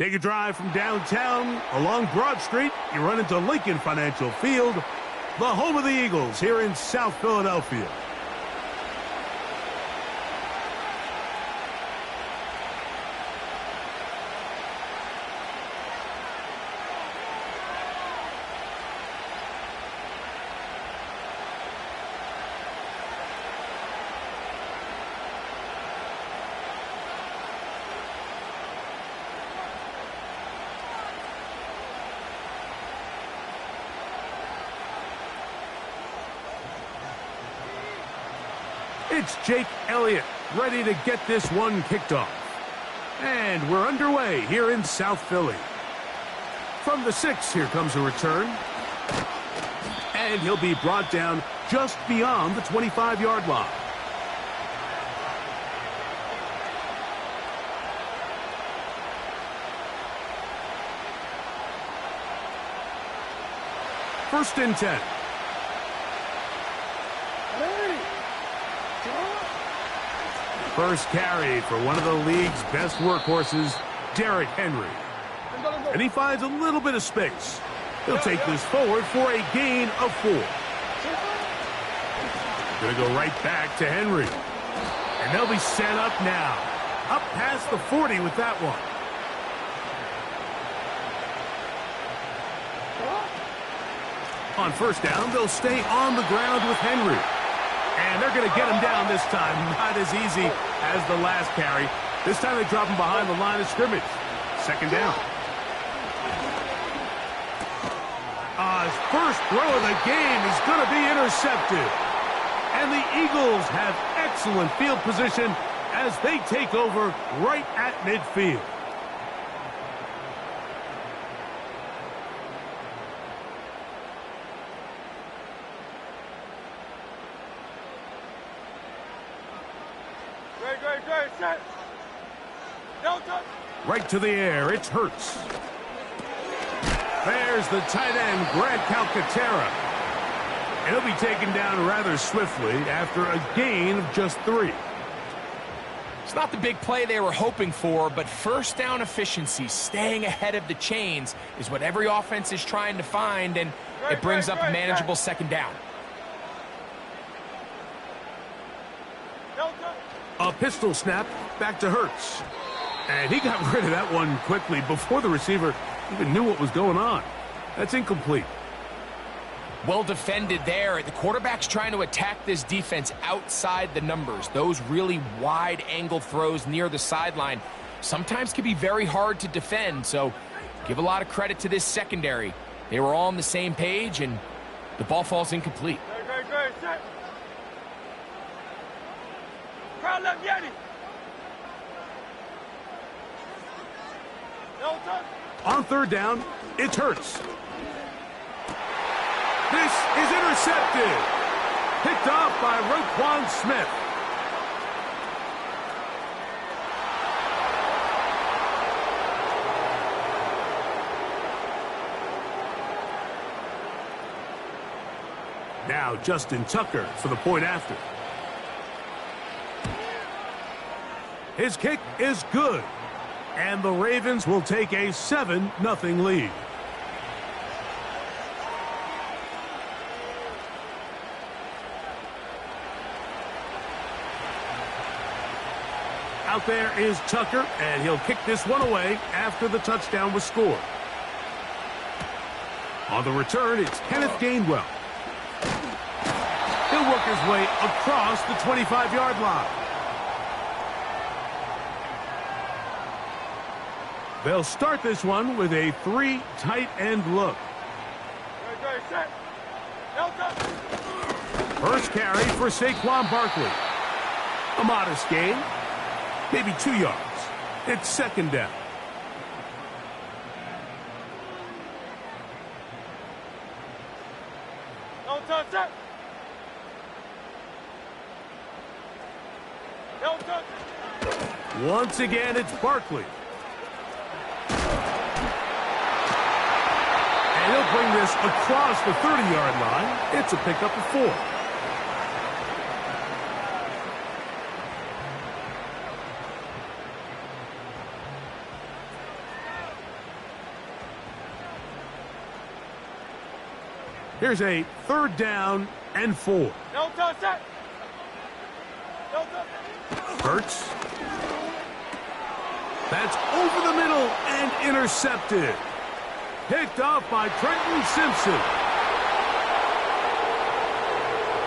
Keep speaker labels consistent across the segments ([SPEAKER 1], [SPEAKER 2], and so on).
[SPEAKER 1] Take a drive from downtown along Broad Street. You run into Lincoln Financial Field, the home of the Eagles here in South Philadelphia. It's Jake Elliott ready to get this one kicked off. And we're underway here in South Philly. From the 6, here comes a return. And he'll be brought down just beyond the 25-yard line. First and 10. First carry for one of the league's best workhorses, Derrick Henry. And he finds a little bit of space. He'll take this forward for a gain of 4. Going to go right back to Henry. And they'll be set up now. Up past the 40 with that one. On first down, they'll stay on the ground with Henry. And they're going to get him down this time. Not as easy as the last carry. This time they drop him behind the line of scrimmage. Second down. His first throw of the game is going to be intercepted. And the Eagles have excellent field position as they take over right at midfield. Right to the air, it's Hurts. There's the tight end, Grant Calcaterra. And he'll be taken down rather swiftly after a gain of just 3.
[SPEAKER 2] It's not the big play they were hoping for, but first down efficiency, staying ahead of the chains, is what every offense is trying to find, and it brings up a manageable second down.
[SPEAKER 1] A pistol snap back to Hurts. And he got rid of that one quickly before the receiver even knew what was going on. That's incomplete.
[SPEAKER 2] Well defended there. The quarterback's trying to attack this defense outside the numbers. Those really wide angle throws near the sideline sometimes can be very hard to defend. So give a lot of credit to this secondary. They were all on the same page, and the ball falls incomplete.
[SPEAKER 3] Great. Set. Crowd left Yeti.
[SPEAKER 1] On third down, it's Hurts. This is intercepted. Picked off by Roquan Smith. Now Justin Tucker for the point after. His kick is good. And the Ravens will take a 7-0 lead. Out there is Tucker, and he'll kick this one away after the touchdown was scored. On the return, it's Kenneth Gainwell. He'll work his way across the 25-yard line. They'll start this one with a 3 tight end look. First carry for Saquon Barkley. A modest gain, maybe 2 yards. It's second down. Once again, it's Barkley. And he'll bring this across the 30-yard line. It's a pickup of 4. Here's a 3rd down and 4.
[SPEAKER 3] No touch set. No touch.
[SPEAKER 1] Hurts. That's over the middle and intercepted. Picked off by Trenton Simpson.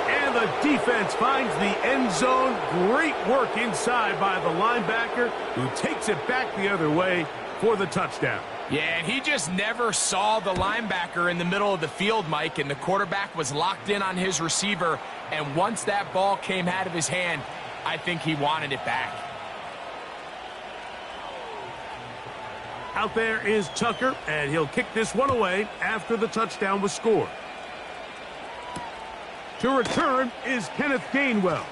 [SPEAKER 1] And the defense finds the end zone. Great work inside by the linebacker, who takes it back the other way for the touchdown.
[SPEAKER 2] Yeah, and he just never saw the linebacker in the middle of the field, Mike, and the quarterback was locked in on his receiver, and once that ball came out of his hand, I think he wanted it back.
[SPEAKER 1] Out there is Tucker, and he'll kick this one away after the touchdown was scored. To return is Kenneth Gainwell.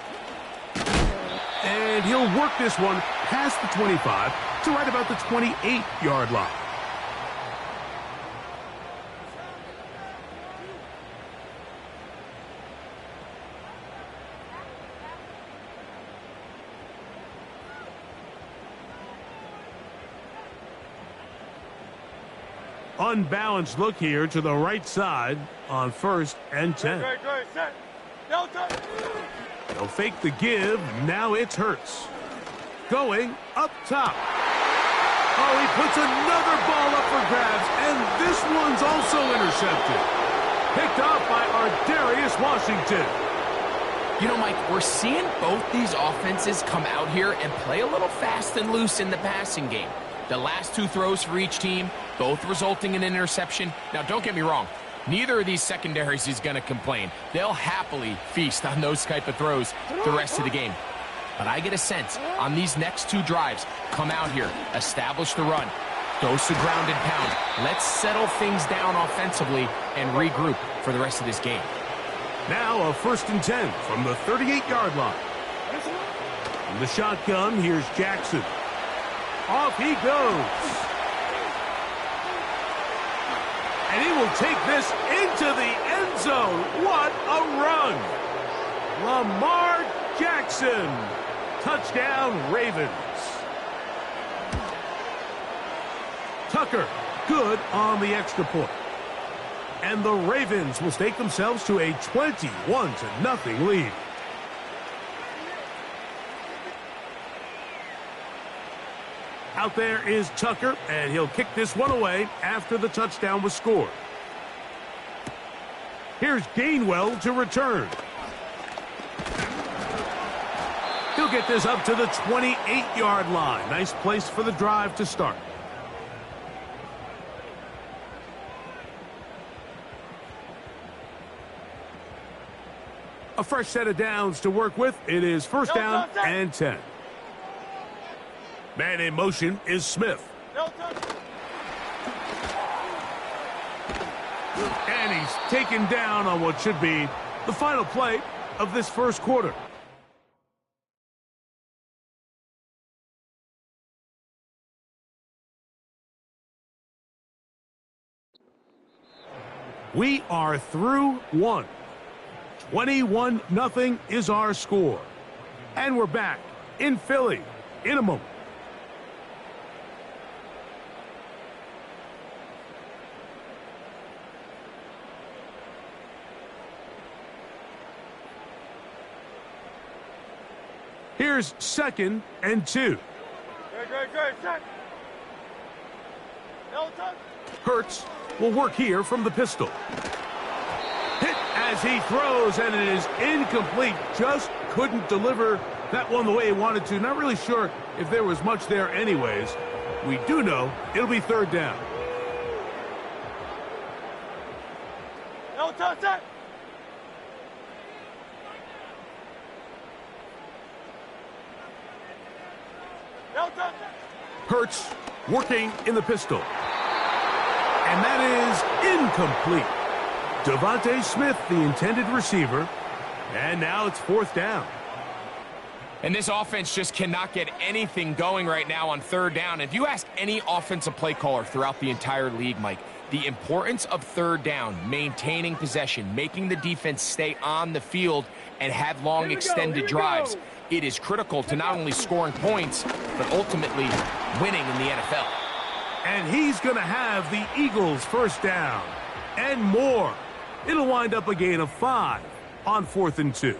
[SPEAKER 1] And he'll work this one past the 25 to right about the 28-yard line. Unbalanced look here to the right side on 1st and 10.
[SPEAKER 3] Great, set. No touch.
[SPEAKER 1] They'll fake the give. Now it's Hurts. Going up top. Oh, he puts another ball up for grabs, and this one's also intercepted. Picked off by Ardarius Washington.
[SPEAKER 2] You know, Mike, we're seeing both these offenses come out here and play a little fast and loose in the passing game. The last 2 throws for each team, both resulting in an interception. Now, don't get me wrong. Neither of these secondaries is going to complain. They'll happily feast on those type of throws the rest of the game. But I get a sense on these next 2 drives, come out here, establish the run, dose the ground and pound. Let's settle things down offensively and regroup for the rest of this game.
[SPEAKER 1] Now a 1st and 10 from the 38-yard line. In the shotgun, here's Jackson. Off he goes. And he will take this into the end zone. What a run. Lamar Jackson. Touchdown, Ravens. Tucker, good on the extra point. And the Ravens will stake themselves to a 21-0 lead. Out there is Tucker, and he'll kick this one away after the touchdown was scored. Here's Gainwell to return. He'll get this up to the 28-yard line. Nice place for the drive to start. A fresh set of downs to work with. It is 1st down and 10. Man in motion is Smith.
[SPEAKER 3] No touch.
[SPEAKER 1] And he's taken down on what should be the final play of this 1st quarter. We are through 1. 21-0 is our score. And we're back in Philly in a moment. Here's 2nd and 2.
[SPEAKER 3] Great, set. No touch.
[SPEAKER 1] Hurts will work here from the pistol. Hit as he throws, and it is incomplete. Just couldn't deliver that one the way he wanted to. Not really sure if there was much there anyways. We do know it'll be 3rd down.
[SPEAKER 3] No touch set. No touch.
[SPEAKER 1] Hurts working in the pistol. And that is incomplete. Devontae Smith, the intended receiver. And now it's 4th down.
[SPEAKER 2] And this offense just cannot get anything going right now on 3rd down. If you ask any offensive play caller throughout the entire league, Mike, the importance of 3rd down, maintaining possession, making the defense stay on the field and have long extended drives, it is critical to not only scoring points, but ultimately winning in the NFL.
[SPEAKER 1] And he's going to have the Eagles' 1st down and more. It'll wind up a gain of 5 on 4th and 2.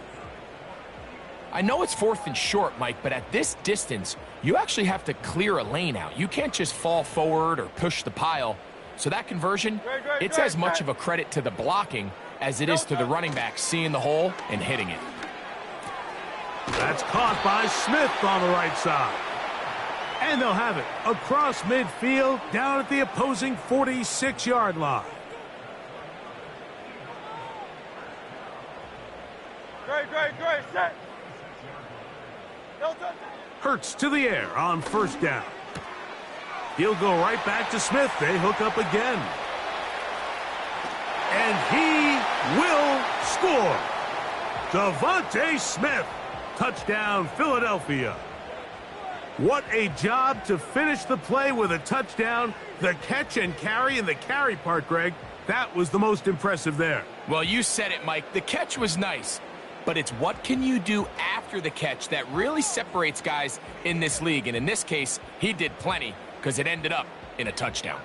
[SPEAKER 2] I know it's 4th and short, Mike, but at this distance, you actually have to clear a lane out. You can't just fall forward or push the pile. So that conversion, it's as much of a credit to the blocking as it is to the running back seeing the hole and hitting it.
[SPEAKER 1] That's caught by Smith on the right side. And they'll have it across midfield down at the opposing 46-yard line.
[SPEAKER 3] Great, set. Hilton.
[SPEAKER 1] Hurts to the air on 1st down. He'll go right back to Smith. They hook up again. And he will score. Devontae Smith. Touchdown, Philadelphia. What a job to finish the play with a touchdown. The catch and carry, and the carry part, Greg, that was the most impressive there.
[SPEAKER 2] Well, you said it, Mike. The catch was nice, but it's what can you do after the catch that really separates guys in this league. And in this case, he did plenty because it ended up in a touchdown.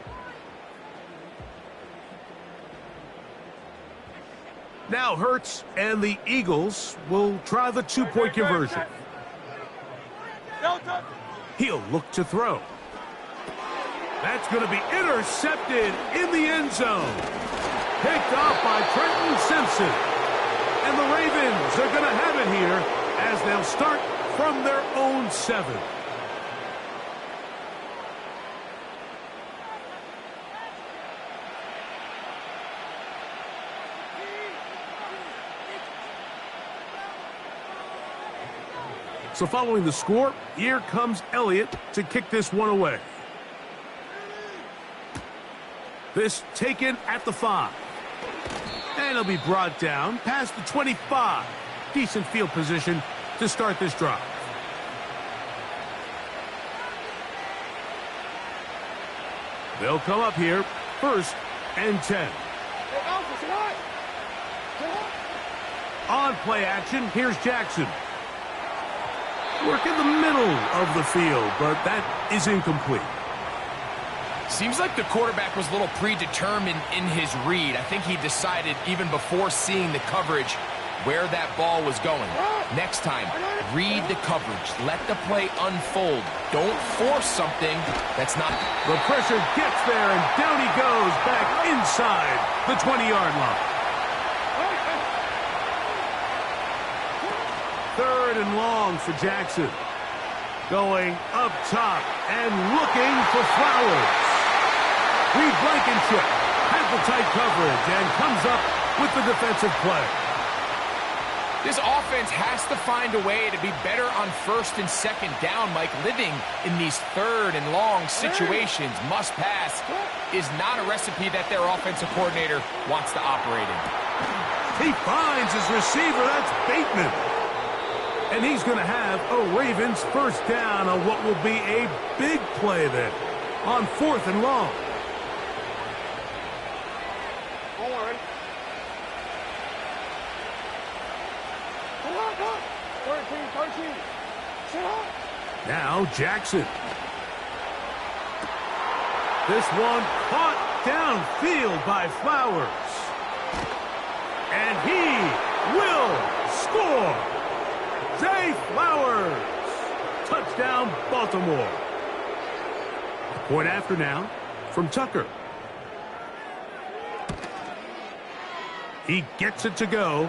[SPEAKER 1] Now Hurts and the Eagles will try the 2-point conversion.
[SPEAKER 3] Hilton.
[SPEAKER 1] He'll look to throw. That's going to be intercepted in the end zone. Picked off by Trenton Simpson. And the Ravens are going to have it here as they'll start from their own 7. So following the score, here comes Elliott to kick this one away. This taken at the 5. And it'll be brought down past the 25. Decent field position to start this drive. They'll come up here, 1st and 10. On play action, here's Jackson. Work in the middle of the field, but that is incomplete.
[SPEAKER 2] Seems like the quarterback was a little predetermined in his read. I think he decided even before seeing the coverage where that ball was going. Next time, read the coverage. Let the play unfold. Don't force something that's not.
[SPEAKER 1] The pressure gets there, and down he goes back inside the 20-yard line. 3rd and long for Jackson. Going up top and looking for Flowers. Reed Blankenship has the tight coverage and comes up with the defensive play.
[SPEAKER 2] This offense has to find a way to be better on 1st and 2nd down, Mike. Living in these 3rd and long situations, must pass, is not a recipe that their offensive coordinator wants to operate in.
[SPEAKER 1] He finds his receiver. That's Bateman. And he's going to have a Ravens 1st down on what will be a big play there on 4th and long.
[SPEAKER 3] Don't worry. Come on. 13. Sit up.
[SPEAKER 1] Now Jackson. This one caught downfield by Flowers. And he will score. Zay Flowers. Touchdown, Baltimore. Point after now from Tucker. He gets it to go.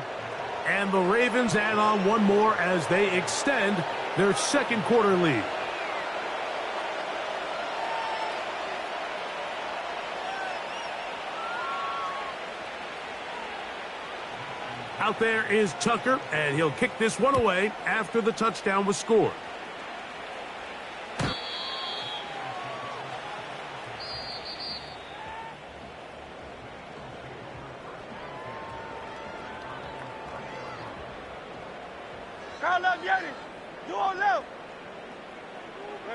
[SPEAKER 1] And the Ravens add on one more as they extend their 2nd quarter lead. Out there is Tucker, and he'll kick this one away after the touchdown was scored.
[SPEAKER 3] Carla Vieri. You on left.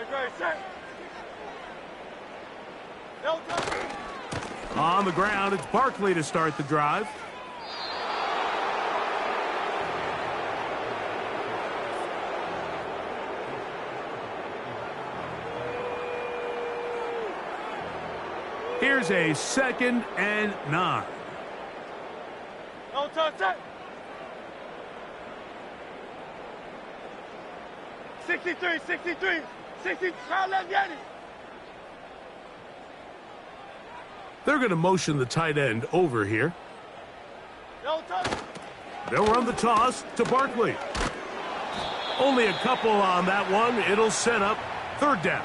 [SPEAKER 3] Great, set. Hilton.
[SPEAKER 1] On the ground, it's Barkley to start the drive. Here's a 2nd and 9.
[SPEAKER 3] turn, set. 63, 63, 60, crowd left, Yanni.
[SPEAKER 1] They're going to motion the tight end over here.
[SPEAKER 3] No touch.
[SPEAKER 1] They'll run the toss to Barkley. Only a couple on that one. It'll set up third down.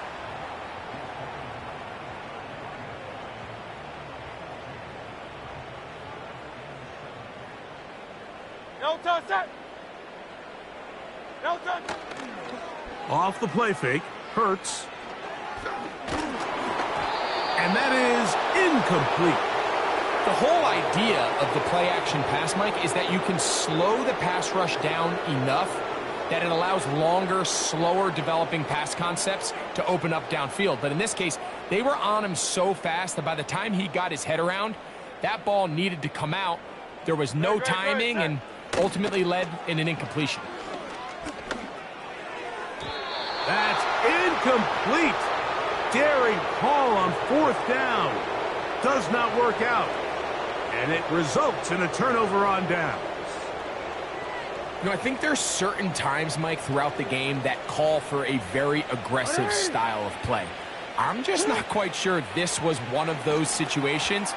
[SPEAKER 3] No touch, set. No touch.
[SPEAKER 1] Off the play fake, Hurts. And that is incomplete.
[SPEAKER 2] The whole idea of the play-action pass, Mike, is that you can slow the pass rush down enough that it allows longer, slower developing pass concepts to open up downfield. But in this case, they were on him so fast that by the time he got his head around, that ball needed to come out. There was no timing and ultimately led in an incompletion.
[SPEAKER 1] That's incomplete. Daring call on fourth down. Does not work out. And it results in a turnover on downs.
[SPEAKER 2] You know, I think there's certain times, Mike, throughout the game that call for a very aggressive style of play. I'm just not quite sure this was one of those situations,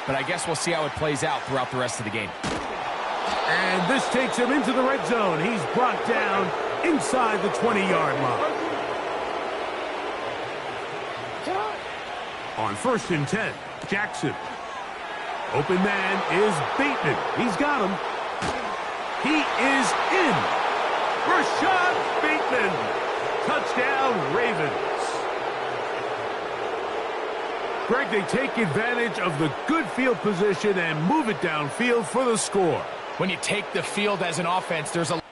[SPEAKER 2] but I guess we'll see how it plays out throughout the rest of the game.
[SPEAKER 1] And this takes him into the red zone. He's brought down inside the 20-yard line. On 1st and 10, Jackson. Open man is Bateman. He's got him. He is in. Rashad Bateman. Touchdown, Ravens. Greg, they take advantage of the good field position and move it downfield for the score.
[SPEAKER 2] When you take the field as an offense, there's a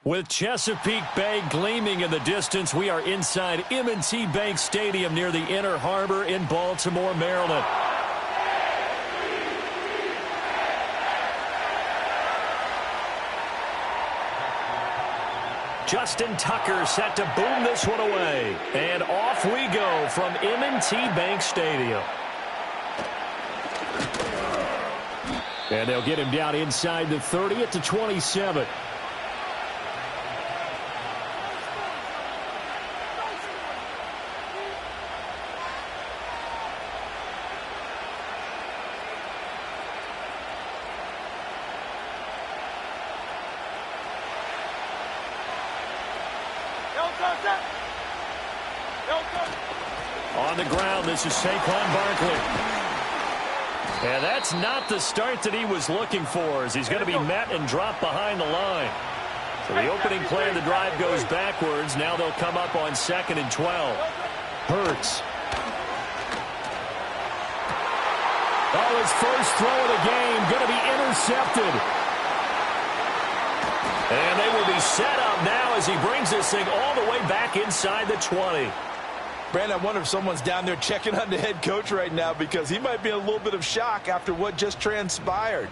[SPEAKER 4] With Chesapeake Bay gleaming in the distance, we are inside M&T Bank Stadium near the Inner Harbor in Baltimore, Maryland. Justin Tucker set to boom this one away. And off we go from M&T Bank Stadium. And they'll get him down inside the 30 at the 27. On the ground, this is Saquon Barkley. And that's not the start that he was looking for, as he's going to be met and dropped behind the line. So the opening play of the drive goes backwards. Now they'll come up on 2nd and 12. Hurts. Oh, his first throw of the game going to be intercepted. And they will be set up now as he brings this thing all the way back inside the 20.
[SPEAKER 5] Brandon, I wonder if someone's down there checking on the head coach right now, because he might be in a little bit of shock after what just transpired.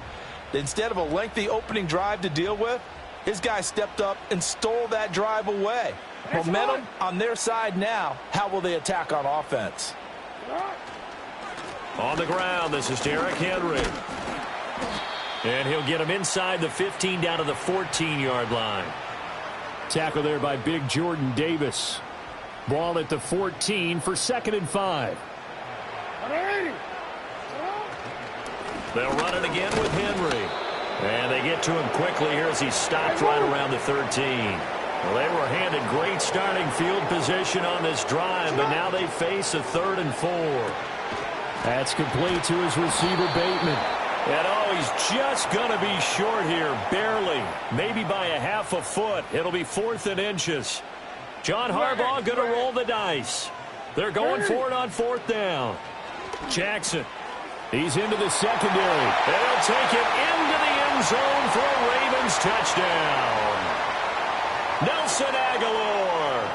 [SPEAKER 5] Instead of a lengthy opening drive to deal with, his guy stepped up and stole that drive away. Momentum on their side now. How will they attack on offense?
[SPEAKER 4] On the ground, this is Derrick Henry. And he'll get him inside the 15 down to the 14-yard line. Tackle there by big Jordan Davis. Ball at the 14 for 2nd and 5. They'll run it again with Henry. And they get to him quickly here as he stopped right around the 13. Well, they were handed great starting field position on this drive, but now they face a 3rd and 4. That's complete to his receiver, Bateman. And oh, he's just going to be short here, barely. Maybe by a half a foot. It'll be 4th and inches. John Harbaugh going to roll the dice. They're going for it on 4th down. Jackson. He's into the secondary. They'll take it into the end zone for a Ravens touchdown. Nelson Aguilar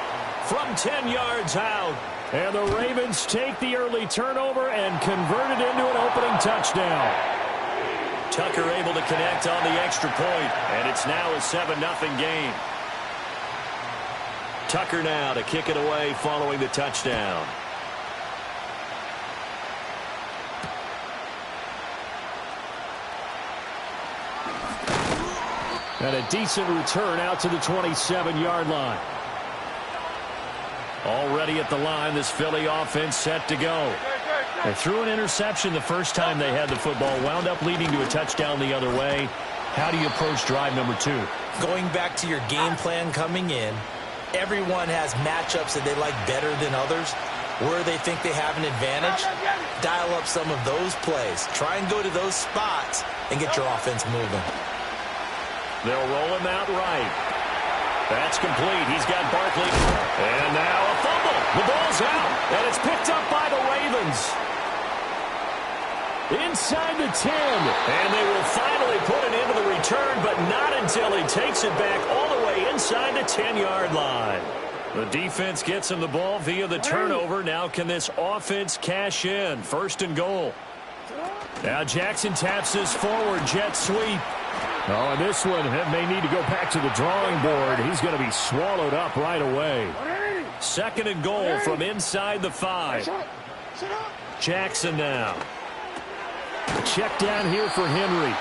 [SPEAKER 4] from 10 yards out. And the Ravens take the early turnover and convert it into an opening touchdown. Tucker able to connect on the extra point, and it's now a 7-0 game. Tucker now to kick it away following the touchdown. And a decent return out to the 27-yard line. Already at the line, this Philly offense set to go. They threw an interception the first time they had the football, wound up leading to a touchdown the other way. How do you approach drive number 2?
[SPEAKER 5] Going back to your game plan coming in, everyone has matchups that they like better than others. Where they think they have an advantage, dial up some of those plays. Try and go to those spots and get your offense moving.
[SPEAKER 4] They'll roll him out right. That's complete. He's got Barkley. And now a fumble. The ball's out, and it's picked up by the Ravens. Inside the 10. And they will finally put it into the return, but not until he takes it back all the way inside the 10-yard line. The defense gets him the ball via the turnover. Now can this offense cash in? 1st and goal. Now Jackson taps this forward jet sweep. Oh, and this one may need to go back to the drawing board. He's going to be swallowed up right away. 2nd and goal from inside the 5. Jackson now. A check down here for Henry.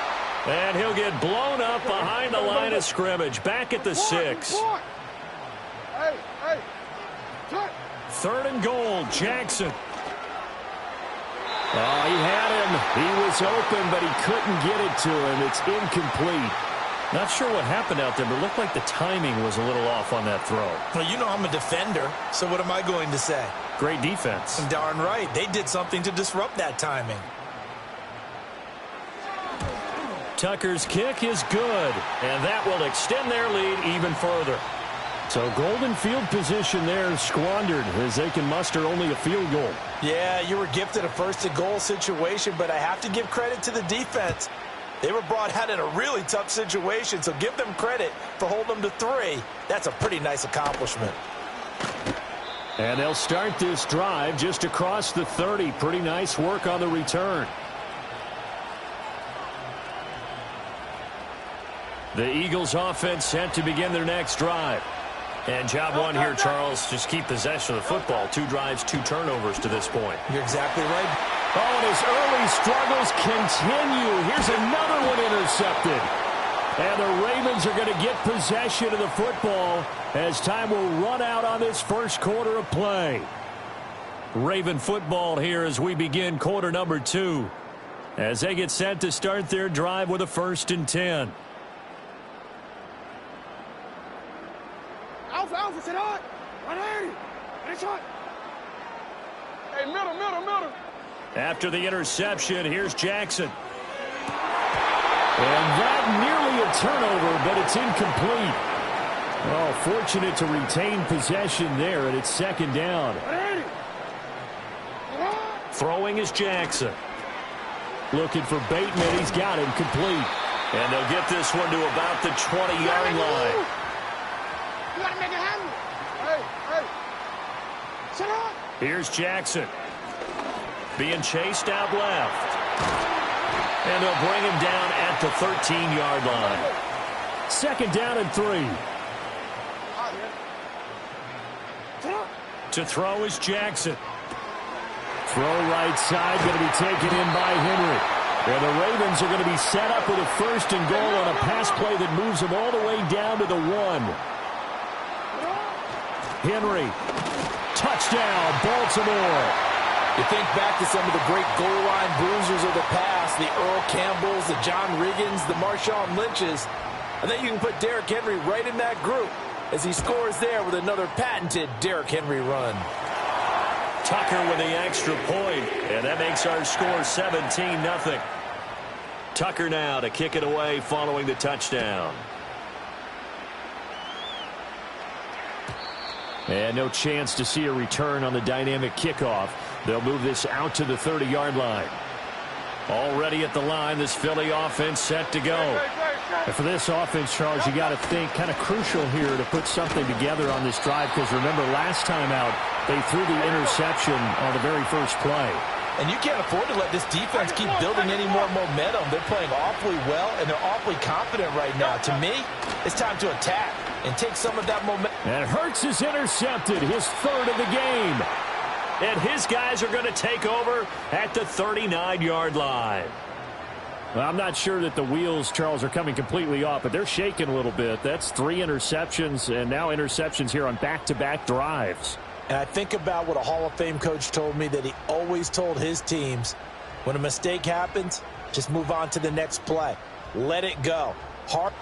[SPEAKER 4] And he'll get blown up behind the line of scrimmage. Back at the 6. 3rd and goal, Jackson. Oh, he had him. He was open, but he couldn't get it to him. It's incomplete. Not sure what happened out there, but it looked like the timing was a little off on that throw.
[SPEAKER 5] Well, you know I'm a defender, so what am I going to say?
[SPEAKER 4] Great defense.
[SPEAKER 5] Darn right. They did something to disrupt that timing.
[SPEAKER 4] Tucker's kick is good, and that will extend their lead even further. So golden field position there squandered as they can muster only a field goal.
[SPEAKER 5] Yeah, you were gifted a 1st and goal situation, but I have to give credit to the defense. They were brought out in a really tough situation, so give them credit for holding them to 3. That's a pretty nice accomplishment.
[SPEAKER 4] And they'll start this drive just across the 30. Pretty nice work on the return. The Eagles offense set to begin their next drive. And job one here, Charles, just keep possession of the football. 2 drives, 2 turnovers to this point.
[SPEAKER 5] You're exactly right.
[SPEAKER 4] Oh, and his early struggles continue. Here's another one intercepted. And the Ravens are going to get possession of the football as time will run out on this first quarter of play. Raven football here as we begin quarter number 2. As they get set to start their drive with a 1st and 10.
[SPEAKER 3] Alpha, sit on. 180. Finish shot. Hey, middle.
[SPEAKER 4] After the interception, here's Jackson. And that nearly a turnover, but it's incomplete. Oh, fortunate to retain possession there, and it's 2nd down. Throwing is Jackson. Looking for Bateman. He's got him complete. And they'll get this one to about the 20-yard line.
[SPEAKER 3] You gotta make it happen. Hey. Sit on.
[SPEAKER 4] Here's Jackson. Being chased out left. And they'll bring him down at the 13-yard line. 2nd down and 3. To throw is Jackson. Throw right side, going to be taken in by Henry. And the Ravens are going to be set up with a 1st and goal on a pass play that moves them all the way down to the 1. Henry. Touchdown, Baltimore.
[SPEAKER 5] You think back to some of the great goal line bruisers of the past, the Earl Campbells, the John Riggins, the Marshawn Lynches. I think you can put Derrick Henry right in that group as he scores there with another patented Derrick Henry run.
[SPEAKER 4] Tucker with the extra point, and that makes our score 17-0. Tucker now to kick it away following the touchdown. And no chance to see a return on the dynamic kickoff. They'll move this out to the 30-yard line. Already at the line, this Philly offense set to go.
[SPEAKER 1] And for this offense, Charles, you got to think kind of crucial here to put something together on this drive, because remember last time out they threw the interception on the very first play.
[SPEAKER 5] And you can't afford to let this defense keep building any more momentum. They're playing awfully well, and they're awfully confident right now. To me, it's time to attack and take some of that momentum.
[SPEAKER 4] And Hurts is intercepted, his 3rd of the game. And his guys are going to take over at the 39-yard line.
[SPEAKER 1] Well, I'm not sure that the wheels, Charles, are coming completely off, but they're shaking a little bit. That's 3 interceptions, and now interceptions here on back-to-back drives.
[SPEAKER 5] And I think about what a Hall of Fame coach told me that he always told his teams, when a mistake happens, just move on to the next play. Let it go. Hard.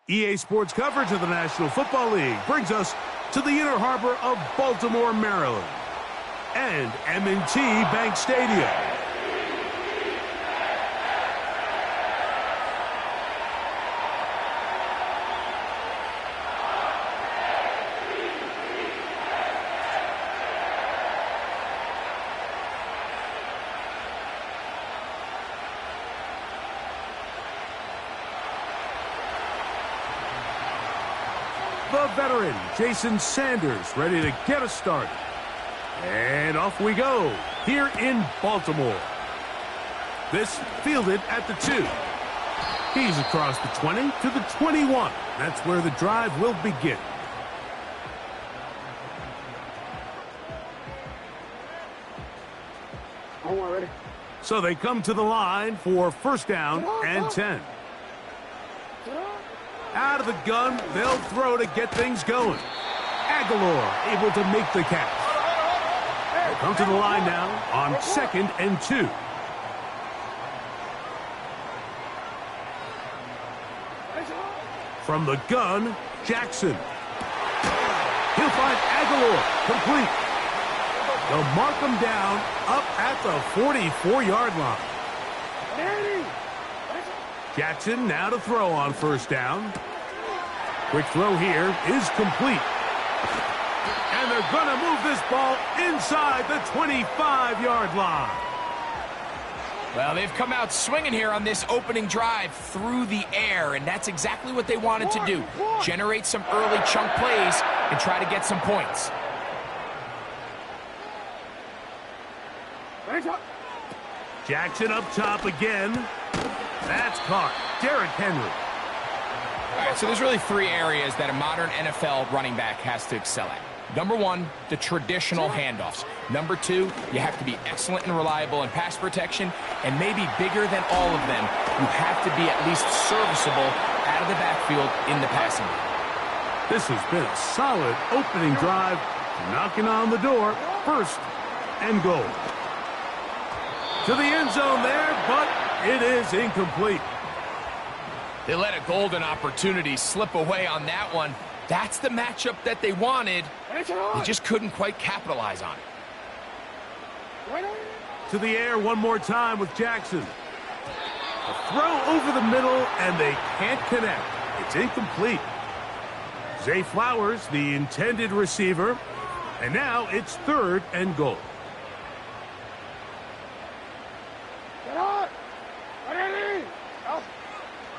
[SPEAKER 1] EA Sports coverage of the National Football League brings us to the Inner Harbor of Baltimore, Maryland, and M&T Bank Stadium. our veteran, Jason Sanders, ready to get us started. And off we go here in Baltimore. This fielded at the 2. He's across the 20 to the 21. That's where the drive will begin.
[SPEAKER 3] Ready?
[SPEAKER 1] So they come to the line for first down and 10. Out of the gun, they'll throw to get things going. Aguilar able to make the catch. They come to the line now on 2nd and 2. From the gun, Jackson. He'll find Aguilar, complete. They'll mark him down up at the 44-yard line. Jackson now to throw on first down. Quick throw here is complete. And they're going to move this ball inside the 25-yard line.
[SPEAKER 2] Well, they've come out swinging here on this opening drive through the air, and that's exactly what they wanted to do. Generate some early chunk plays and try to get some points.
[SPEAKER 1] Jackson up top again. That's caught. Derrick Henry.
[SPEAKER 2] All right, so there's really 3 areas that a modern NFL running back has to excel at. Number 1, the traditional handoffs. Number 2, you have to be excellent and reliable in pass protection. And maybe bigger than all of them, you have to be at least serviceable out of the backfield in the passing game.
[SPEAKER 1] This has been a solid opening drive, knocking on the door, first and goal. To the end zone there, but it is incomplete.
[SPEAKER 2] They let a golden opportunity slip away on that one. That's the matchup that they wanted. They just couldn't quite capitalize on it.
[SPEAKER 1] To the air one more time with Jackson. A throw over the middle, and they can't connect. It's incomplete. Zay Flowers, the intended receiver. And now it's 3rd and goal.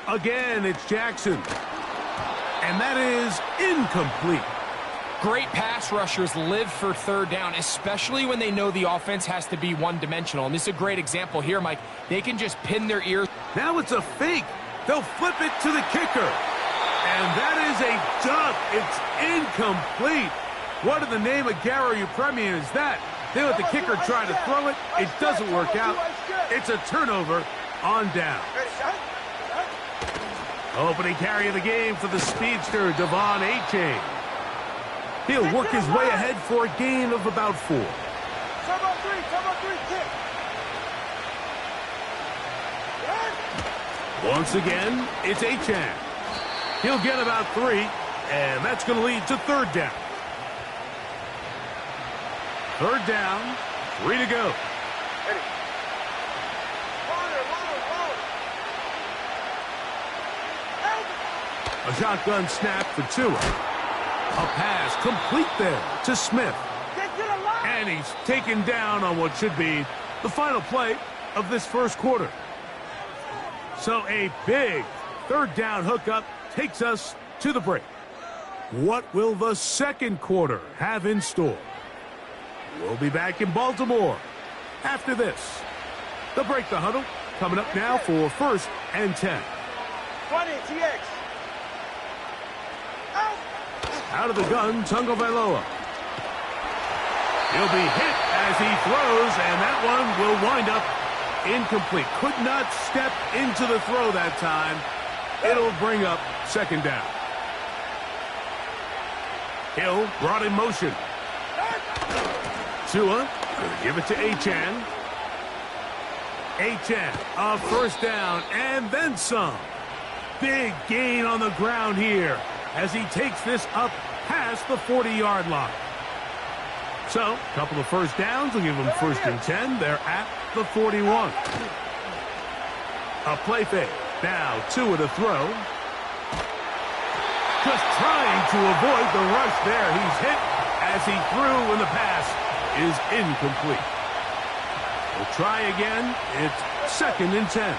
[SPEAKER 1] Again, it's Jackson. And that is incomplete.
[SPEAKER 2] Great pass rushers live for 3rd down, especially when they know the offense has to be one-dimensional. And this is a great example here, Mike. They can just pin their ears.
[SPEAKER 1] Now it's a fake. They'll flip it to the kicker. And that is a duck. It's incomplete. What in the name of Garo Upremian is that? They let the kicker try to throw it. It doesn't work out. It's a turnover on down. Opening carry of the game for the speedster, Devon Achane. He'll work his way ahead for a gain of about 4. Once again, it's Achane. He'll get about 3, and that's going to lead to 3rd down. 3rd down, 3 to go. A shotgun snap for Tua. A pass complete there to Smith. And he's taken down on what should be the final play of this first quarter. So a big 3rd down hookup takes us to the break. What will the second quarter have in store? We'll be back in Baltimore after this. The Break the Huddle coming up now for 1st and 10.
[SPEAKER 3] 20, TX.
[SPEAKER 1] Out of the gun, Tagovailoa. He'll be hit as he throws, and that one will wind up incomplete. Could not step into the throw that time. It'll bring up 2nd down. Hill brought in motion. Tua going to give it to Achane. Achane, a 1st down, and then some. Big gain on the ground here as he takes this up past the 40-yard line. So, a couple of 1st downs will give them 1st and 10. They're at the 41. A play fake. Now, Tua to throw. Just trying to avoid the rush there. He's hit as he threw, and the pass is incomplete. We'll try again. It's 2nd and 10.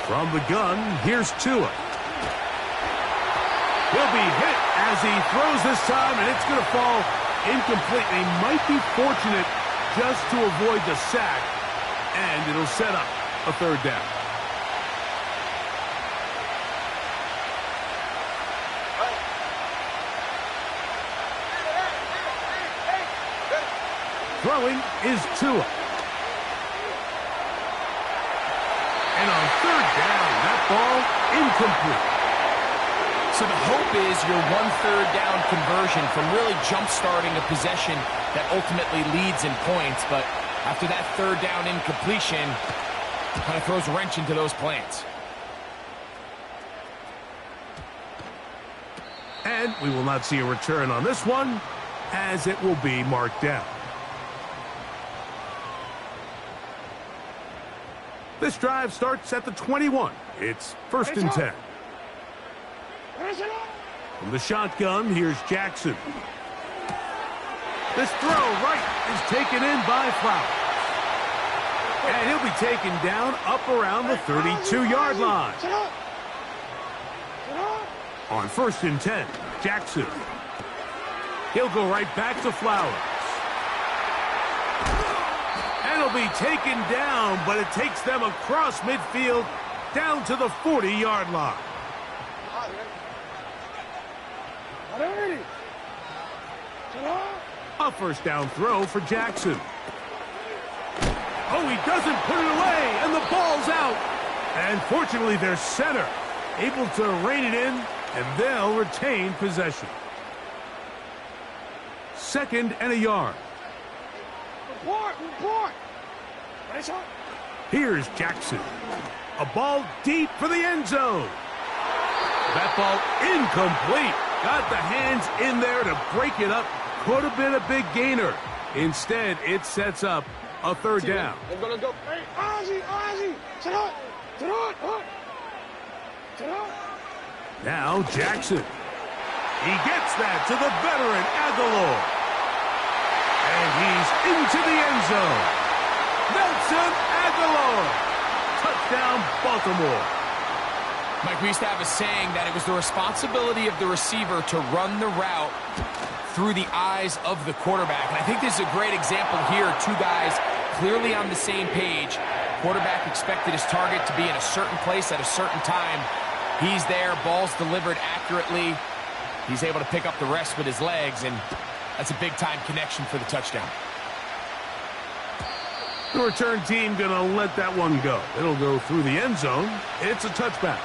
[SPEAKER 1] From the gun, here's Tua. He'll be hit as he throws this time, and it's going to fall incomplete. He might be fortunate just to avoid the sack, and it'll set up a third down. Throwing is Tua. And on third down, that ball incomplete.
[SPEAKER 2] So the hope is your 1/3 down conversion from really jump-starting a possession that ultimately leads in points. But after that third down incompletion, kind of throws a wrench into those plans.
[SPEAKER 1] And we will not see a return on this one, as it will be marked down. This drive starts at the 21. It's 1st and 10. From the shotgun, here's Jackson. This throw right is taken in by Flowers. And he'll be taken down up around the 32-yard line. On 1st and 10, Jackson. He'll go right back to Flowers. And he'll be taken down, but it takes them across midfield down to the 40-yard line. A first down throw for Jackson. Oh, he doesn't put it away, and the ball's out. And fortunately, their center able to rein it in, and they'll retain possession. 2nd and a yard. Here's Jackson. A ball deep for the end zone. That ball incomplete. Got the hands in there to break it up. Could have been a big gainer. Instead, it sets up a third down. Now Jackson. He gets that to the veteran Aguilar. And he's into the end zone. Nelson Aguilar. Touchdown, Baltimore.
[SPEAKER 2] Mike, we used to have a saying that it was the responsibility of the receiver to run the route through the eyes of the quarterback. And I think this is a great example here. Two guys clearly on the same page. Quarterback expected his target to be in a certain place at a certain time. He's there, ball's delivered accurately. He's able to pick up the rest with his legs, and that's a big-time connection for the touchdown.
[SPEAKER 1] The return team going to let that one go. It'll go through the end zone. It's a touchback.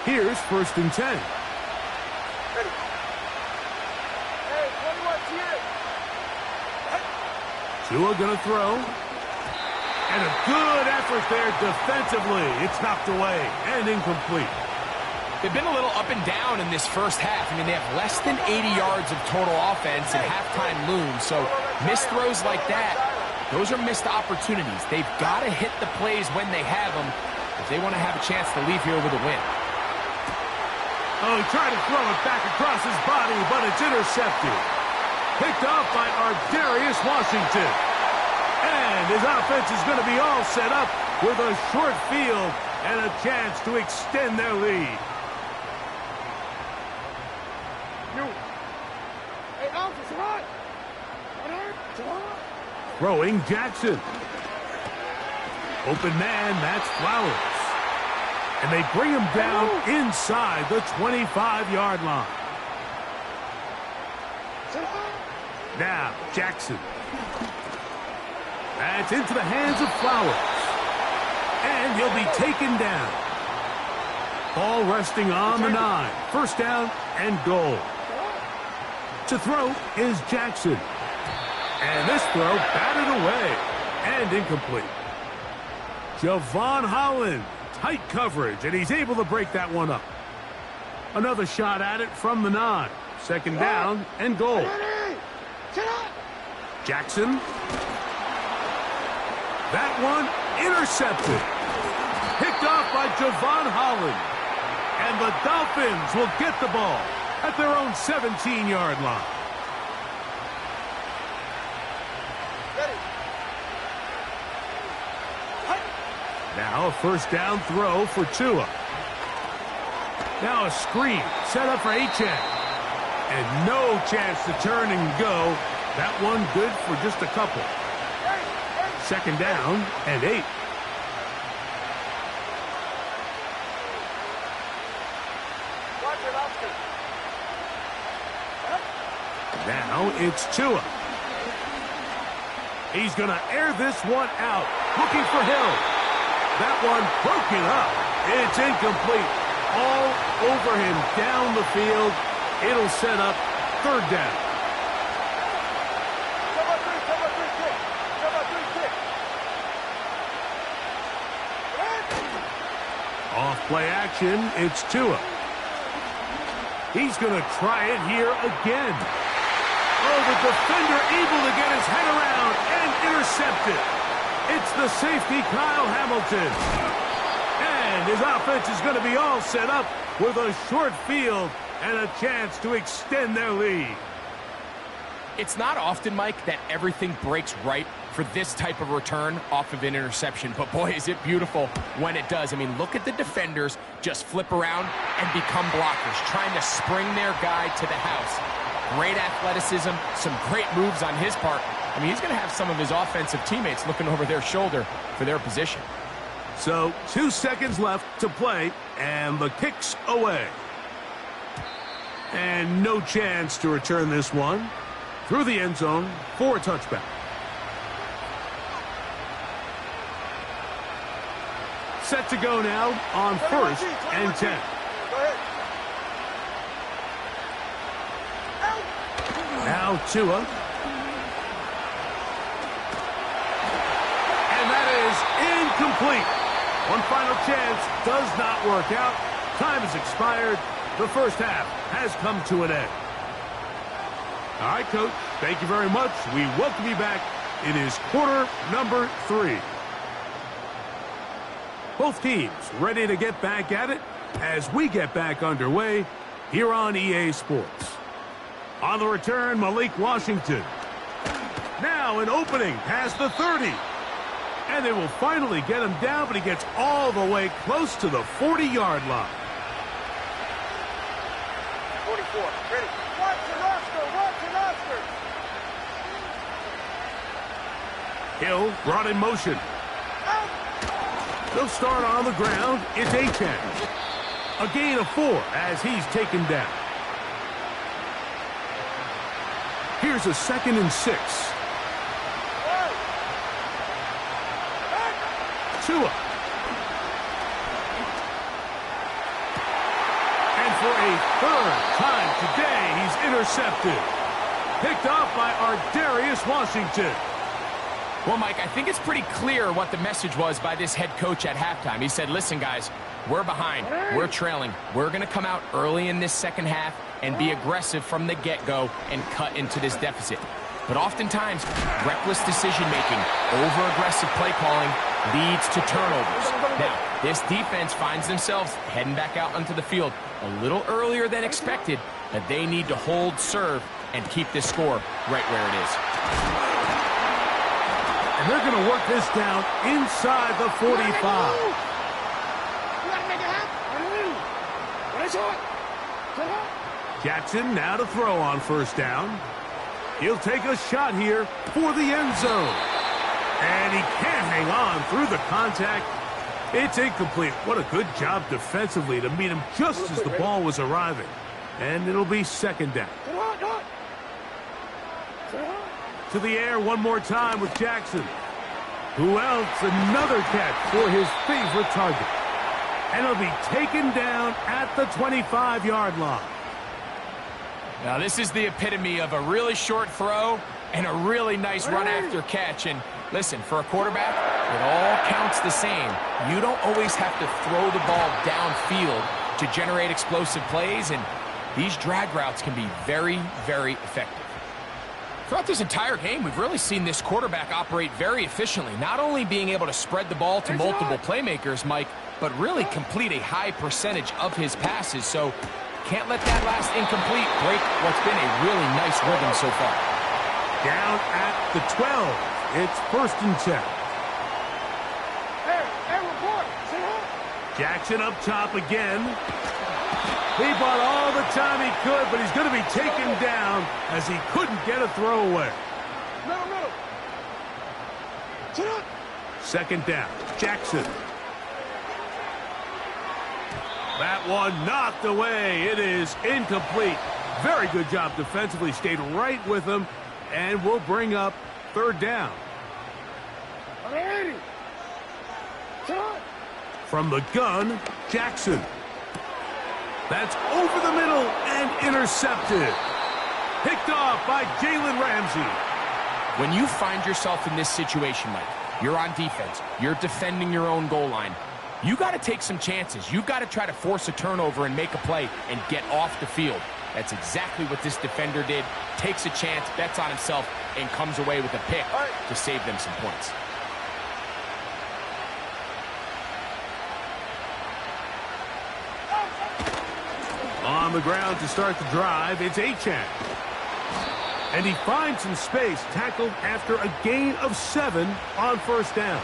[SPEAKER 1] Here's 1st and 10. Tua going to throw. And a good effort there defensively. It's knocked away and incomplete.
[SPEAKER 2] They've been a little up and down in this first half. I mean, they have less than 80 yards of total offense and halftime looms. So missed throws like that, those are missed opportunities. They've got to hit the plays when they have them if they want to have a chance to leave here with a win.
[SPEAKER 1] Oh, he tried to throw it back across his body, but it's intercepted. Picked off by Ardarius Washington. And his offense is going to be all set up with a short field and a chance to extend their lead. Throwing Jackson. Open man, that's Flowers. And they bring him down inside the 25-yard line. Now, Jackson. That's into the hands of Flowers. And he'll be taken down. Ball resting on the 9. First down and goal. To throw is Jackson. And this throw batted away and incomplete. Javon Holland, tight coverage, and he's able to break that one up. Another shot at it from the 9. 2nd down and goal. Jackson. That one intercepted. Picked off by Javon Holland. And the Dolphins will get the ball at their own 17-yard line. Now a first down throw for Tua. Now a screen set up for Achane. And no chance to turn and go. That one good for just a couple. Second down and 8. Now it's Tua. He's going to air this one out. Looking for Hill. That one broken up. It's incomplete. All over him down the field. It'll set up third down. Off play action, it's Tua. He's going to try it here again. Oh, the defender able to get his head around and intercept it. It's the safety, Kyle Hamilton. And his offense is going to be all set up with a short field and a chance to extend their lead.
[SPEAKER 2] It's not often, Mike, that everything breaks right for this type of return off of an interception. But, boy, is it beautiful when it does. I mean, look at the defenders just flip around and become blockers, trying to spring their guy to the house. Great athleticism, some great moves on his part. I mean, he's going to have some of his offensive teammates looking over their shoulder for their position.
[SPEAKER 1] So 2 seconds left to play, and the kick's away. And no chance to return this one through the end zone for a touchback. Set to go now on first and 10. Now Tua. And that is incomplete. One final chance does not work out. Time has expired. The first half has come to an end. All right, Coach, thank you very much. We welcome you back. It is quarter number 3. Both teams ready to get back at it as we get back underway here on EA Sports. On the return, Malik Washington. Now an opening past the 30. And they will finally get him down, but he gets all the way close to the 40-yard line.
[SPEAKER 3] 44, ready. Watch it, Oscar, watch it, Oscar.
[SPEAKER 1] Hill brought in motion. They'll start on the ground. It's Achane. A gain of 4 as he's taken down. Here's a 2nd and 6. Tua. And for a 3rd time today, he's intercepted. Picked off by Ardarius Washington.
[SPEAKER 2] Well, Mike, I think it's pretty clear what the message was by this head coach at halftime. He said, listen, guys, we're behind. We're trailing. We're going to come out early in this second half and be aggressive from the get-go and cut into this deficit. But oftentimes, reckless decision-making, over-aggressive play calling leads to turnovers. Now, this defense finds themselves heading back out onto the field a little earlier than expected, but they need to hold serve and keep this score right where it is.
[SPEAKER 1] And they're going to work this down inside the 45.
[SPEAKER 3] You gotta make it happen. What is it?
[SPEAKER 1] Jackson now to throw on first down. He'll take a shot here for the end zone. And he can't hang on through the contact. It's incomplete. What a good job defensively to meet him just as the ball was arriving. And it'll be 2nd down. To the air one more time with Jackson. Who else? Another catch for his favorite target. And he'll be taken down at the 25-yard line.
[SPEAKER 2] Now, this is the epitome of a really short throw and a really nice run after catch. And listen, for a quarterback, it all counts the same. You don't always have to throw the ball downfield to generate explosive plays, and these drag routes can be very, very effective. Throughout this entire game, we've really seen this quarterback operate very efficiently, not only being able to spread the ball to multiple playmakers, Mike, but really complete a high percentage of his passes. So can't let that last incomplete break what's been a really nice rhythm so far.
[SPEAKER 1] Down at the 12. It's 1st and 10.
[SPEAKER 3] Hey, we're
[SPEAKER 1] Jackson up top again. He bought all the time he could, but he's going to be taken down as he couldn't get a throwaway.
[SPEAKER 3] Middle. Sit up.
[SPEAKER 1] Second down, Jackson. That one knocked away. It is incomplete. Very good job defensively. Stayed right with him, and will bring up third down. From the gun, Jackson. That's over the middle and intercepted. Picked off by Jalen Ramsey.
[SPEAKER 2] When you find yourself in this situation, Mike, you're on defense, you're defending your own goal line, you got to take some chances. You got to try to force a turnover and make a play and get off the field. That's exactly what this defender did. Takes a chance, bets on himself, and comes away with a pick to save them some points.
[SPEAKER 1] On the ground to start the drive, it's Achane. And he finds some space, tackled after a gain of 7 on first down.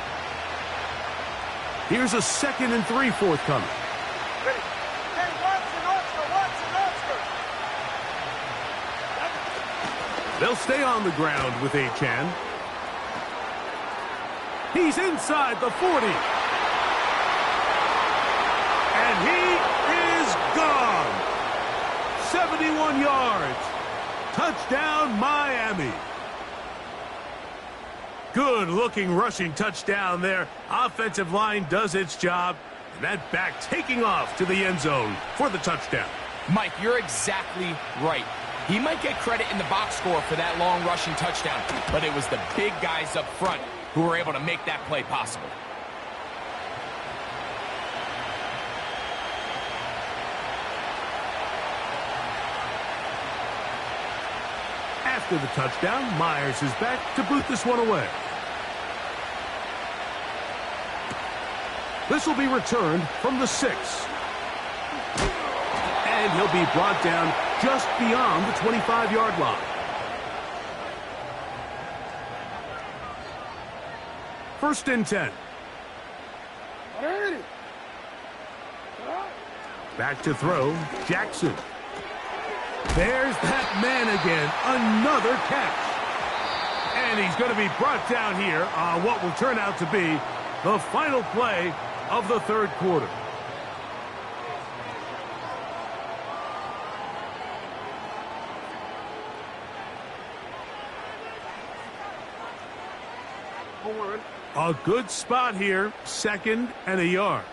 [SPEAKER 1] Here's a 2nd and 3 forthcoming. They'll stay on the ground with Achane. He's inside the 40. And he is gone. 71 yards. Touchdown, Miami. Good-looking rushing touchdown there. Offensive line does its job. And that back taking off to the end zone for the touchdown.
[SPEAKER 2] Mike, you're exactly right. He might get credit in the box score for that long rushing touchdown, but it was the big guys up front who were able to make that play possible.
[SPEAKER 1] After the touchdown, Myers is back to boot this one away. This will be returned from the 6. And he'll be brought down just beyond the 25-yard line. First and 10. Back to throw, Jackson. There's that man again, another catch. And he's going to be brought down here on what will turn out to be the final play of the third quarter. A good spot here, 2nd and a yard.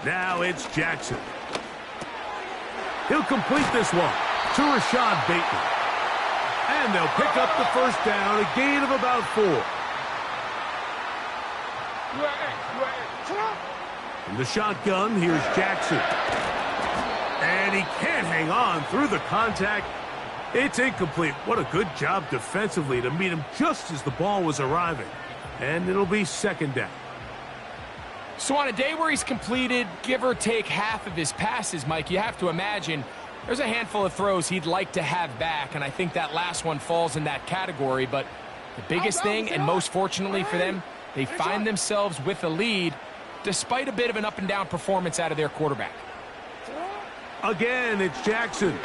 [SPEAKER 1] Now it's Jackson. He'll complete this one to Rashad Bateman. And they'll pick up the first down, a gain of about 4. From the shotgun, here's Jackson. And he can't hang on through the contact. It's incomplete. What a good job defensively to meet him just as the ball was arriving. And it'll be 2nd down.
[SPEAKER 2] So on a day where he's completed, give or take half of his passes, Mike, you have to imagine there's a handful of throws he'd like to have back, and I think that last one falls in that category. But the biggest thing, and most fortunately for them, they find themselves with a lead despite a bit of an up-and-down performance out of their quarterback.
[SPEAKER 1] Again, it's Jackson.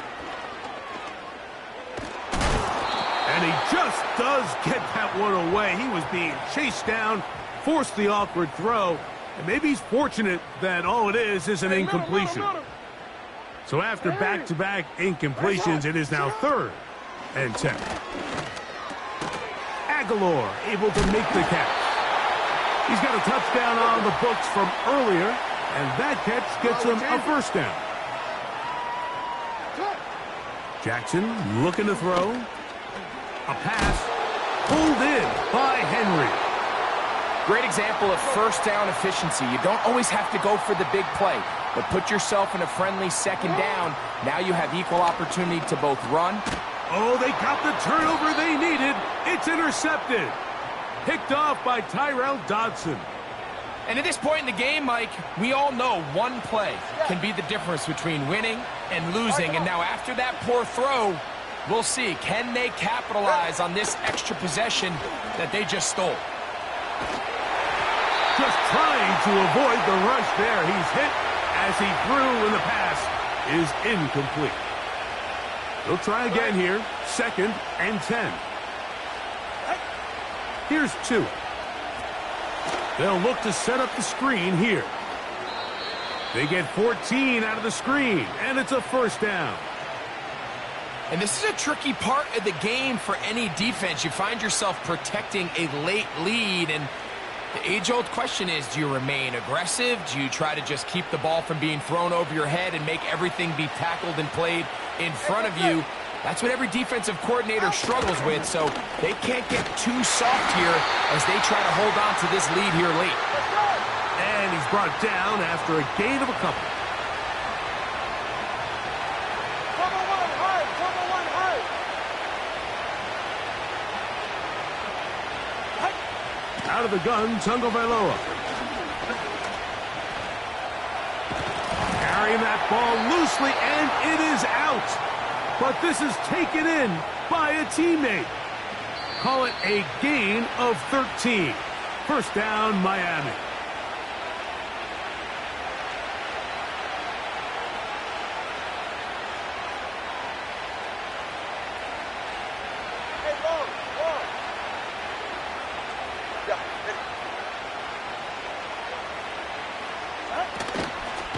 [SPEAKER 1] And he just does get that one away. He was being chased down, forced the awkward throw. And maybe he's fortunate that all it is an incompletion. So after back-to-back incompletions, it is now 3rd and 10. Aguilar able to make the catch. He's got a touchdown on the books from earlier, and that catch gets him a first down. Jackson looking to throw. A pass pulled in by Henry.
[SPEAKER 2] Great example of first down efficiency. You don't always have to go for the big play, but put yourself in a friendly 2nd down. Now you have equal opportunity to both run.
[SPEAKER 1] Oh, they got the turnover they needed. It's intercepted. Picked off by Tyrell Dodson.
[SPEAKER 2] And at this point in the game, Mike, we all know one play can be the difference between winning and losing. And now after that poor throw, we'll see. Can they capitalize on this extra possession that they just stole?
[SPEAKER 1] Just trying to avoid the rush there. He's hit as he threw, and the pass is incomplete. They'll try again here. 2nd and 10. Here's 2. They'll look to set up the screen here. They get 14 out of the screen, and it's a first down.
[SPEAKER 2] And this is a tricky part of the game for any defense. You find yourself protecting a late lead, and the age-old question is, do you remain aggressive? Do you try to just keep the ball from being thrown over your head and make everything be tackled and played in front of you? That's what every defensive coordinator struggles with, so they can't get too soft here as they try to hold on to this lead here late.
[SPEAKER 1] And he's brought down after a gain of a couple. Out of the gun, Tagovailoa. Carrying that ball loosely, and it is out. But this is taken in by a teammate. Call it a gain of 13. First down, Miami.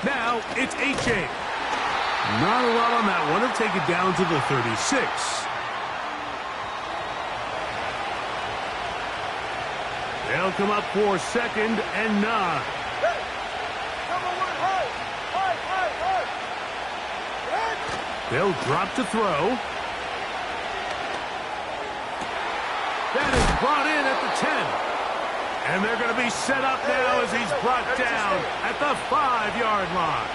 [SPEAKER 1] Now it's H.A. Not a lot on that one. He'll take it down to the 36. They'll come up for 2nd and 9. They'll drop to throw. That is brought in at the 10. And they're going to be set up now as he's brought down at the 5-yard line.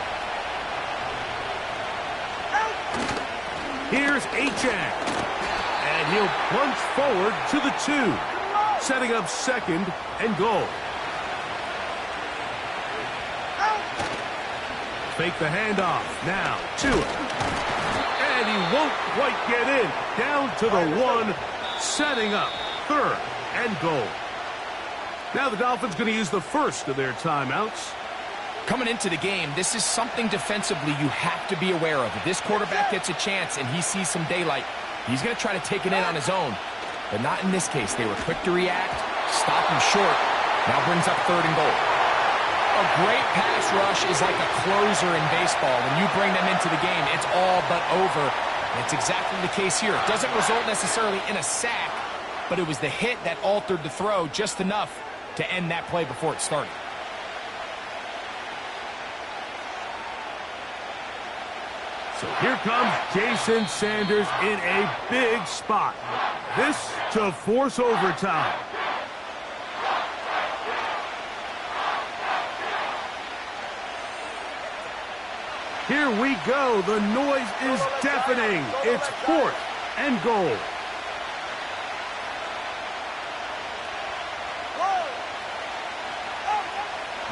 [SPEAKER 1] Here's Achane. And he'll plunge forward to the 2, setting up 2nd and goal. Fake the handoff. Now to it. And he won't quite get in. Down to the 1, setting up 3rd and goal. Now the Dolphins going to use the first of their timeouts.
[SPEAKER 2] Coming into the game, this is something defensively you have to be aware of. If this quarterback gets a chance and he sees some daylight, he's going to try to take it in on his own. But not in this case. They were quick to react, stop him short. Now brings up 3rd and goal. A great pass rush is like a closer in baseball. When you bring them into the game, it's all but over. And it's exactly the case here. It doesn't result necessarily in a sack, but it was the hit that altered the throw just enough to end that play before it started.
[SPEAKER 1] So here comes Jason Sanders in a big spot. This to force overtime. Here we go. The noise is deafening. It's 4th and goal.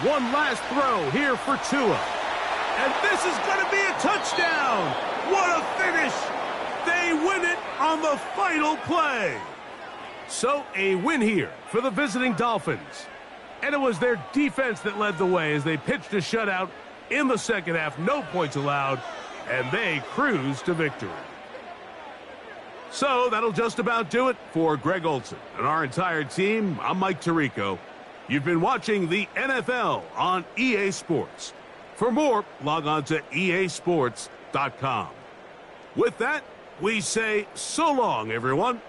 [SPEAKER 1] One last throw here for Tua. And this is going to be a touchdown. What a finish. They win it on the final play. So a win here for the visiting Dolphins. And it was their defense that led the way as they pitched a shutout in the second half. No points allowed. And they cruised to victory. So that'll just about do it for Greg Olsen and our entire team. I'm Mike Tirico. You've been watching the NFL on EA Sports. For more, log on to easports.com. With that, we say so long, everyone.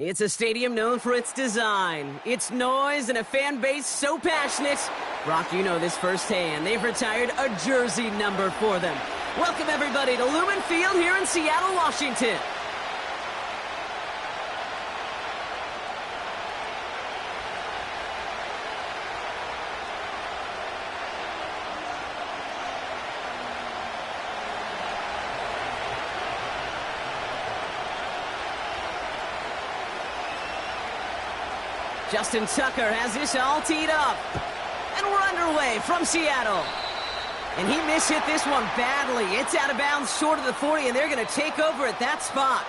[SPEAKER 6] It's a stadium known for its design, its noise, and a fan base so passionate. Brock, you know this firsthand. They've retired a jersey number for them. Welcome, everybody, to Lumen Field here in Seattle, Washington. Justin Tucker has this all teed up. And we're underway from Seattle. And he mishit this one badly. It's out of bounds short of the 40, and they're going to take over at that spot.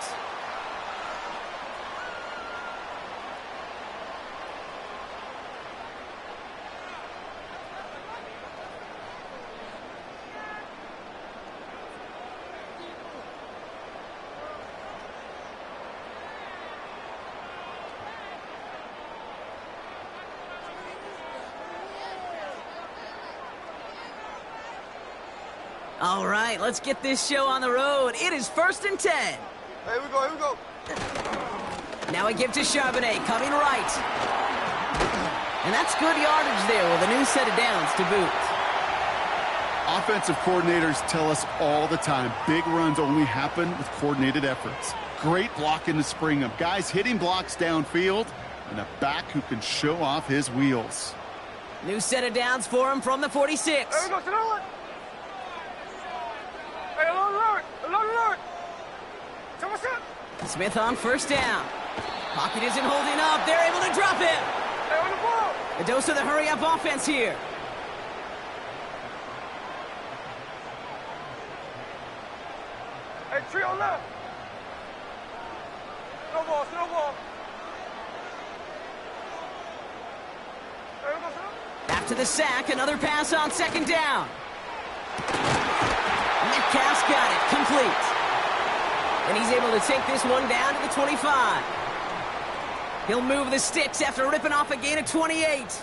[SPEAKER 6] All right, let's get this show on the road. It is 1st and 10.
[SPEAKER 3] Here we go, here we go.
[SPEAKER 6] Now a give to Charbonnet, coming right. And that's good yardage there with a new set of downs to boot.
[SPEAKER 7] Offensive coordinators tell us all the time, big runs only happen with coordinated efforts. Great blocking to spring them. Guys hitting blocks downfield, and a back who can show off his wheels.
[SPEAKER 6] New set of downs for him from the 46.
[SPEAKER 3] Here we go, sit on. Hey, alert, alert. So what's up?
[SPEAKER 6] Smith on 1st down. Pocket isn't holding up. They're able to drop him.
[SPEAKER 3] Hey, on the ball.
[SPEAKER 6] A dose of the hurry-up offense here.
[SPEAKER 3] Hey, tree on left. No ball, no ball. Hey, we go, sit up.
[SPEAKER 6] After the sack, another pass on 2nd down. Metcalf's got it, complete. And he's able to take this one down to the 25. He'll move the sticks after ripping off a gain of 28.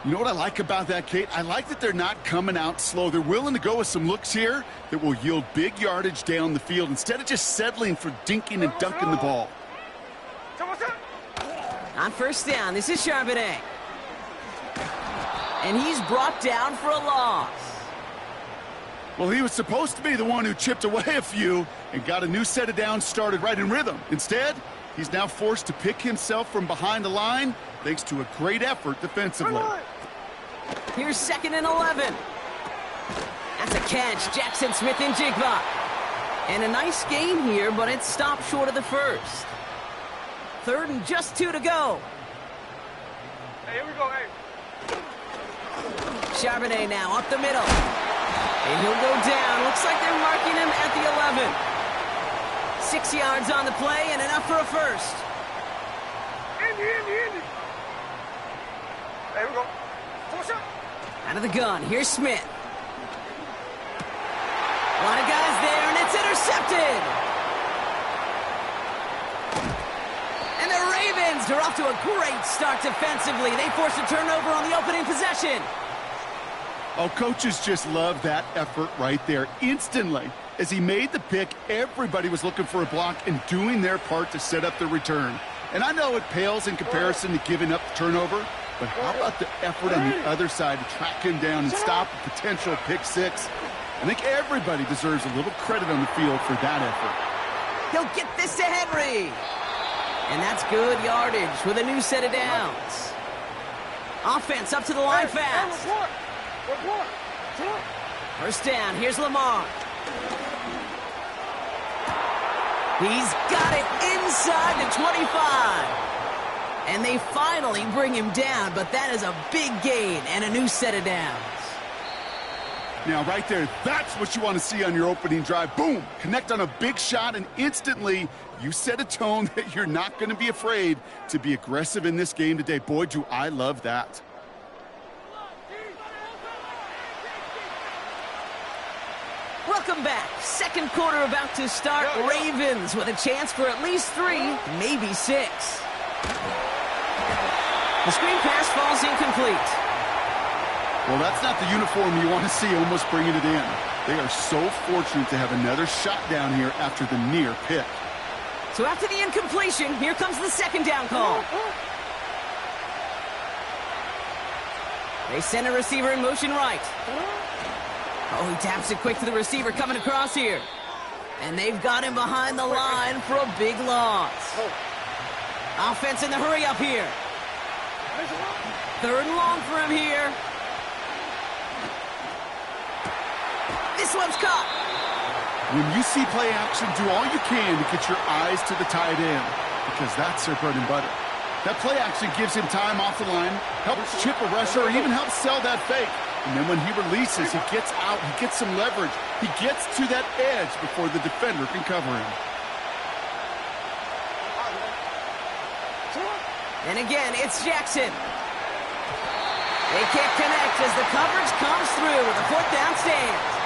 [SPEAKER 7] You know what I like about that, Kate? I like that they're not coming out slow. They're willing to go with some looks here that will yield big yardage down the field instead of just settling for dinking and dunking the ball.
[SPEAKER 3] So what's up?
[SPEAKER 6] On 1st down, this is Charbonnet. And he's brought down for a loss.
[SPEAKER 7] Well, he was supposed to be the one who chipped away a few and got a new set of downs started right in rhythm. Instead, he's now forced to pick himself from behind the line thanks to a great effort defensively.
[SPEAKER 6] Here's 2nd and 11. That's a catch. Jackson Smith and Jigba. And a nice gain here, but it's stopped short of the 1st. 3rd and just 2 to go.
[SPEAKER 3] Hey, here we go, hey.
[SPEAKER 6] Charbonnet now up the middle. And he'll go down. Looks like they're marking him at the 11. 6 yards on the play and enough for a 1st.
[SPEAKER 3] Indy. Hey, here we go. Push up.
[SPEAKER 6] Out of the gun, here's Smith. A lot of guys there, and it's intercepted. And the Ravens are off to a great start defensively. They forced a turnover on the opening possession.
[SPEAKER 7] Oh, coaches just love that effort right there. Instantly, as he made the pick, everybody was looking for a block and doing their part to set up the return. And I know it pales in comparison to giving up the turnover, but how about the effort on the other side to track him down and stop a potential pick six? I think everybody deserves a little credit on the field for that effort.
[SPEAKER 6] He'll get this to Henry. And that's good yardage with a new set of downs. Offense up to the line fast. First down, here's Lamar. He's got it inside the 25. And they finally bring him down, but that is a big gain and a new set of downs.
[SPEAKER 7] Now, right there, that's what you want to see on your opening drive. Boom! Connect on a big shot, and instantly you set a tone that you're not going to be afraid to be aggressive in this game today. Boy, do I love that.
[SPEAKER 6] Welcome back. Second quarter about to start. Ravens with a chance for at least 3, maybe 6. The screen pass falls incomplete.
[SPEAKER 7] Well, that's not the uniform you want to see almost bringing it in. They are so fortunate to have another shot down here after the near pick.
[SPEAKER 6] So after the incompletion, here comes the second down call. They send a receiver in motion right. Oh, he taps it quick to the receiver coming across here. And they've got him behind the line for a big loss. Offense in the hurry up here. Third and long for him here. This one's caught.
[SPEAKER 7] When you see play action, do all you can to get your eyes to the tight end, because that's their bread and butter. That play action gives him time off the line, helps chip a rusher, or even helps sell that fake. And then when he releases, he gets out, he gets some leverage. He gets to that edge before the defender can cover him.
[SPEAKER 6] And again, it's Jackson. They can't connect as the coverage comes through with a fourth down stand.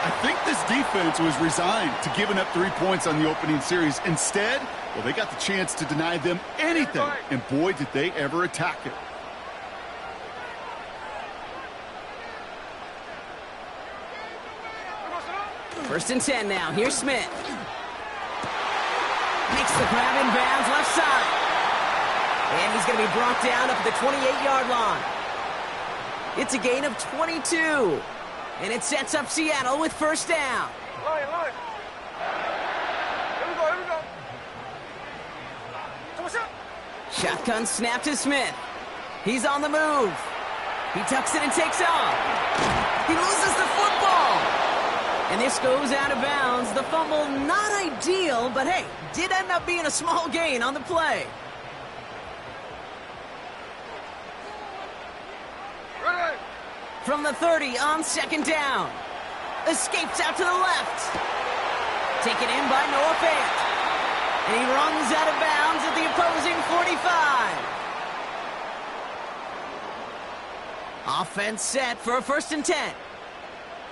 [SPEAKER 7] I think this defense was resigned to giving up 3 points on the opening series. Instead, well, they got the chance to deny them anything, and boy, did they ever attack it.
[SPEAKER 6] First and 10 now. Here's Smith. Makes the grab in bounds left side. And he's going to be brought down up at the 28-yard line. It's a gain of 22. And it sets up Seattle with first down.
[SPEAKER 3] Line. Here we go.
[SPEAKER 6] Shotgun snap to Smith. He's on the move. He tucks it and takes off. He loses the football. And this goes out of bounds. The fumble, not ideal, but hey, did end up being a small gain on the play. From the 30 on second down. Escapes out to the left. Taken in by Noah Fant. And he runs out of bounds at the opposing 45. Offense set for a first and 10.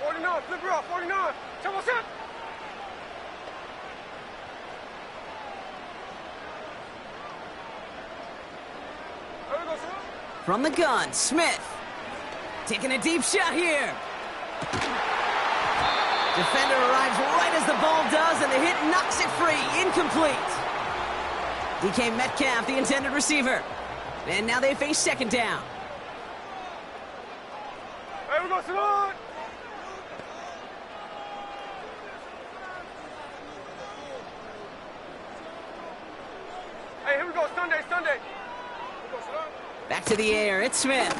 [SPEAKER 3] 49, flip her off, 49. Tell us it.
[SPEAKER 6] From the gun, Smith. Taking a deep shot here. Defender arrives right as the ball does, and the hit knocks it free. Incomplete. DK Metcalf, the intended receiver. And now they face second down.
[SPEAKER 3] Hey, we go, Salon. Hey, here we go, Sunday. Here we go, Salon.
[SPEAKER 6] Back to the air, it's Smith.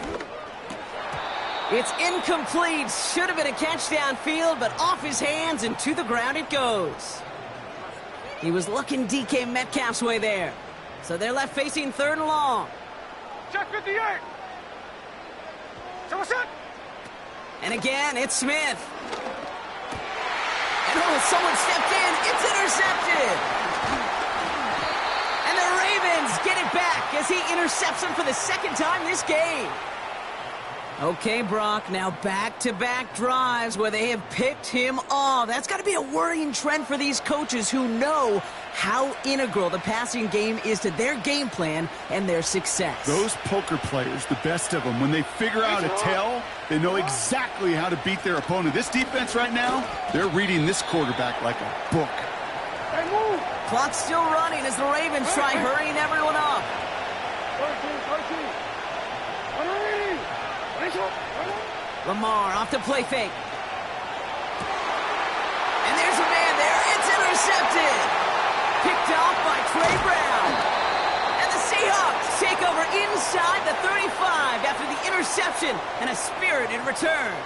[SPEAKER 6] It's incomplete. Should have been a catch downfield, but off his hands and to the ground it goes. He was looking DK Metcalf's way there. So they're left facing third and long.
[SPEAKER 3] Check 58. Tell us it.
[SPEAKER 6] And again, it's Smith. And oh, someone stepped in. It's intercepted. And the Ravens get it back as he intercepts him for the second time this game. Okay, Brock, now back-to-back drives where they have picked him off. That's got to be a worrying trend for these coaches who know how integral the passing game is to their game plan and their success.
[SPEAKER 7] Those poker players, the best of them, when they figure out a tell, they know exactly how to beat their opponent. This defense right now, they're reading this quarterback like a book.
[SPEAKER 3] Hey, move.
[SPEAKER 6] Clock's still running as the Ravens try hurrying everyone up.
[SPEAKER 3] 13.
[SPEAKER 6] Lamar off to play fake. And there's a man there. It's intercepted. Picked off by Trey Brown. And the Seahawks take over inside the 35 after the interception and a spirited return.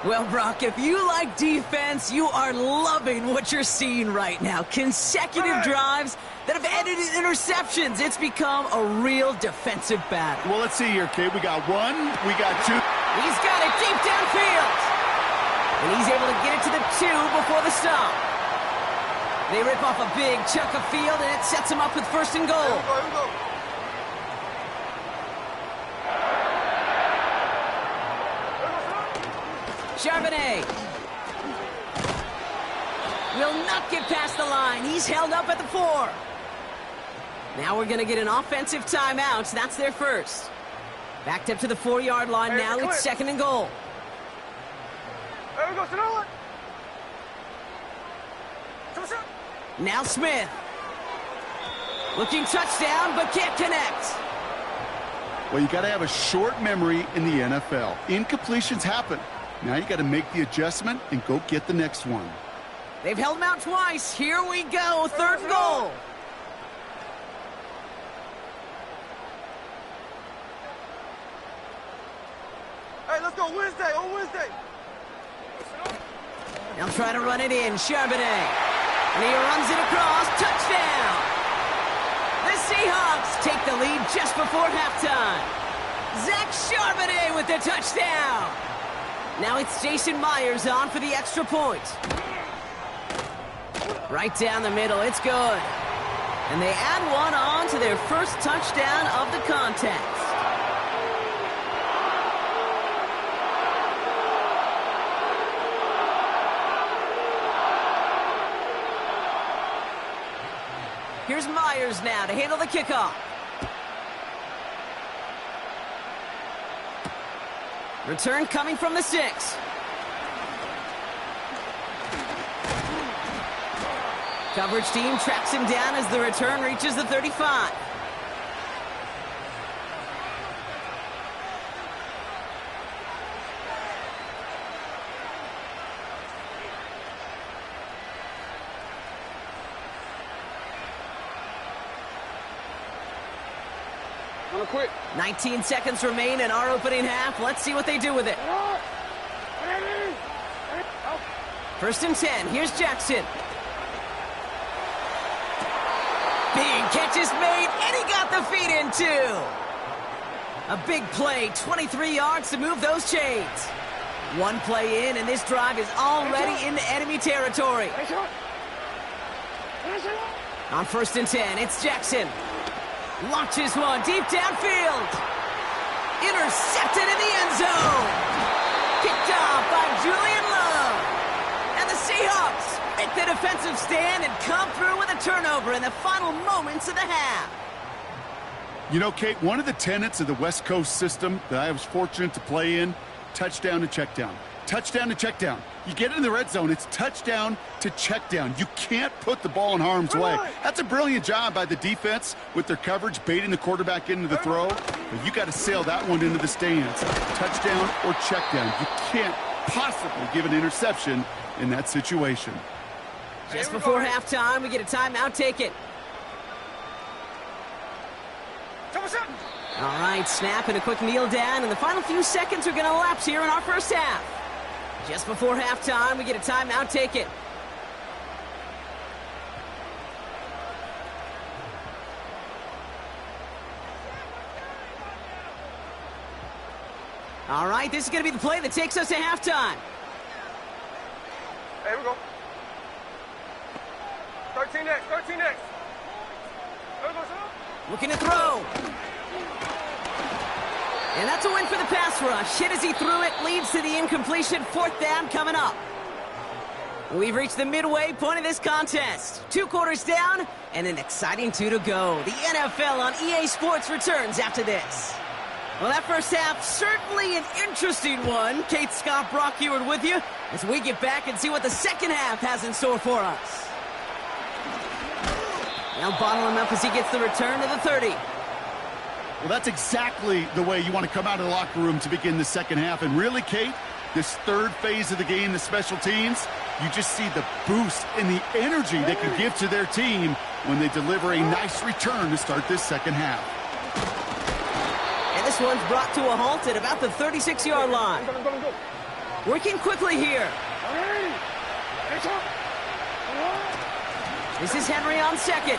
[SPEAKER 6] Well, Brock, if you like defense, you are loving what you're seeing right now. Consecutive drives that have ended in interceptions. It's become a real defensive battle.
[SPEAKER 7] Well, let's see here, kid. We got one, we got two.
[SPEAKER 6] He's got it deep downfield. And he's able to get it to the 2 before the stop. They rip off a big chunk of field, and it sets him up with first and goal.
[SPEAKER 3] Here we go.
[SPEAKER 6] Charbonnet will not get past the line. He's held up at the 4. Now we're going to get an offensive timeout. That's their first. Backed up to the 4-yard line.
[SPEAKER 3] Hey,
[SPEAKER 6] now it's second and goal.
[SPEAKER 3] Here we go, Salon.
[SPEAKER 6] Now Smith. Looking touchdown, but can't connect.
[SPEAKER 7] Well, you got to have a short memory in the NFL. Incompletions happen. Now you got to make the adjustment and go get the next one.
[SPEAKER 6] They've held him out twice. Here we go. Third goal.
[SPEAKER 3] Hey, let's go Wednesday, on Wednesday.
[SPEAKER 6] They'll try to run it in. Charbonnet. And he runs it across. Touchdown. The Seahawks take the lead just before halftime. Zach Charbonnet with the touchdown. Now it's Jason Myers on for the extra point. Right down the middle. It's good. And they add one on to their first touchdown of the contest. Here's Myers now to handle the kickoff. Return coming from the 6. Coverage team tracks him down as the return reaches the 35.
[SPEAKER 3] Quick.
[SPEAKER 6] 19 seconds remain in our opening half. Let's see what they do with it. First and 10. Here's Jackson. Big catch is made, and he got the feet in too. A big play, 23 yards to move those chains. One play in, and this drive is already into enemy territory. On first and 10, it's Jackson. Launches one deep downfield. Intercepted in the end zone. Kicked off by Julian Love. And the Seahawks make the defensive stand and come through with a turnover in the final moments of the half.
[SPEAKER 7] You know, Kate, one of the tenets of the West Coast system that I was fortunate to play in, touchdown to check down. Touchdown to check down. You get in the red zone, it's touchdown to check down. You can't put the ball in harm's way. That's a brilliant job by the defense with their coverage, baiting the quarterback into the throw. But you got to sail that one into the stands. Touchdown or check down. You can't possibly give an interception in that situation.
[SPEAKER 6] Just before halftime, we get a timeout. Take it. All right, snap and a quick kneel down, and the final few seconds are going to elapse here in our first half. Just before halftime, we get a timeout. Take it. All right, this is going to be the play that takes us to halftime.
[SPEAKER 3] Hey, here we go. 13 next, 13 next. There we go, son.
[SPEAKER 6] Looking to throw. And that's a win for the pass rush. Hit as he threw it, leads to the incompletion. Fourth down coming up. We've reached the midway point of this contest. 2 quarters down and an exciting 2 to go. The NFL on EA Sports returns after this. Well, that first half, certainly an interesting one. Kate, Scott, Brock Heward with you as we get back and see what the second half has in store for us. Now bottle him up as he gets the return to the 30.
[SPEAKER 7] Well, that's exactly the way you want to come out of the locker room to begin the second half. And really, Kate, this third phase of the game, the special teams, you just see the boost and the energy they can give to their team when they deliver a nice return to start this second half.
[SPEAKER 6] And this one's brought to a halt at about the 36-yard line. Working quickly here. This is Henry on second.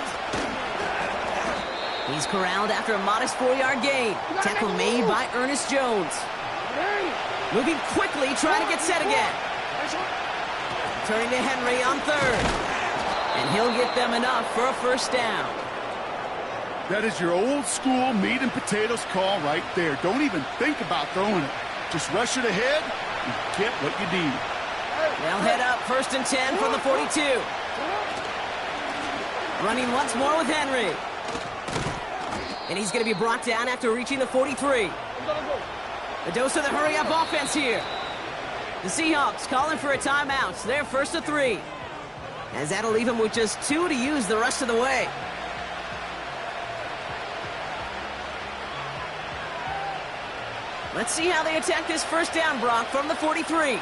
[SPEAKER 6] He's corralled after a modest 4-yard gain. Tackle made by Ernest Jones. Moving quickly, trying to get set again. Turning to Henry on third. And he'll get them enough for a first down.
[SPEAKER 7] That is your old school meat and potatoes call right there. Don't even think about throwing it. Just rush it ahead and get what you need.
[SPEAKER 6] They'll head up first and 10 from the 42. Running once more with Henry. And he's going to be brought down after reaching the 43. A dose of the hurry-up offense here. The Seahawks calling for a timeout. So they're first to 3. as that'll leave him with just 2 to use the rest of the way. Let's see how they attack this first down, Brock, from the 43.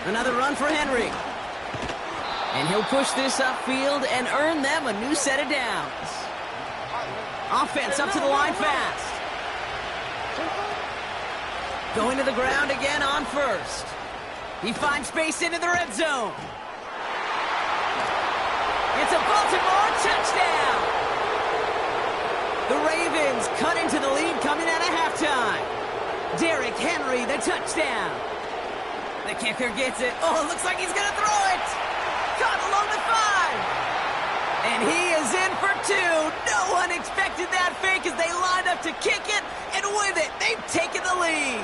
[SPEAKER 6] Another run for Henry. And he'll push this upfield and earn them a new set of downs. Offense up to the line fast. Going to the ground again on first. He finds space into the red zone. It's a Baltimore touchdown. The Ravens cut into the lead coming out of halftime. Derrick Henry, the touchdown. The kicker gets it. Oh, it looks like he's going to throw it. Caught along the 5. And he is in for 2. No one expected that fake as they lined up to kick it. And with it, they've taken the lead.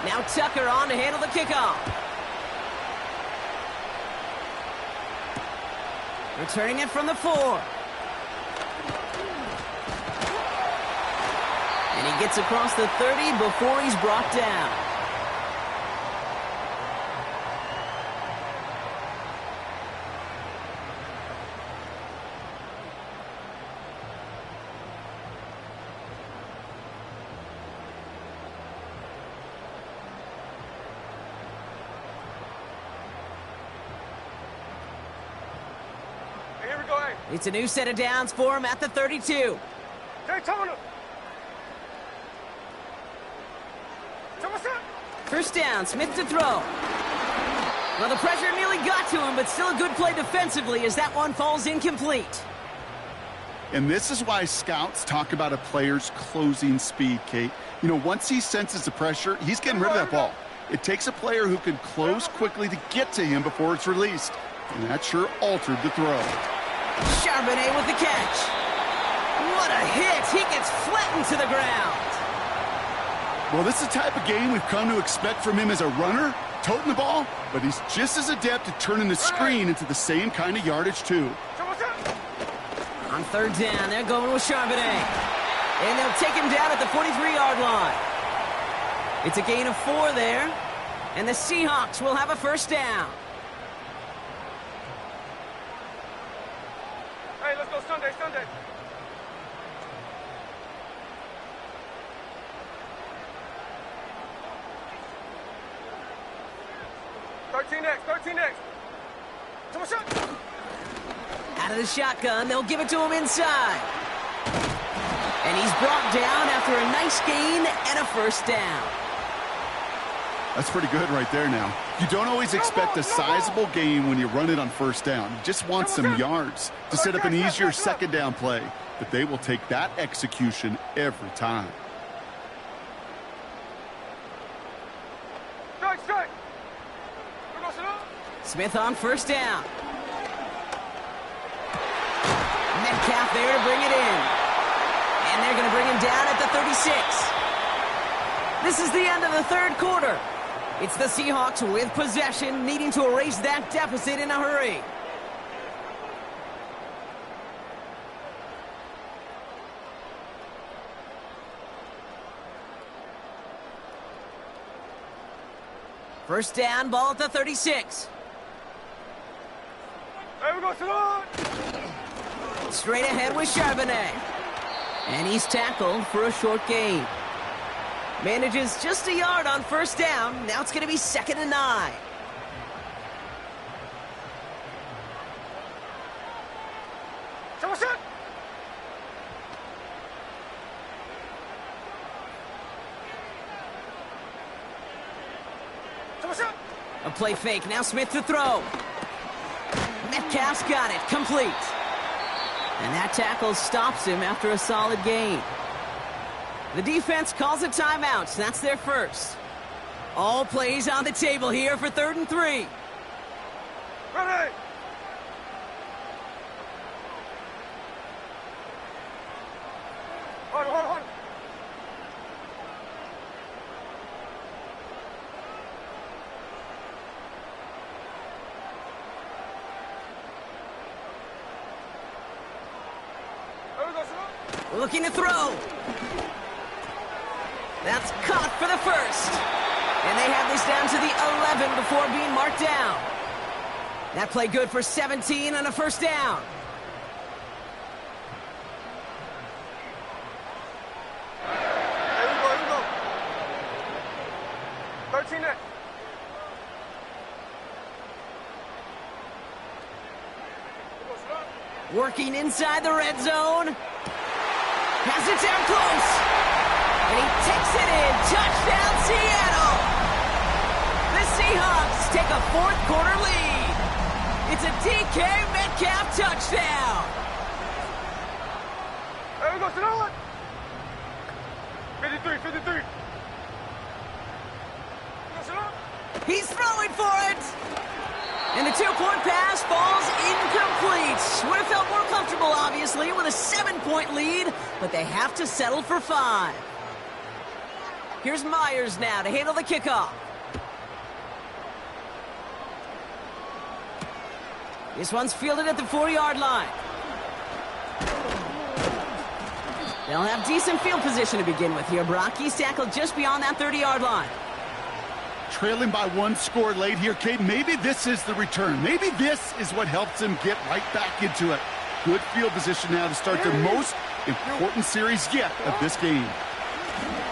[SPEAKER 6] Now Tucker on to handle the kickoff. Returning it from the 4. And he gets across the 30 before he's brought down. It's a new set of downs for him at the 32. First down, Smith to throw. Well, the pressure nearly got to him, but still a good play defensively as that one falls incomplete.
[SPEAKER 7] And this is why scouts talk about a player's closing speed, Kate. You know, once he senses the pressure, he's getting rid of that ball. It takes a player who can close quickly to get to him before it's released. And that sure altered the throw.
[SPEAKER 6] Charbonnet with the catch. What a hit. He gets flattened to the ground.
[SPEAKER 7] Well, this is the type of game we've come to expect from him as a runner, toting the ball, but he's just as adept at turning the screen into the same kind of yardage, too.
[SPEAKER 6] On third down, they're going with Charbonnet. And they'll take him down at the 43-yard line. It's a gain of 4 there, and the Seahawks will have a first down.
[SPEAKER 3] Hey, let's go Sunday. 13 next.
[SPEAKER 6] Out of the shotgun, they'll give it to him inside. And he's brought down after a nice gain and a first down.
[SPEAKER 7] That's pretty good right there now. You don't always expect a sizable gain when you run it on first down. You just want some yards to set up an easier second down play. But they will take that execution every time.
[SPEAKER 3] Strike.
[SPEAKER 6] Smith on first down. Metcalf there to bring it in. And they're going to bring him down at the 36. This is the end of the third quarter. It's the Seahawks with possession, needing to erase that deficit in a hurry. First down, ball at the 36.
[SPEAKER 3] Hey, we go, Salon!
[SPEAKER 6] Straight ahead with Charbonnet. And he's tackled for a short gain. Manages just a yard on first down. Now it's going to be 2nd and 9. A play fake. Now Smith to throw. Metcalf's got it. Complete. And that tackle stops him after a solid gain. The defense calls a timeout. That's their first. All plays on the table here for 3rd and 3.
[SPEAKER 3] Ready! Hold.
[SPEAKER 6] Looking to throw. That's caught for the first. And they have this down to the 11 before being marked down. That play good for 17 and a first down.
[SPEAKER 3] Here we go. 13 next.
[SPEAKER 6] Working inside the red zone. Has it down close. And he takes it in. Touchdown, Seattle. The Seahawks take a fourth quarter lead. It's a DK Metcalf touchdown.
[SPEAKER 3] There we go, sit on. 53.
[SPEAKER 6] He's throwing for it. And the 2-point pass falls incomplete. Would have felt more comfortable, obviously, with a 7-point lead, but they have to settle for 5. Here's Myers now to handle the kickoff. This one's fielded at the 4-yard line. They'll have decent field position to begin with here. Brock, he's tackled just beyond that 30-yard line.
[SPEAKER 7] Trailing by 1 score late here, Kate. Maybe this is the return. Maybe this is what helps them get right back into it. Good field position now to start their most important series yet of this game.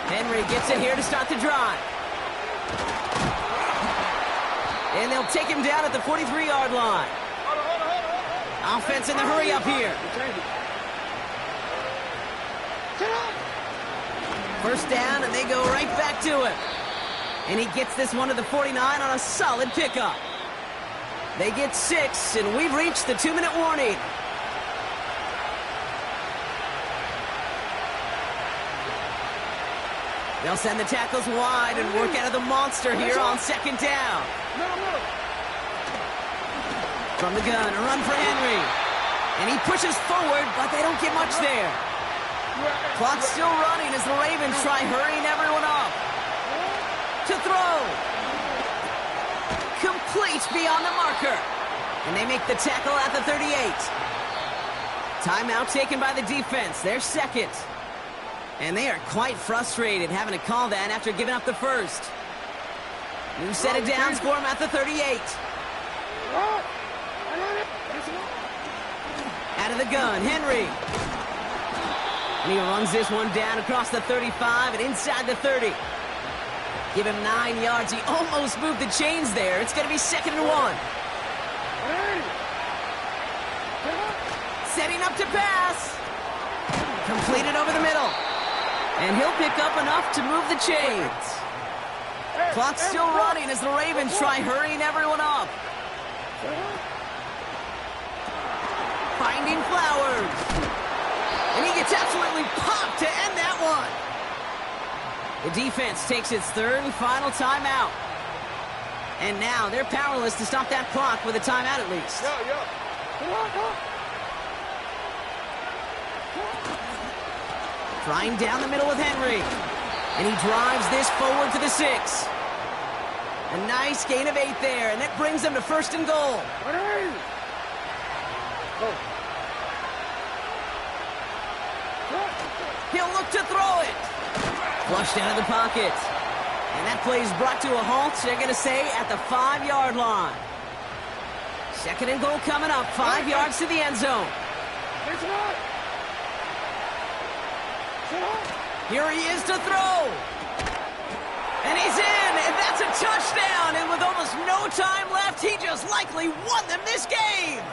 [SPEAKER 6] Henry gets it here to start the drive. And they'll take him down at the 43-yard line. Offense in the hurry up here. First down, and they go right back to it. And he gets this one to the 49 on a solid pickup. They get 6, and we've reached the 2-minute warning. They'll send the tackles wide and work out of the monster here on second down. From the gun, a run for Henry. And he pushes forward, but they don't get much there. Clock's still running as the Ravens try hurrying everyone up. To throw. Complete beyond the marker. And they make the tackle at the 38. Timeout taken by the defense. Their second. And they are quite frustrated having to call that after giving up the first. New set of downs for him at the 38. Out of the gun, Henry. And he runs this one down across the 35 and inside the 30. Give him 9 yards. He almost moved the chains there. It's going to be 2nd and 1. Setting up to pass. Completed over the middle. And he'll pick up enough to move the chains. Clock's still running as the Ravens try hurrying everyone up. Finding Flowers. And he gets absolutely popped to end that one. The defense takes its 3rd and final timeout. And now they're powerless to stop that clock with a timeout at least. Trying down the middle with Henry. And he drives this forward to the 6. A nice gain of 8 there, and that brings them to 1st and goal. He'll look to throw it. Flushed out of the pocket. And that play is brought to a halt, they're going to say, at the 5-yard line. 2nd and goal coming up, 5 yards to the end zone. Here he is to throw. And he's in, and that's a touchdown. And with almost no time left, he just likely won them this game.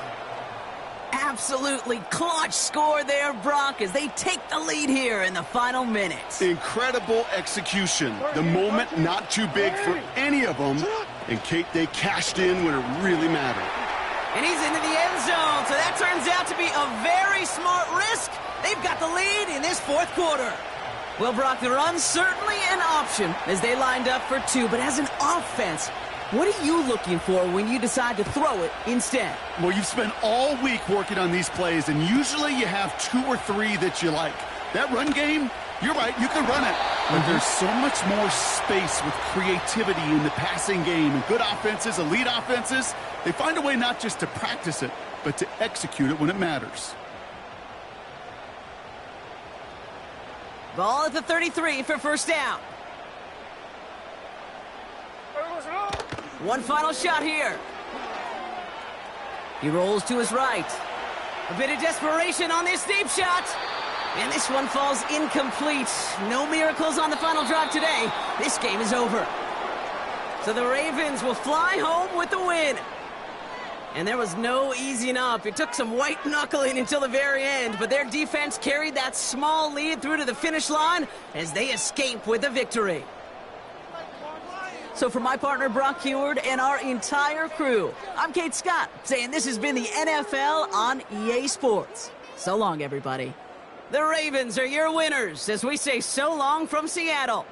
[SPEAKER 6] Absolutely clutch score there, Brock, as they take the lead here in the final minute.
[SPEAKER 7] Incredible execution. The moment not too big for any of them. And, Kate, they cashed in when it really mattered.
[SPEAKER 6] And he's into the end zone, so that turns out to be a very smart risk. They've got the lead in this 4th quarter. Well, Brock, the run's certainly an option as they lined up for 2, but as an offense, what are you looking for when you decide to throw it instead?
[SPEAKER 7] Well, you've spent all week working on these plays, and usually you have 2 or 3 that you like. That run game, you're right, you can run it. But there's so much more space with creativity in the passing game. And good offenses, elite offenses, they find a way not just to practice it, but to execute it when it matters.
[SPEAKER 6] Ball at the 33 for 1st down. One final shot here. He rolls to his right. A bit of desperation on this deep shot. And this one falls incomplete. No miracles on the final drive today. This game is over. So the Ravens will fly home with the win. And there was no easing up. It took some white knuckling until the very end, but their defense carried that small lead through to the finish line as they escape with the victory. So for my partner Brock Heward and our entire crew, I'm Kate Scott saying this has been the NFL on EA Sports. So long, everybody. The Ravens are your winners as we say so long from Seattle.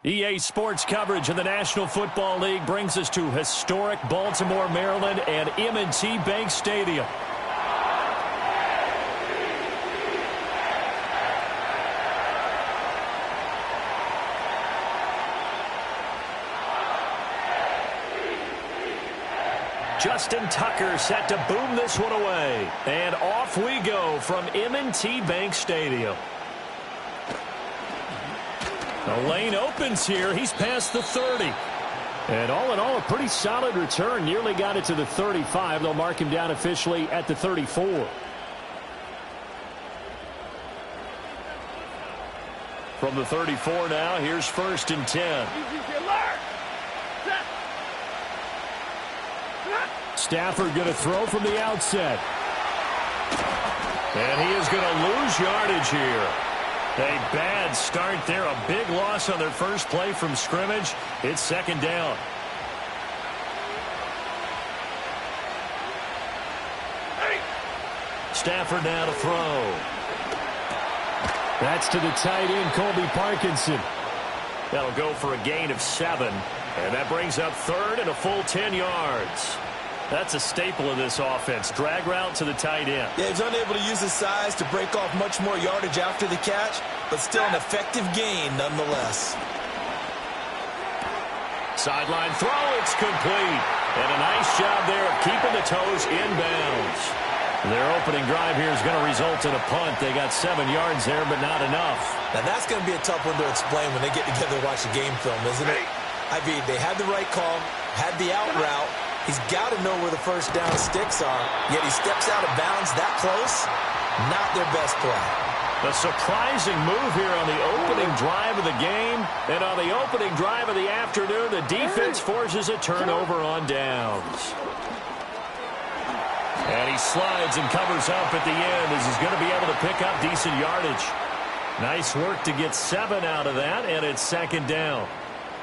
[SPEAKER 4] EA Sports coverage of the National Football League brings us to historic Baltimore, Maryland, and M&T Bank Stadium. Justin Tucker set to boom this one away. And off we go from M&T Bank Stadium. The lane opens here. He's past the 30. And all in all, a pretty solid return. Nearly got it to the 35. They'll mark him down officially at the 34. From the 34 now, here's 1st and 10. Stafford going to throw from the outset. And he is going to lose yardage here. A bad start there. A big loss on their first play from scrimmage. It's 2nd down. Stafford now to throw. That's to the tight end, Colby Parkinson. That'll go for a gain of 7. And that brings up 3rd and a full 10 yards. That's a staple of this offense. Drag route to the tight end.
[SPEAKER 5] Yeah, he's unable to use his size to break off much more yardage after the catch, but still an effective gain nonetheless.
[SPEAKER 4] Sideline throw, it's complete. And a nice job there of keeping the toes inbounds. Their opening drive here is going to result in a punt. They got 7 yards there, but not enough.
[SPEAKER 5] Now that's going to be a tough one to explain when they get together and watch the game film, isn't it? I mean, they had the right call, had the out route. He's got to know where the first down sticks are, yet he steps out of bounds that close. Not their best play.
[SPEAKER 4] A surprising move here on the opening drive of the game. And on the opening drive of the afternoon, the defense forces a turnover on downs. And he slides and covers up at the end as he's going to be able to pick up decent yardage. Nice work to get 7 out of that, and it's 2nd down.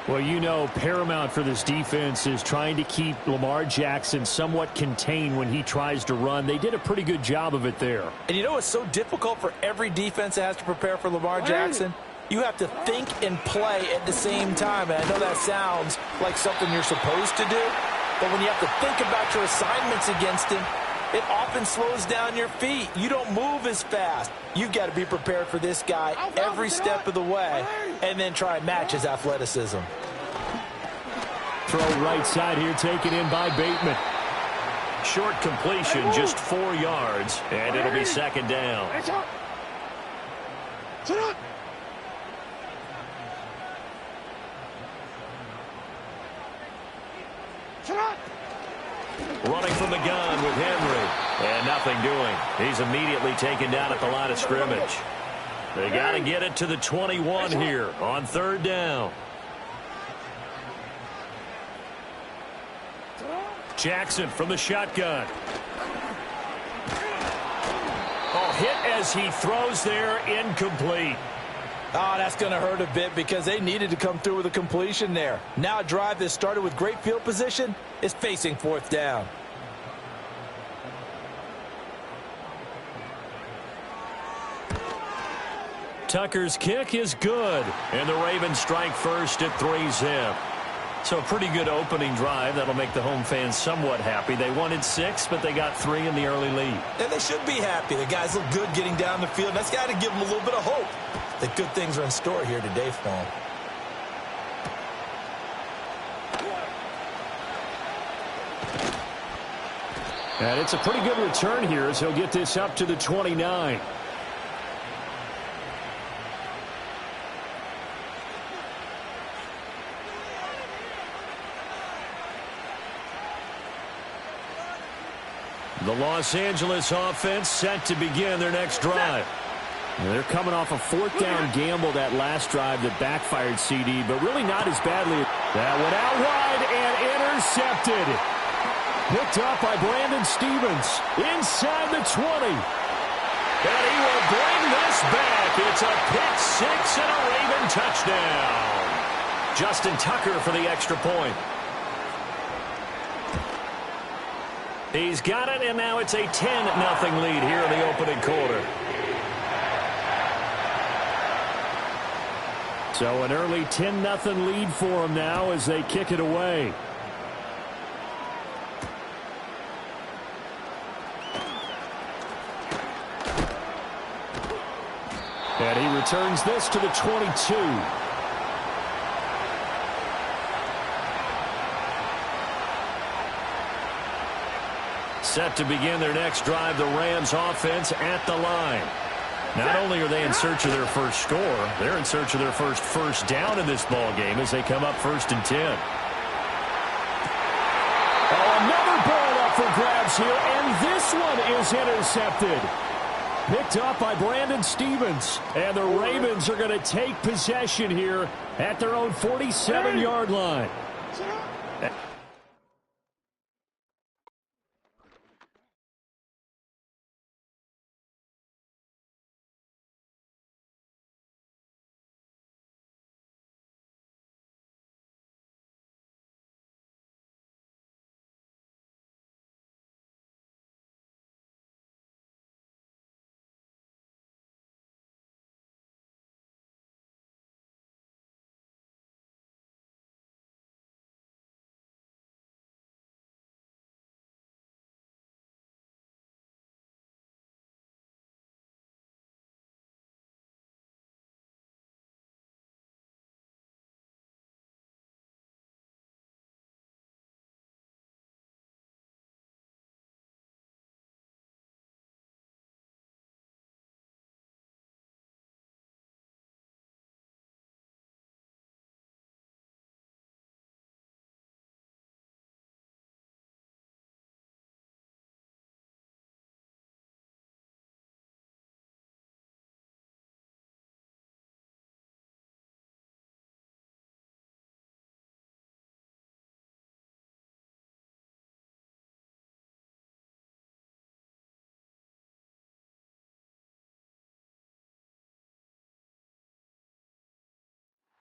[SPEAKER 4] Well, you know, paramount for this defense is trying to keep Lamar Jackson somewhat contained when he tries to run. They did a pretty good job of it there.
[SPEAKER 5] And you know it's so difficult for every defense that has to prepare for Lamar Jackson? You have to think and play at the same time. And I know that sounds like something you're supposed to do, but when you have to think about your assignments against him, it often slows down your feet. You don't move as fast. You've got to be prepared for this guy every step of the way and then try and match his athleticism.
[SPEAKER 4] Throw right side here, taken in by Bateman. Short completion, just 4 yards, and it'll be 2nd down. Running from the gun with Henry. And nothing doing. He's immediately taken down at the line of scrimmage. They got to get it to the 21 here on third down. Jackson from the shotgun. Oh, hit as he throws there, incomplete.
[SPEAKER 5] Oh, that's going to hurt a bit because they needed to come through with a completion there. Now a drive that started with great field position is facing fourth down.
[SPEAKER 4] Tucker's kick is good, and the Ravens strike first at 3-zip. So a pretty good opening drive. That'll make the home fans somewhat happy. They wanted 6, but they got 3 in the early lead.
[SPEAKER 5] And they should be happy. The guys look good getting down the field. That's got to give them a little bit of hope that good things are in store here today for them.
[SPEAKER 4] And it's a pretty good return here as he'll get this up to the 29. The Los Angeles offense set to begin their next drive.
[SPEAKER 8] They're coming off a fourth down gamble that last drive that backfired CD, but really not as badly.
[SPEAKER 4] That went out wide and intercepted. Picked up by Brandon Stephens inside the 20. And he will bring this back. It's a pick six and a Raven touchdown. Justin Tucker for the extra point. He's got it, and now it's a 10-0 lead here in the opening quarter.
[SPEAKER 8] So an early 10-0 lead for them now as they kick it away. And he returns this to the 22.
[SPEAKER 4] Set to begin their next drive, the Rams offense at the line. Not only are they in search of their first score, they're in search of their first down in this ball game as they come up 1st and 10.
[SPEAKER 8] Oh, another ball up for grabs here, and this one is intercepted. Picked up by Brandon Stephens, and the Ravens are going to take possession here at their own 47-yard line.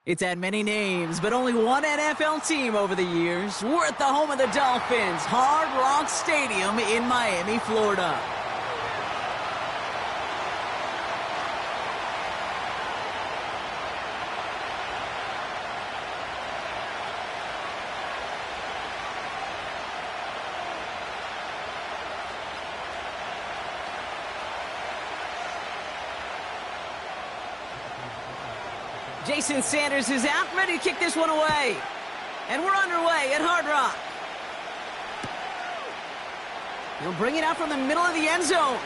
[SPEAKER 6] It's had many names, but only one NFL team over the years. We're at the home of the Dolphins, Hard Rock Stadium in Miami, Florida. Jason Sanders is out, ready to kick this one away. And we're underway at Hard Rock. He'll bring it out from the middle of the end zone.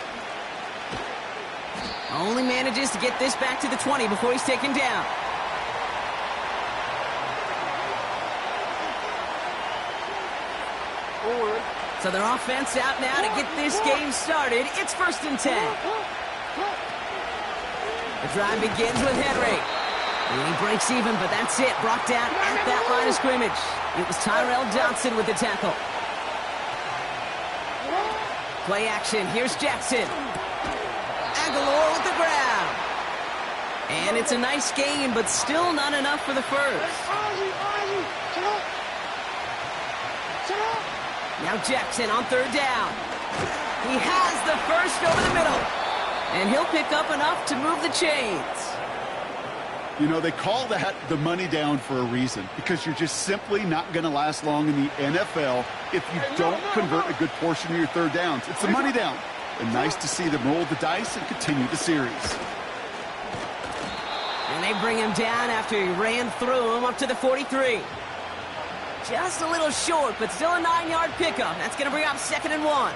[SPEAKER 6] Only manages to get this back to the 20 before he's taken down. So their offense out now to get this game started. It's 1st and 10. The drive begins with Henry. And he breaks even, but that's it. Brought down at that line of scrimmage. It was Tyrell Johnson with the tackle. Play action. Here's Jackson. Aguilar with the grab. And it's a nice gain, but still not enough for the first. Now Jackson on 3rd down. He has the first over the middle. And he'll pick up enough to move the chains.
[SPEAKER 7] You know, they call that the money down for a reason, because you're just simply not going to last long in the NFL if you don't convert a good portion of your 3rd downs. It's the money down. And nice to see them roll the dice and continue the series.
[SPEAKER 6] And they bring him down after he ran through him up to the 43. Just a little short, but still a 9-yard pickup. That's going to bring up 2nd and 1.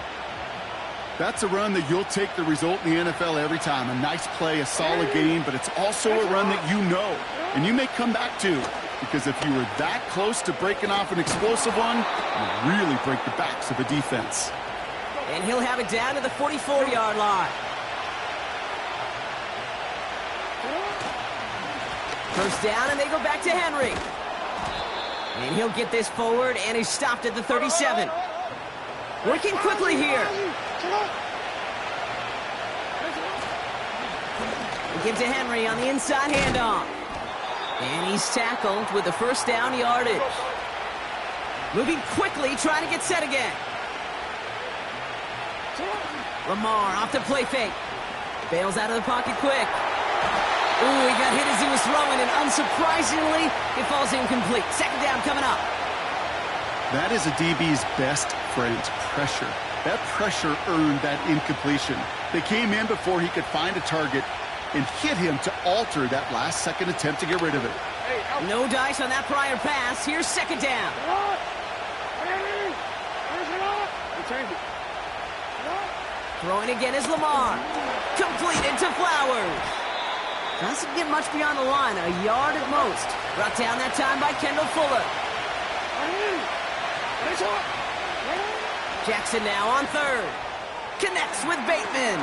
[SPEAKER 7] That's a run that you'll take the result in the NFL every time. A nice play, a solid game, but it's also a run that you know, and you may come back to, because if you were that close to breaking off an explosive one, you'll really break the backs of a defense.
[SPEAKER 6] And he'll have it down to the 44-yard line. 1st down, and they go back to Henry. And he'll get this forward, and he's stopped at the 37. Working quickly here. We get to Henry on the inside handoff. And he's tackled with the 1st down yardage. Moving quickly, trying to get set again. Lamar off the play fake. Bails out of the pocket quick. Ooh, he got hit as he was throwing, and unsurprisingly, it falls incomplete. 2nd down coming up.
[SPEAKER 7] That is a DB's best friend, pressure. That pressure earned that incompletion. They came in before he could find a target and hit him to alter that last-second attempt to get rid of it.
[SPEAKER 6] No dice on that prior pass. Here's 2nd down. Throwing again is Lamar. Completed to Flowers. Doesn't get much beyond the line, a yard at most. Brought down that time by Kendall Fuller. Jackson now on 3rd. Connects with Bateman.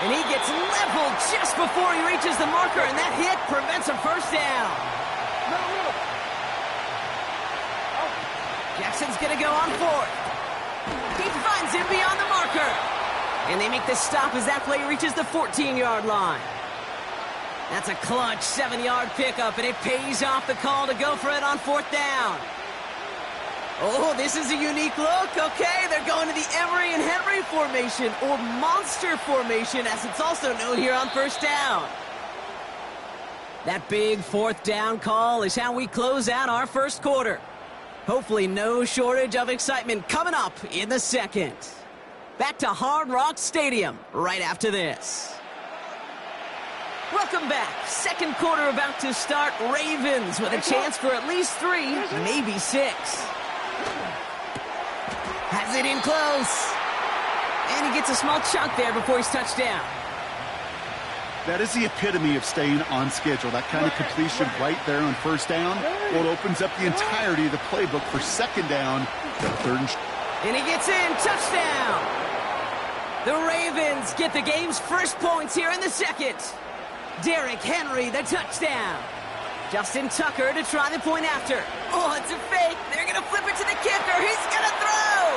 [SPEAKER 6] And he gets leveled just before he reaches the marker, and that hit prevents a 1st down. Jackson's going to go on 4th. He finds him beyond the marker. And they make the stop as that play reaches the 14-yard line. That's a clutch 7-yard pickup, and it pays off the call to go for it on 4th down. Oh, this is a unique look. Okay, they're going to the Emery and Henry formation, or monster formation, as it's also known here on 1st down. That big 4th down call is how we close out our 1st quarter. Hopefully no shortage of excitement coming up in the 2nd. Back to Hard Rock Stadium right after this. Welcome back. 2nd quarter about to start. Ravens with a chance for at least 3, maybe 6. Has it in close. And he gets a small chunk there before he's touched down.
[SPEAKER 7] That is the epitome of staying on schedule. That kind of completion right there on 1st down. Well, it opens up the entirety of the playbook for 2nd down. 3rd
[SPEAKER 6] and he gets in. Touchdown. The Ravens get the game's first points here in the 2nd. Derrick Henry, the touchdown. Justin Tucker to try the point after. Oh, it's a fake. They're going to flip it to the kicker. He's going to throw.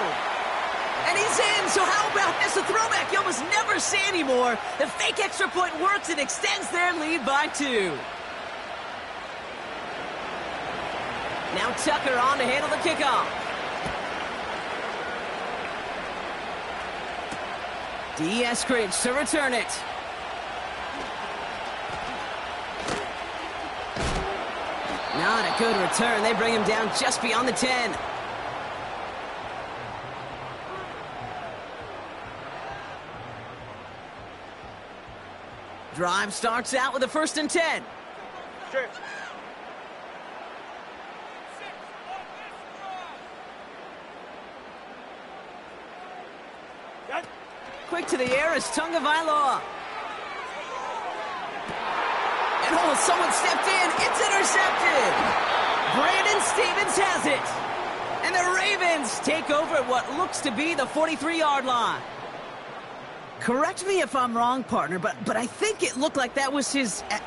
[SPEAKER 6] And he's in. So how about this? A throwback you almost never see anymore. The fake extra point works and extends their lead by 2. Now Tucker on to handle the kickoff. D. Eskridge to return it. Not a good return. They bring him down just beyond the 10. Drive starts out with a 1st and 10.
[SPEAKER 3] Sure.
[SPEAKER 6] Quick to the air is Tagovailoa. And oh, someone stepped in. It's intercepted. Brandon Stephens has it. And the Ravens take over at what looks to be the 43-yard line. Correct me if I'm wrong, partner, but I think it looked like that was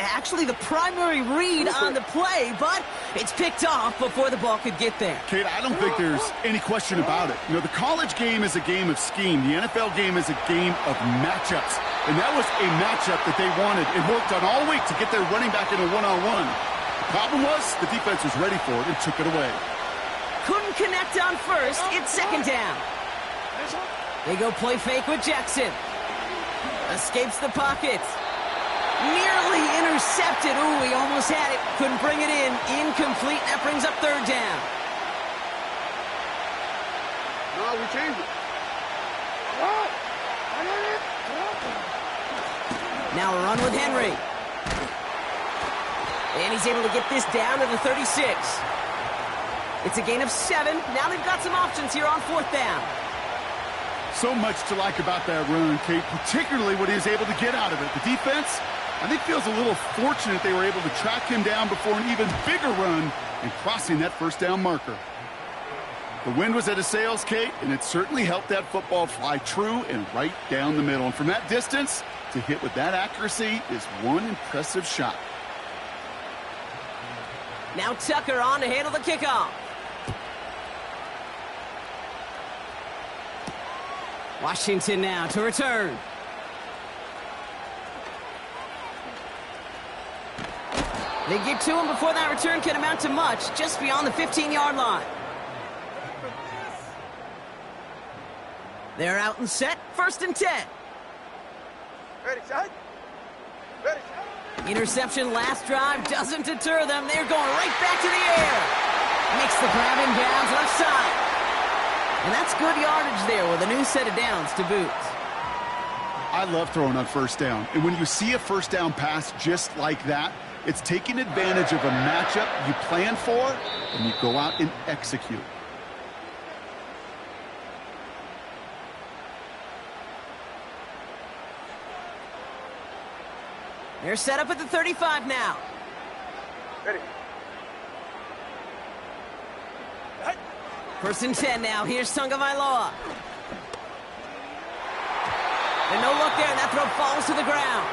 [SPEAKER 6] actually the primary read on the play, but it's picked off before the ball could get there.
[SPEAKER 7] Kate, I don't think there's any question about it. You know, the college game is a game of scheme. The NFL game is a game of matchups. And that was a matchup that they wanted and worked on all week to get their running back in a one-on-one. The problem was the defense was ready for it and took it away.
[SPEAKER 6] Couldn't connect on first. It's second down. They go play fake with Jackson. Escapes the pocket. Nearly intercepted. Ooh, he almost had it. Couldn't bring it in. Incomplete. That brings up third down.
[SPEAKER 3] No, we changed it.
[SPEAKER 6] Now a run with Henry. And he's able to get this down to the 36. It's a gain of 7. Now they've got some options here on fourth down.
[SPEAKER 7] So much to like about that run, Kate, particularly what he was able to get out of it. The defense, I think, feels a little fortunate they were able to track him down before an even bigger run and crossing that first down marker. The wind was at his sails, Kate, and it certainly helped that football fly true and right down the middle. And from that distance, to hit with that accuracy is one impressive shot.
[SPEAKER 6] Now Tucker on to handle the kickoff. Washington now to return. They get to him before that return can amount to much, just beyond the 15-yard line. They're out and set, 1st and 10.
[SPEAKER 3] Ready, side. Ready, side.
[SPEAKER 6] Interception last drive doesn't deter them. They're going right back to the air. Makes the grab in bounds left side. And that's good yardage there with a new set of downs to boot.
[SPEAKER 7] I love throwing on first down. And when you see a first down pass just like that, it's taking advantage of a matchup you plan for, and you go out and execute.
[SPEAKER 6] They're set up at the 35 now.
[SPEAKER 3] Ready.
[SPEAKER 6] 1st and 10 now. Here's Tagovailoa. And no look there, and that throw falls to the ground.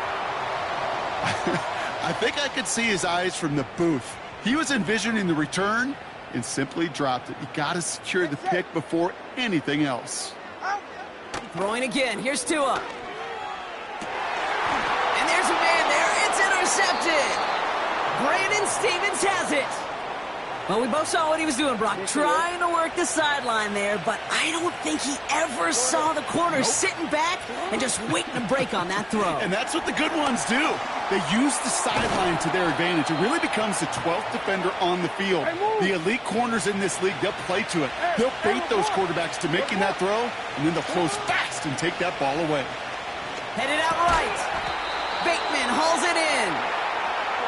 [SPEAKER 7] I think I could see his eyes from the booth. He was envisioning the return and simply dropped it. You got to secure the pick before anything else.
[SPEAKER 6] Throwing again. Here's Tua. And there's a man there. It's intercepted. Brandon Stephens has it. Well, we both saw what he was doing, Brock, trying to work the sideline there, but I don't think he ever saw the corner sitting back and just waiting to break on that throw.
[SPEAKER 7] And that's what the good ones do. They use the sideline to their advantage. It really becomes the 12th defender on the field. The elite corners in this league, they'll play to it. They'll bait those quarterbacks to making that throw, and then they'll close fast and take that ball away.
[SPEAKER 6] Headed out right. Bateman hauls it in.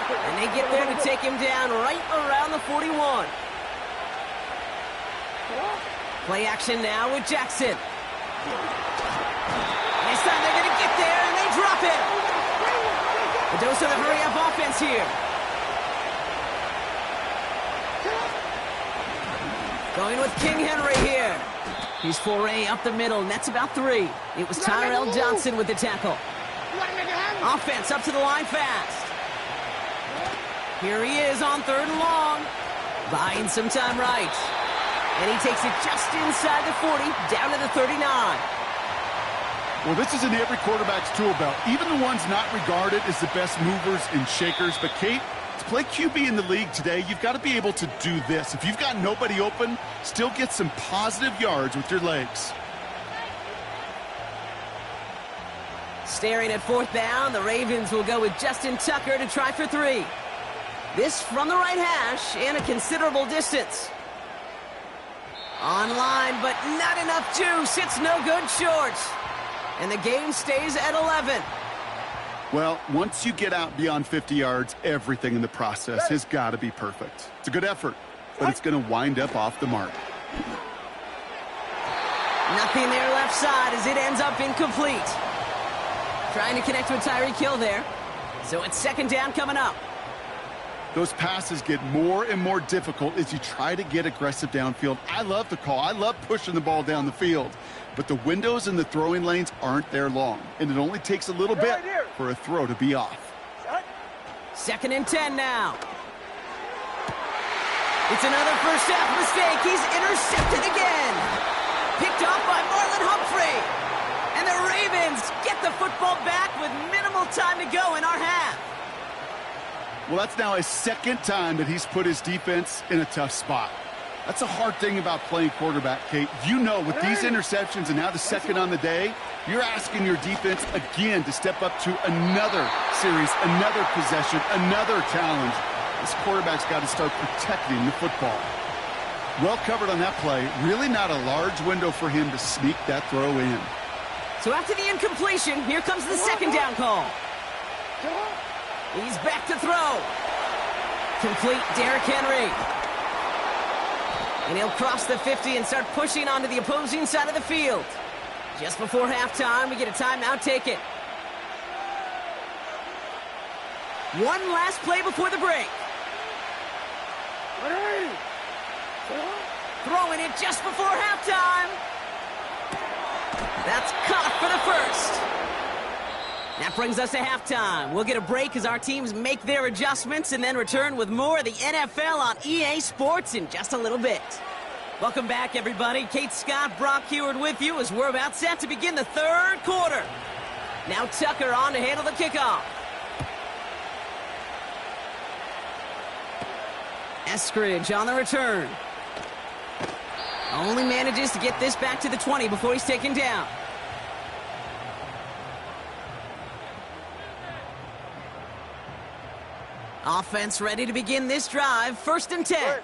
[SPEAKER 6] And they get there to take him down right around the 41. Play action now with Jackson. This time they're going to get there, and they drop it. A dose of the hurry-up offense here. Going with King Henry here. He's foray up the middle, and that's about 3. It was Tyrell Johnson with the tackle. Offense up to the line fast. Here he is on 3rd and long. Buying some time right. And he takes it just inside the 40, down to the 39.
[SPEAKER 7] Well, this is in every quarterback's tool belt, even the ones not regarded as the best movers and shakers. But, Kate, to play QB in the league today, you've got to be able to do this. If you've got nobody open, still get some positive yards with your legs.
[SPEAKER 6] Staring at 4th down, the Ravens will go with Justin Tucker to try for 3. This from the right hash and a considerable distance. Online, but not enough juice. It's no good short. And the game stays at 11.
[SPEAKER 7] Well, once you get out beyond 50 yards, everything in the process has got to be perfect. It's a good effort, but it's going to wind up off the mark.
[SPEAKER 6] Nothing there left side as it ends up incomplete. Trying to connect with Tyreek Hill there. So it's 2nd down coming up.
[SPEAKER 7] Those passes get more and more difficult as you try to get aggressive downfield. I love the call. I love pushing the ball down the field. But the windows in the throwing lanes aren't there long, and it only takes a little bit for a throw to be off.
[SPEAKER 6] 2nd and 10 now. It's another first half mistake. He's intercepted again. Picked off by Marlon Humphrey. And the Ravens get the football back with minimal time to go in our half.
[SPEAKER 7] Well, that's now his 2nd time that he's put his defense in a tough spot. That's a hard thing about playing quarterback, Kate. You know, with these interceptions and now the 2nd on the day, you're asking your defense again to step up to another series, another possession, another challenge. This quarterback's got to start protecting the football. Well covered on that play. Really not a large window for him to sneak that throw in.
[SPEAKER 6] So after the incompletion, here comes the 2nd down call. He's back to throw. Complete Derrick Henry. And he'll cross the 50 and start pushing onto the opposing side of the field. Just before halftime, we get a timeout taken. One last play before the break. Throwing it just before halftime. That's caught for the first. That brings us to halftime. We'll get a break as our teams make their adjustments and then return with more of the NFL on EA Sports in just a little bit. Welcome back, everybody. Kate Scott, Brock Huard with you as we're about set to begin the 3rd quarter. Now Tucker on to handle the kickoff. Eskridge on the return. Only manages to get this back to the 20 before he's taken down. Offense ready to begin this drive. 1st and 10.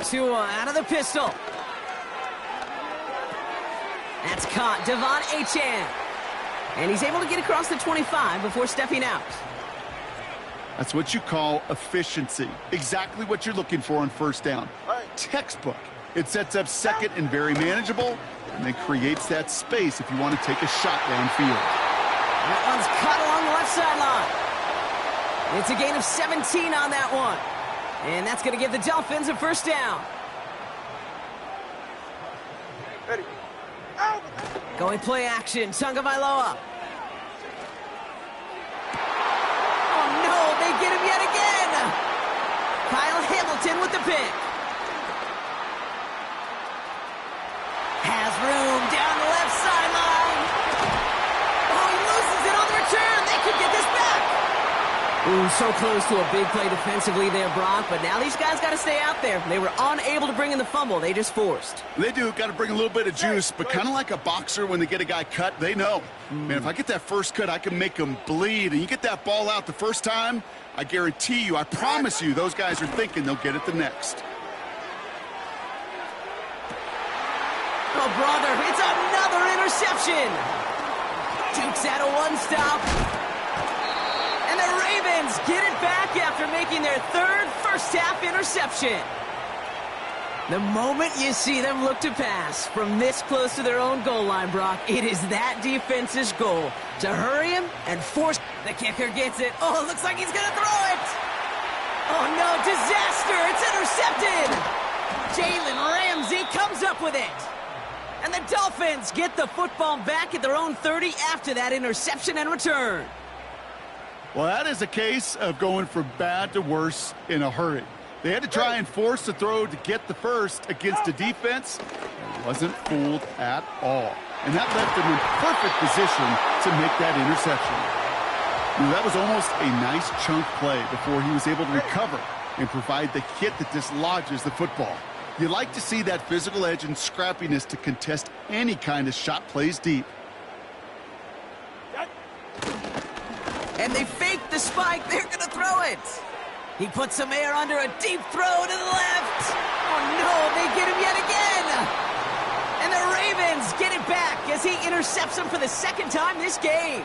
[SPEAKER 6] Tua out of the pistol. That's caught. Devon Achane. And he's able to get across the 25 before stepping out.
[SPEAKER 7] That's what you call efficiency. Exactly what you're looking for on 1st down. Textbook. It sets up 2nd and very manageable, and then creates that space if you want to take a shot downfield.
[SPEAKER 6] That one's cut along the left sideline. It's a gain of 17 on that one. And that's going to give the Dolphins a 1st down.
[SPEAKER 3] Ready.
[SPEAKER 6] Going play action. Tagovailoa. Oh, no. They get him yet again. Kyle Hamilton with the pick. Has room down the left sideline. Oh, he loses it on the return. They could get this back. Ooh, so close to a big play defensively there, Brock. But now these guys got to stay out there. They were unable to bring in the fumble. They just forced.
[SPEAKER 7] They do. Got to bring a little bit of juice. But kind of like a boxer when they get a guy cut, they know. Man, if I get that first cut, I can make them bleed. And you get that ball out the first time, I guarantee you, I promise you, those guys are thinking they'll get it the next.
[SPEAKER 6] Oh, brother, it's another interception. Dukes out a 1-stop. And the Ravens get it back after making their 3rd first-half interception. The moment you see them look to pass from this close to their own goal line, Brock, it is that defense's goal to hurry him and force. The kicker gets it. Oh, it looks like he's going to throw it. Oh, no, disaster. It's intercepted. Jalen Ramsey comes up with it. And the Dolphins get the football back at their own 30 after that interception and return.
[SPEAKER 7] Well, that is a case of going from bad to worse in a hurry. They had to try and force the throw to get the first against a defense that wasn't fooled at all. And that left them in perfect position to make that interception. You know, that was almost a nice chunk play before he was able to recover and provide the hit that dislodges the football. You like to see that physical edge and scrappiness to contest any kind of shot plays deep.
[SPEAKER 6] And they fake the spike. They're going to throw it. He puts some air under a deep throw to the left. Oh, no, they get him yet again. And the Ravens get it back as he intercepts him for the 2nd time this game.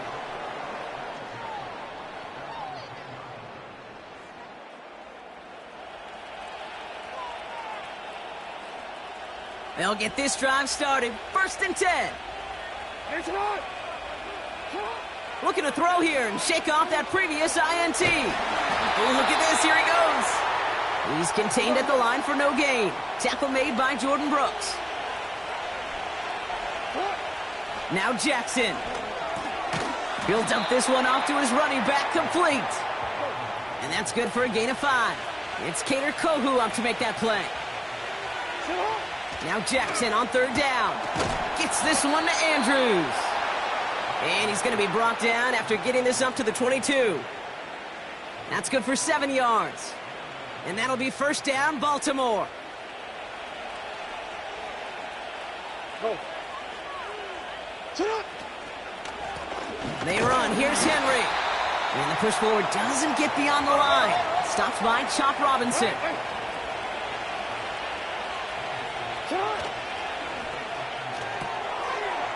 [SPEAKER 6] They'll get this drive started. 1st and 10. Looking to throw here and shake off that previous INT. Oh, look at this. Here he goes. He's contained at the line for no gain. Tackle made by Jordan Brooks. Now Jackson. He'll dump this one off to his running back, complete. And that's good for a gain of 5. It's Kader Kohou up to make that play. Now Jackson on 3rd down. Gets this one to Andrews. And he's going to be brought down after getting this up to the 22. That's good for 7 yards. And that'll be 1st down, Baltimore.
[SPEAKER 3] Go.
[SPEAKER 6] They run. Here's Henry. And the push forward doesn't get beyond the line. Stops by Chop Robinson.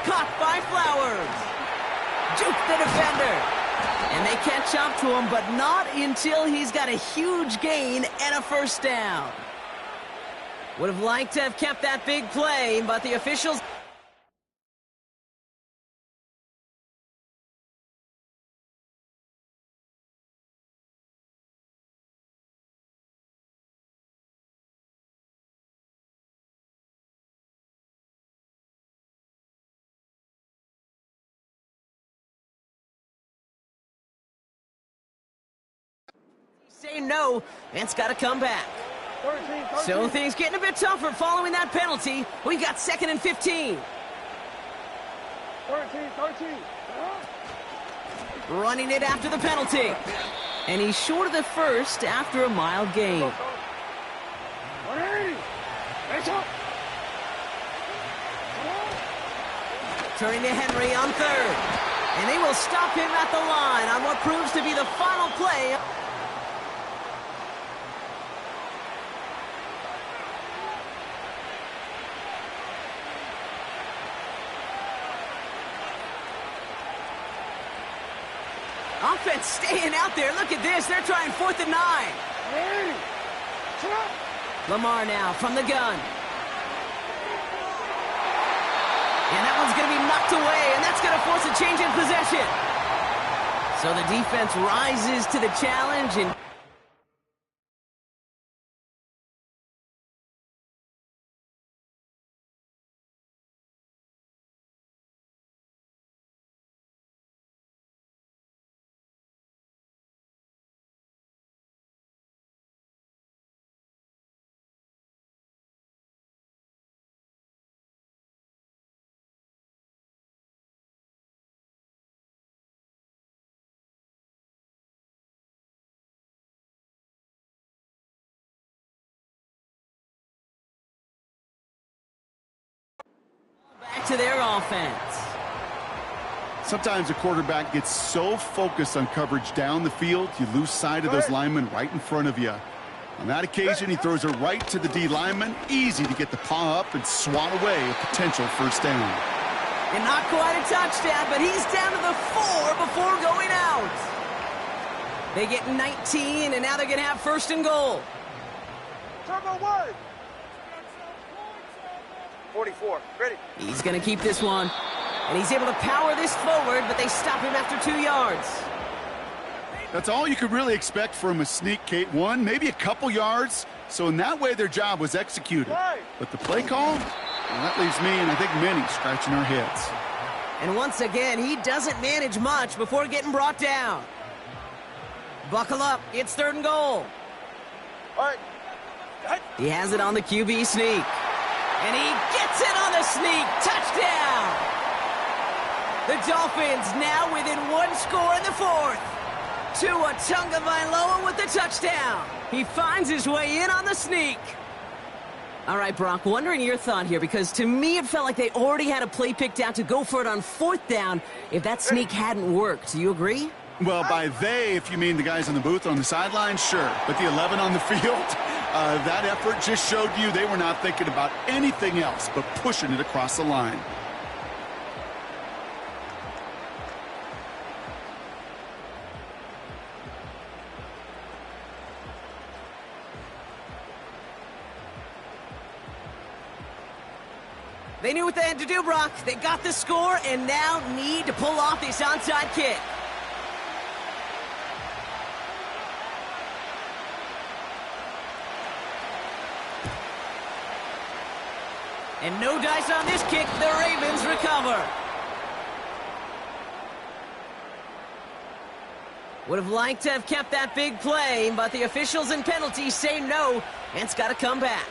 [SPEAKER 6] Caught by Flowers. Juke the defender. And they catch up to him, but not until he's got a huge gain and a 1st down. Would have liked to have kept that big play, but the officials... say no, and it's got to come back.
[SPEAKER 3] 13.
[SPEAKER 6] So things getting a bit tougher following that penalty. We've got 2nd and 15.
[SPEAKER 3] 13.
[SPEAKER 6] Running it after the penalty. And he's short of the 1st after a mild gain.
[SPEAKER 3] 180.
[SPEAKER 6] Turning to Henry on 3rd. And they will stop him at the line on what proves to be the final play. Offense staying out there. Look at this. They're trying 4th and 9. Lamar now from the gun. And that one's going to be knocked away, and that's going to force a change in possession. So the defense rises to the challenge and... back to their offense.
[SPEAKER 7] Sometimes a quarterback gets so focused on coverage down the field, you lose sight of those linemen right in front of you. On that occasion, he throws it right to the D lineman. Easy to get the paw up and swat away a potential 1st down.
[SPEAKER 6] And not quite a touchdown, but he's down to the 4 before going out. They get 19, and now they're going to have 1st and goal.
[SPEAKER 3] Turbo word. 44. Ready.
[SPEAKER 6] He's going to keep this one. And he's able to power this forward, but they stop him after 2 yards.
[SPEAKER 7] That's all you could really expect from a sneak, Kate. 1, maybe a couple yards. So in that way, their job was executed. But the play call, well, that leaves me and I think many scratching our heads.
[SPEAKER 6] And once again, he doesn't manage much before getting brought down. Buckle up. It's 3rd and goal.
[SPEAKER 3] All right.
[SPEAKER 6] He has it on the QB sneak. And he gets it on the sneak. Touchdown! The Dolphins now within 1 score in the 4th. Tua Tagovailoa with the touchdown. He finds his way in on the sneak. All right, Brock, wondering your thought here, because to me it felt like they already had a play picked out to go for it on 4th down if that sneak hadn't worked. Do you agree?
[SPEAKER 7] Well, by they, if you mean the guys in the booth on the sideline, sure. But the 11 on the field, that effort just showed you they were not thinking about anything else but pushing it across the line.
[SPEAKER 6] They knew what they had to do, Brock. They got the score and now need to pull off this onside kick. And no dice on this kick. The Ravens recover. Would have liked to have kept that big play, but the officials and penalties say no, and it's got to come back.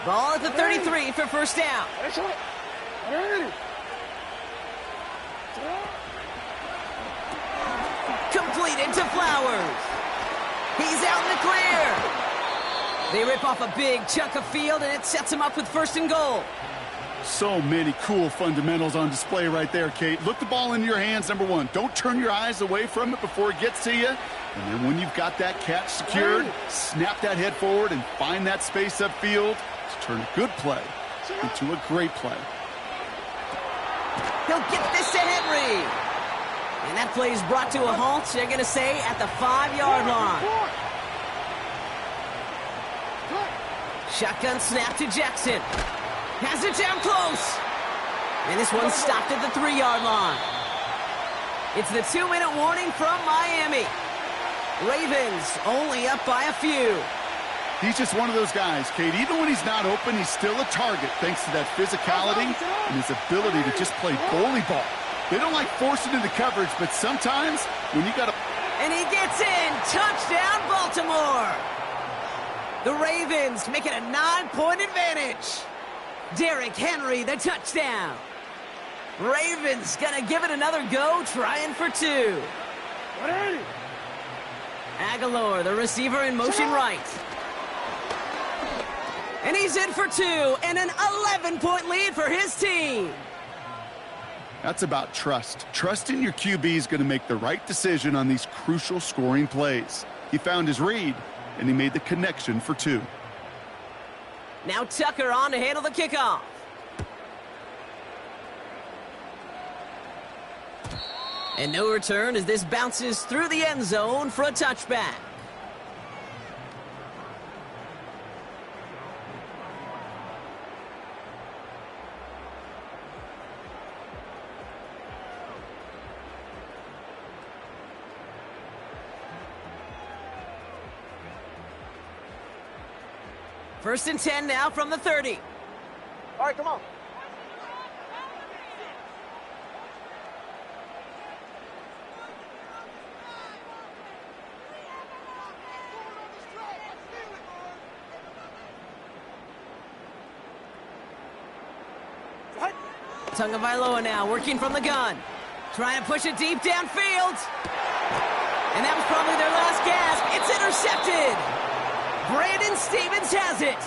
[SPEAKER 6] Ball at the 33 for first down. Completed to Flowers. He's out in the clear. They rip off a big chunk of field, and it sets him up with first and goal.
[SPEAKER 7] So many cool fundamentals on display right there, Kate. Look the ball into your hands, number one. Don't turn your eyes away from it before it gets to you. And then when you've got that catch secured, snap that head forward and find that space upfield to turn a good play into a great play.
[SPEAKER 6] He'll get this to Henry. And that play is brought to a halt, they're going to say, at the 5-yard line. Shotgun snap to Jackson. Has it down close. And this one's stopped at the 3-yard line. It's the 2-minute warning from Miami. Ravens only up by a few.
[SPEAKER 7] He's just one of those guys, Kate. Even when he's not open, he's still a target thanks to that physicality and his ability to just play bully ball. They don't like forcing into coverage, but sometimes when you got to...
[SPEAKER 6] And he gets in. Touchdown, Baltimore. The Ravens make it a 9-point advantage. Derrick Henry, the touchdown. Ravens gonna give it another go, trying for 2. Aguilar, the receiver, in motion right. And he's in for 2, and an 11-point lead for his team.
[SPEAKER 7] That's about trust. Trusting your QB is going to make the right decision on these crucial scoring plays. He found his read, and he made the connection for 2.
[SPEAKER 6] Now Tucker on to handle the kickoff. And no return as this bounces through the end zone for a touchback. First and 10 now from the 30.
[SPEAKER 3] All right, come on.
[SPEAKER 6] Tagovailoa now working from the gun. Trying to push it deep downfield. And that was probably their last gasp. It's intercepted. Brandon Stephens has it.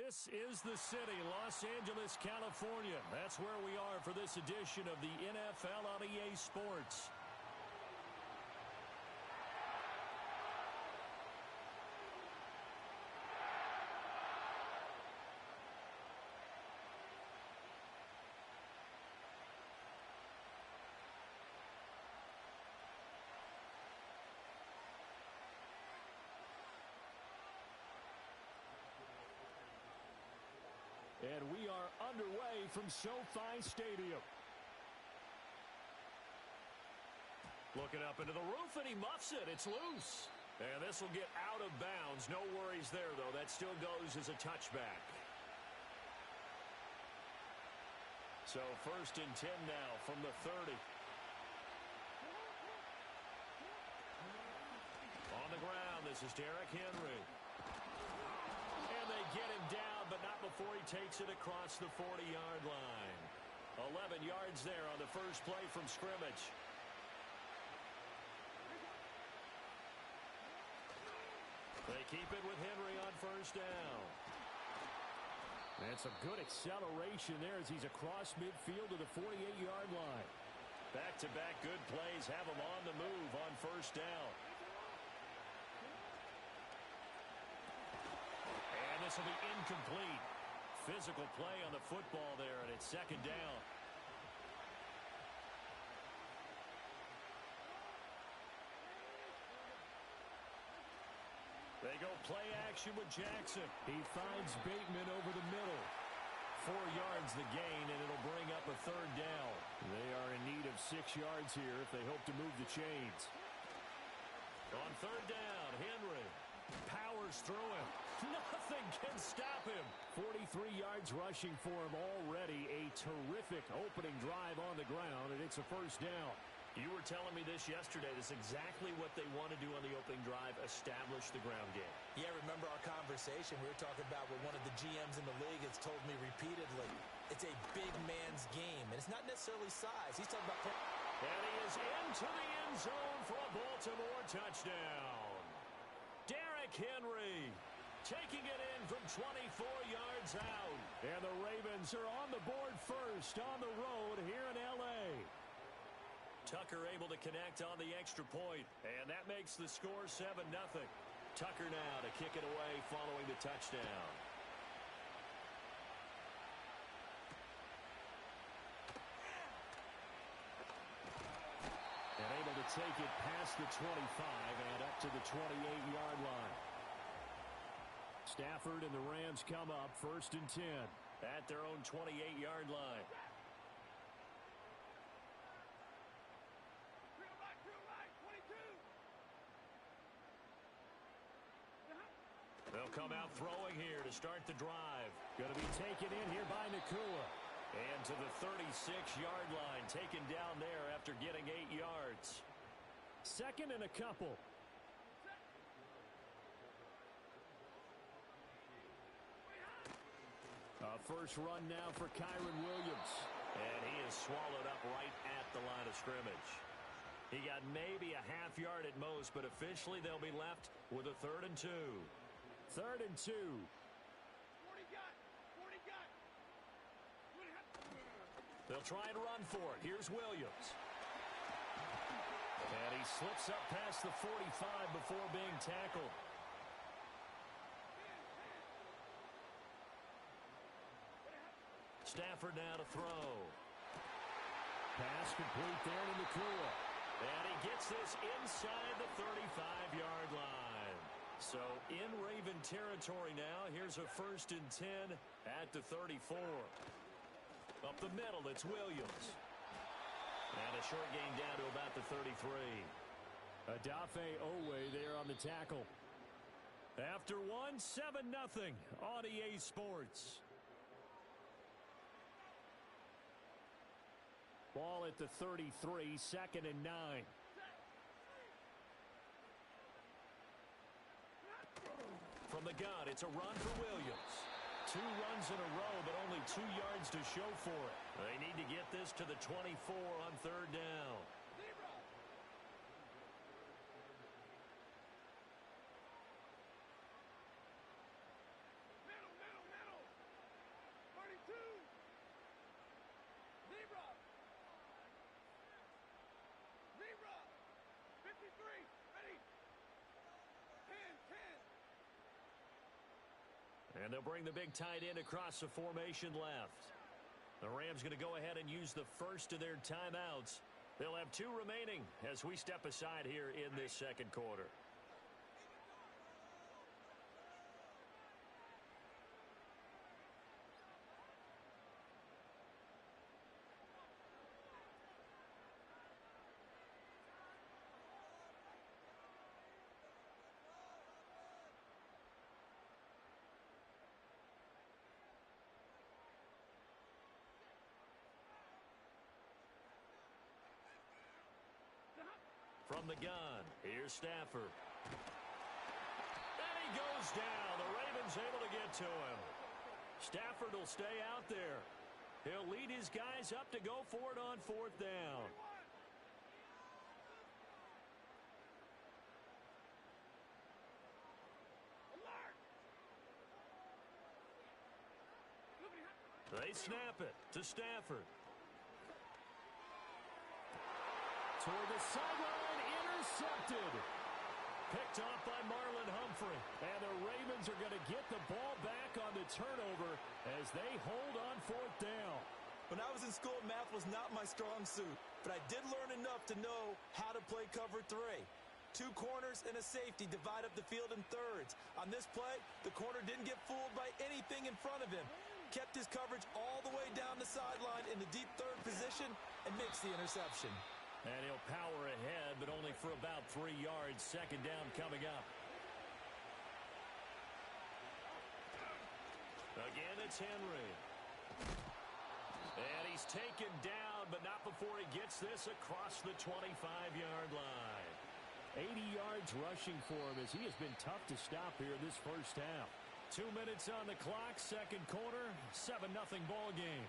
[SPEAKER 8] This is the city, Los Angeles, California. That's where we are for this edition of the NFL on EA Sports. And we are underway from SoFi Stadium. Looking up into the roof, and he muffs it. It's loose. And this will get out of bounds. No worries there, though. That still goes as a touchback. So 1st and 10 now from the 30. On the ground, this is Derrick Henry. And they get him down, but not before he takes it across the 40-yard line. 11 yards there on the first play from scrimmage. They keep it with Henry on 1st down. And some good acceleration there as he's across midfield to the 48-yard line. Back-to-back good plays have him on the move on 1st down. And this will be incomplete. Physical play on the football there, and it's 2nd down. They go play action with Jackson. He finds Bateman over the middle. 4 yards the gain, and it'll bring up a 3rd down. They are in need of 6 yards here if they hope to move the chains. On 3rd down, Henry powers through him. Nothing can stop him. 43 yards rushing for him already. A terrific opening drive on the ground, and it's a 1st down. You were telling me this yesterday. This is exactly what they want to do on the opening drive, establish the ground game.
[SPEAKER 5] Yeah, remember our conversation. We were talking about what one of the GMs in the league has told me repeatedly. It's a big man's game, and it's not necessarily size. He's talking about...
[SPEAKER 8] And he is into the end zone for a Baltimore touchdown. Derrick Henry taking it in from 24 yards out. And the Ravens are on the board first on the road here in L.A. Tucker able to connect on the extra point, and that makes the score 7-0. Tucker now to kick it away following the touchdown. And able to take it past the 25 and up to the 28-yard line. Stafford and the Rams come up 1st and 10 at their own 28-yard line. They'll come out throwing here to start the drive. Going to be taken in here by Nacua. And to the 36-yard line, taken down there after getting 8 yards. 2nd and a couple. A first run now for Kyren Williams. And he is swallowed up right at the line of scrimmage. He got maybe a half yard at most, but officially they'll be left with a 3rd and 2. 3rd and 2.
[SPEAKER 3] 40 got.
[SPEAKER 8] They'll try and run for it. Here's Williams. And he slips up past the 45 before being tackled. Stafford now to throw. Pass complete there to Nacua. And he gets this inside the 35-yard line. So in Raven territory now. Here's a 1st and 10 at the 34. Up the middle, it's Williams. And a short gain down to about the 33. Odafe Oweh there on the tackle. After one, 7-0 on EA Sports. Ball at the 33, 2nd and 9. From the gun, it's a run for Williams. 2 runs in a row, but only 2 yards to show for it. They need to get this to the 24 on 3rd down.
[SPEAKER 3] Middle.
[SPEAKER 4] And they'll bring the big tight end across the formation left. The Rams going to go ahead and use the first of their timeouts. They'll have 2 remaining as we step aside here in this second quarter. From the gun, here's Stafford. And he goes down. The Ravens able to get to him. Stafford will stay out there. He'll lead his guys up to go for it on 4th down. They snap it to Stafford.
[SPEAKER 8] Toward the sideline, intercepted. Picked off by Marlon Humphrey. And the Ravens are going to get the ball back on the turnover as they hold on 4th down.
[SPEAKER 5] When I was in school, math was not my strong suit, but I did learn enough to know how to play cover 3. 2 corners and a safety divide up the field in thirds. On this play, the corner didn't get fooled by anything in front of him. Kept his coverage all the way down the sideline in the deep third position and makes the interception.
[SPEAKER 4] And he'll power ahead, but only for about 3 yards. 2nd down coming up. Again, it's Henry. And he's taken down, but not before he gets this across the 25-yard line.
[SPEAKER 8] 80 yards rushing for him as he has been tough to stop here this first half.
[SPEAKER 4] 2 minutes on the clock, second quarter, 7-0 ball game.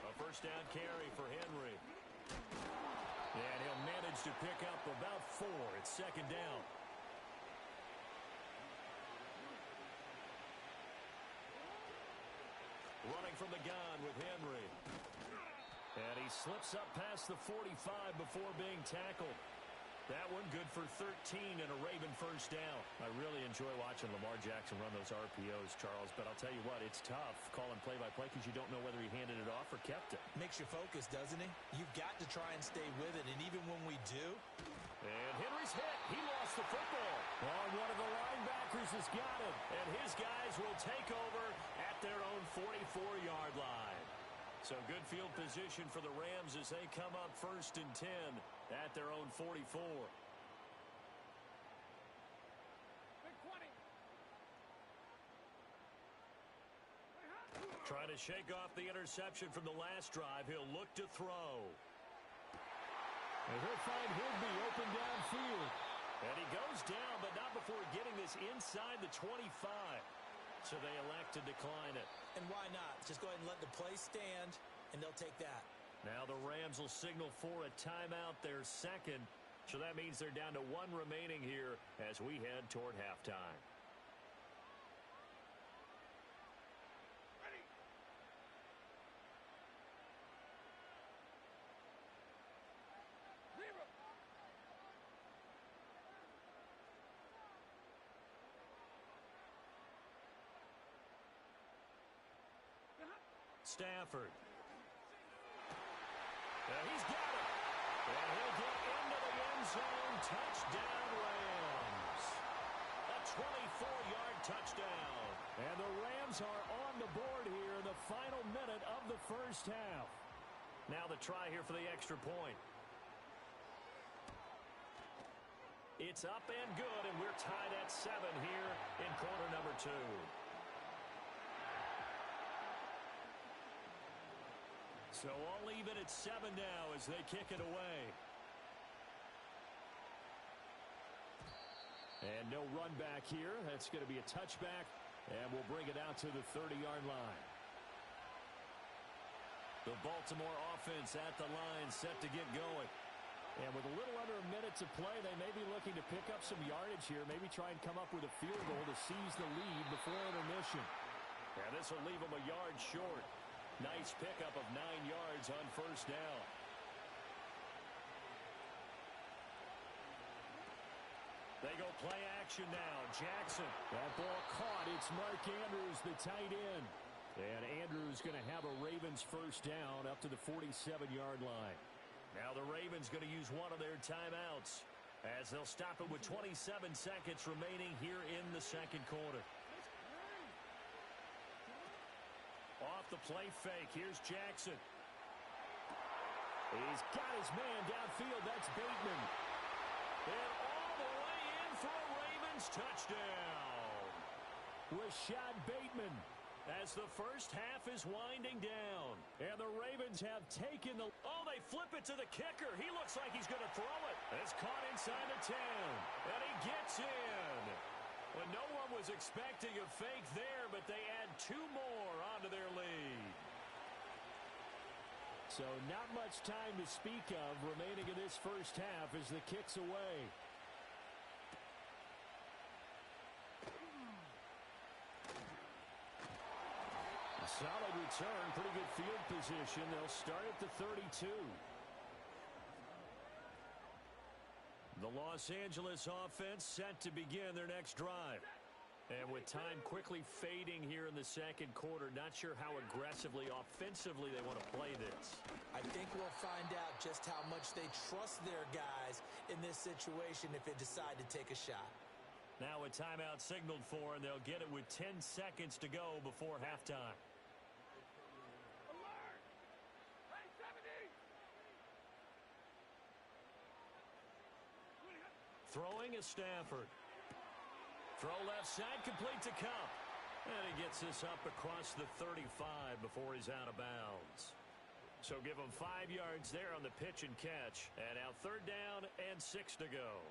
[SPEAKER 4] A first down carry for Henry. And he'll manage to pick up about 4. It's 2nd down. Running from the gun with Henry. And he slips up past the 45 before being tackled. That one good for 13 and a Raven first down. I really enjoy watching Lamar Jackson run those RPOs, Charles, but I'll tell you what, it's tough calling play-by-play because you don't know whether he handed it off or kept it.
[SPEAKER 5] Makes you focus, doesn't he? You've got to try and stay with it, and even when we do.
[SPEAKER 4] And Henry's hit. He lost the football.
[SPEAKER 8] Well, one of the linebackers has got it.
[SPEAKER 4] And his guys will take over at their own 44-yard line. So good field position for the Rams as they come up 1st and 10 at their own 44. Trying to shake off the interception from the last drive. He'll look to throw.
[SPEAKER 8] And he'll find Higbee open downfield.
[SPEAKER 4] And he goes down, but not before getting this inside the 25. So they elect to decline it.
[SPEAKER 5] And why not? Just go ahead and let the play stand, and they'll take that.
[SPEAKER 4] Now the Rams will signal for a timeout, their 2nd. So that means they're down to 1 remaining here as we head toward halftime. Stafford. And he's got it. And he'll get into the end zone. Touchdown, Rams. A 24-yard touchdown.
[SPEAKER 8] And the Rams are on the board here in the final minute of the first half.
[SPEAKER 4] Now the try here for the extra point. It's up and good, and we're tied at 7 here in quarter number 2. So all even at 7 now as they kick it away.
[SPEAKER 8] And no run back here. That's going to be a touchback, and we'll bring it out to the 30-yard line.
[SPEAKER 4] The Baltimore offense at the line set to get going.
[SPEAKER 8] And with a little under a minute to play, they may be looking to pick up some yardage here, maybe try and come up with a field goal to seize the lead before intermission.
[SPEAKER 4] And this will leave them a yard short. Nice pickup of 9 yards on first down. They go play action now. Jackson.
[SPEAKER 8] That ball caught. It's Mark Andrews, the tight end. And Andrews going to have a Ravens first down up to the 47-yard line.
[SPEAKER 4] Now the Ravens going to use one of their timeouts as they'll stop it with 27 seconds remaining here in the second quarter. Off the play fake. Here's Jackson.
[SPEAKER 8] He's got his man downfield. That's Bateman.
[SPEAKER 4] And all the way in for a Ravens touchdown.
[SPEAKER 8] Rashad Bateman.
[SPEAKER 4] As the first half is winding down.
[SPEAKER 8] And the Ravens have taken the...
[SPEAKER 4] Oh, they flip it to the kicker. He looks like he's going to throw it. It's caught inside the 10. And he gets in. Well, no one was expecting a fake there, but they add 2 more onto their lead.
[SPEAKER 8] So not much time to speak of remaining in this first half as the kick's away.
[SPEAKER 4] A solid return, pretty good field position. They'll start at the 32. The Los Angeles offense set to begin their next drive. And with time quickly fading here in the second quarter, not sure how aggressively, offensively they want to play this.
[SPEAKER 5] I think we'll find out just how much they trust their guys in this situation if they decide to take a shot.
[SPEAKER 4] Now a timeout signaled for, and they'll get it with 10 seconds to go before halftime.
[SPEAKER 3] Alert! Hey, 70!
[SPEAKER 4] Throwing is Stafford. Throw left side, complete to Kupp. And he gets this up across the 35 before he's out of bounds. So give him 5 yards there on the pitch and catch. And now third down and 6 to go.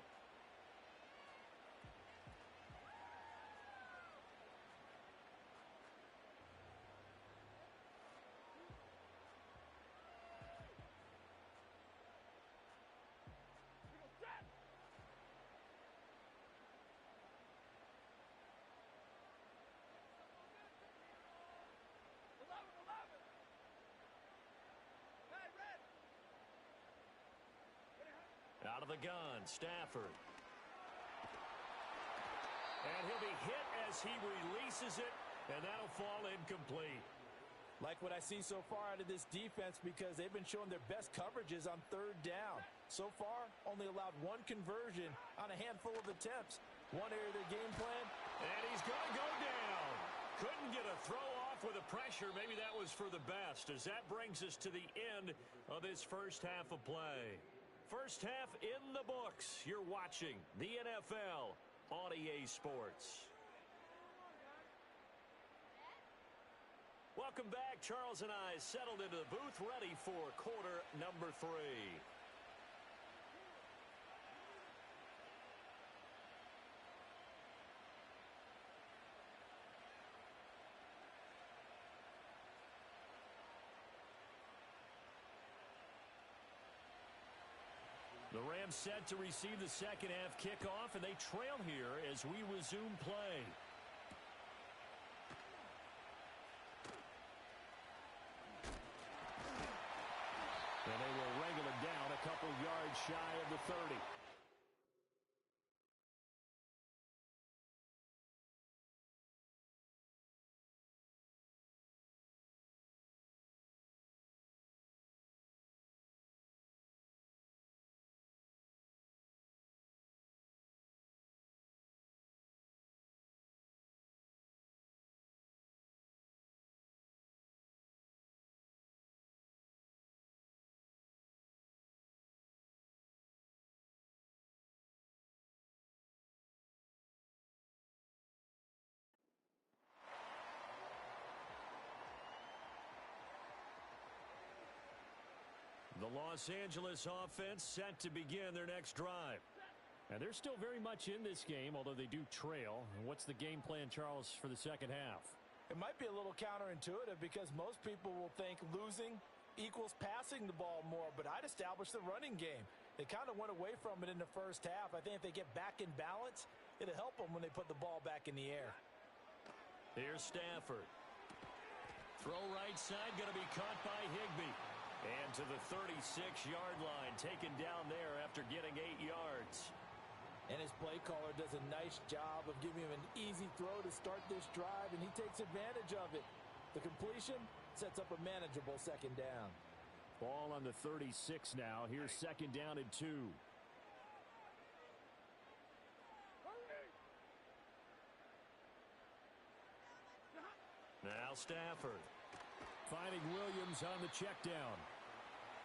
[SPEAKER 4] Out of the gun, Stafford. And he'll be hit as he releases it, and that'll fall incomplete.
[SPEAKER 5] Like what I see so far out of this defense because they've been showing their best coverages on third down. So far, only allowed 1 conversion on a handful of attempts. One area of their game plan.
[SPEAKER 4] And he's going to go down. Couldn't get a throw off with the pressure. Maybe that was for the best, as that brings us to the end of this first half of play. First half in the books. You're watching the NFL on EA Sports. Welcome back. Charles and I settled into the booth, ready for quarter number 3. The Rams set to receive the second half kickoff, and they trail here as we resume play.
[SPEAKER 8] And they will wrangle it down a couple yards shy of the 30.
[SPEAKER 4] The Los Angeles offense set to begin their next drive.
[SPEAKER 8] And they're still very much in this game, although they do trail. And what's the game plan, Charles, for the second half?
[SPEAKER 5] It might be a little counterintuitive because most people will think losing equals passing the ball more, but I'd establish the running game. They kind of went away from it in the first half. I think if they get back in balance, it'll help them when they put the ball back in the air.
[SPEAKER 4] Here's Stafford. Throw right side, going to be caught by Higbee. And to the 36-yard line, taken down there after getting 8 yards.
[SPEAKER 5] And his play caller does a nice job of giving him an easy throw to start this drive, and he takes advantage of it. The completion sets up a manageable second down.
[SPEAKER 8] Ball on the 36 now. Here's second down and 2.
[SPEAKER 4] Now Stafford.
[SPEAKER 8] Finding Williams on the check down.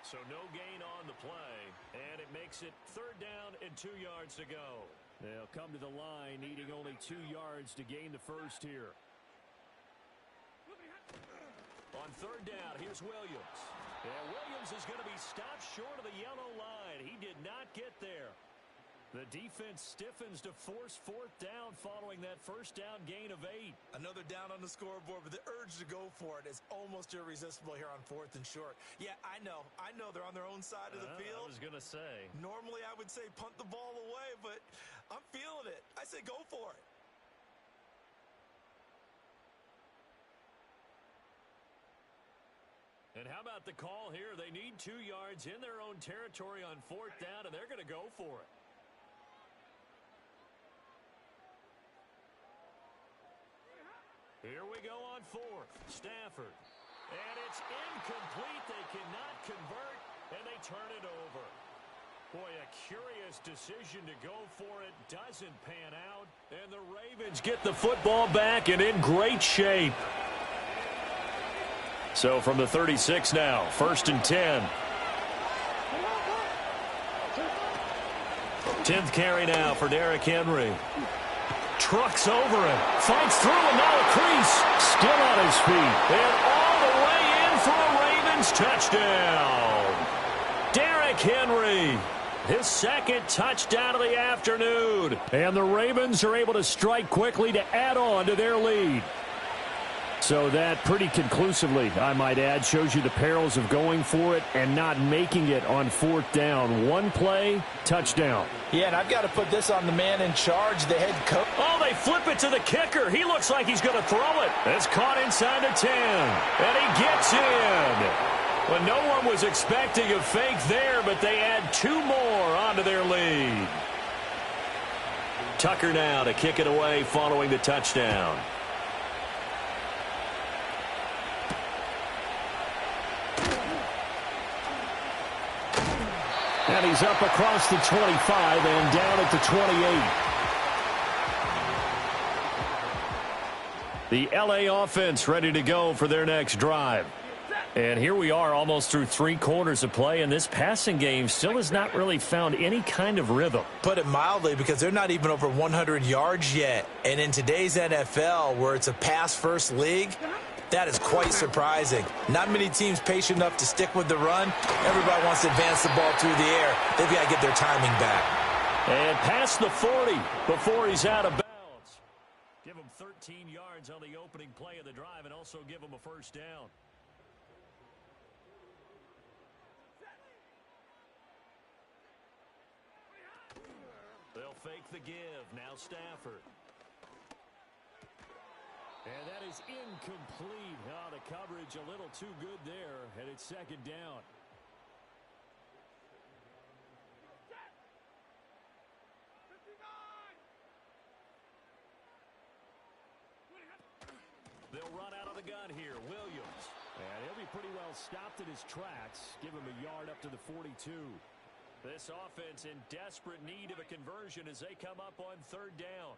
[SPEAKER 4] So no gain on the play, and it makes it third down and 2 yards to go.
[SPEAKER 8] They'll come to the line, needing only 2 yards to gain the first here.
[SPEAKER 4] On third down, here's Williams. And Williams is going to be stopped short of the yellow line. He did not get there. The defense stiffens to force fourth down following that first down gain of 8.
[SPEAKER 5] Another down on the scoreboard, but the urge to go for it is almost irresistible here on 4th and short. Yeah, I know they're on their own side of the field.
[SPEAKER 4] I was going to say.
[SPEAKER 5] Normally I would say punt the ball away, but I'm feeling it. I say go for it.
[SPEAKER 4] And how about the call here? They need 2 yards in their own territory on fourth down, and they're going to go for it. Here we go on fourth. Stafford. And it's incomplete. They cannot convert, and they turn it over. Boy, a curious decision to go for it. Doesn't pan out. And the Ravens get the football back and in great shape. So from the 36 now, 1st and 10. 10th carry now for Derrick Henry. Trucks over him. Fights through him. Now a crease. Still on his feet. And all the way in for a Ravens touchdown. Derrick Henry. His second touchdown of the afternoon.
[SPEAKER 8] And the Ravens are able to strike quickly to add on to their lead. So that pretty conclusively, I might add, shows you the perils of going for it and not making it on fourth down. One play, touchdown.
[SPEAKER 5] Yeah, and I've got to put this on the man in charge, the head coach.
[SPEAKER 4] Oh, they flip it to the kicker. He looks like he's going to throw it. It's caught inside the 10. And he gets in. Well, no one was expecting a fake there, but they add 2 more onto their lead. Tucker now to kick it away following the touchdown.
[SPEAKER 8] And he's up across the 25 and down at the 28. The LA offense ready to go for their next drive. And here we are almost through 3 quarters of play, and this passing game still has not really found any kind of rhythm.
[SPEAKER 5] Put it mildly, because they're not even over 100 yards yet. And in today's NFL, where it's a pass-first league, that is quite surprising. Not many teams patient enough to stick with the run. Everybody wants to advance the ball through the air. They've got to get their timing back.
[SPEAKER 4] And past the 40 before he's out of bounds. Give him 13 yards on the opening play of the drive and also give him a first down. They'll fake the give. Now Stafford.
[SPEAKER 8] And that is incomplete. Oh, the coverage a little too good there, and it's second down.
[SPEAKER 4] They'll run out of the gun here. Williams.
[SPEAKER 8] And he'll be pretty well stopped in his tracks. Give him a yard up to the 42.
[SPEAKER 4] This offense in desperate need of a conversion as they come up on third down.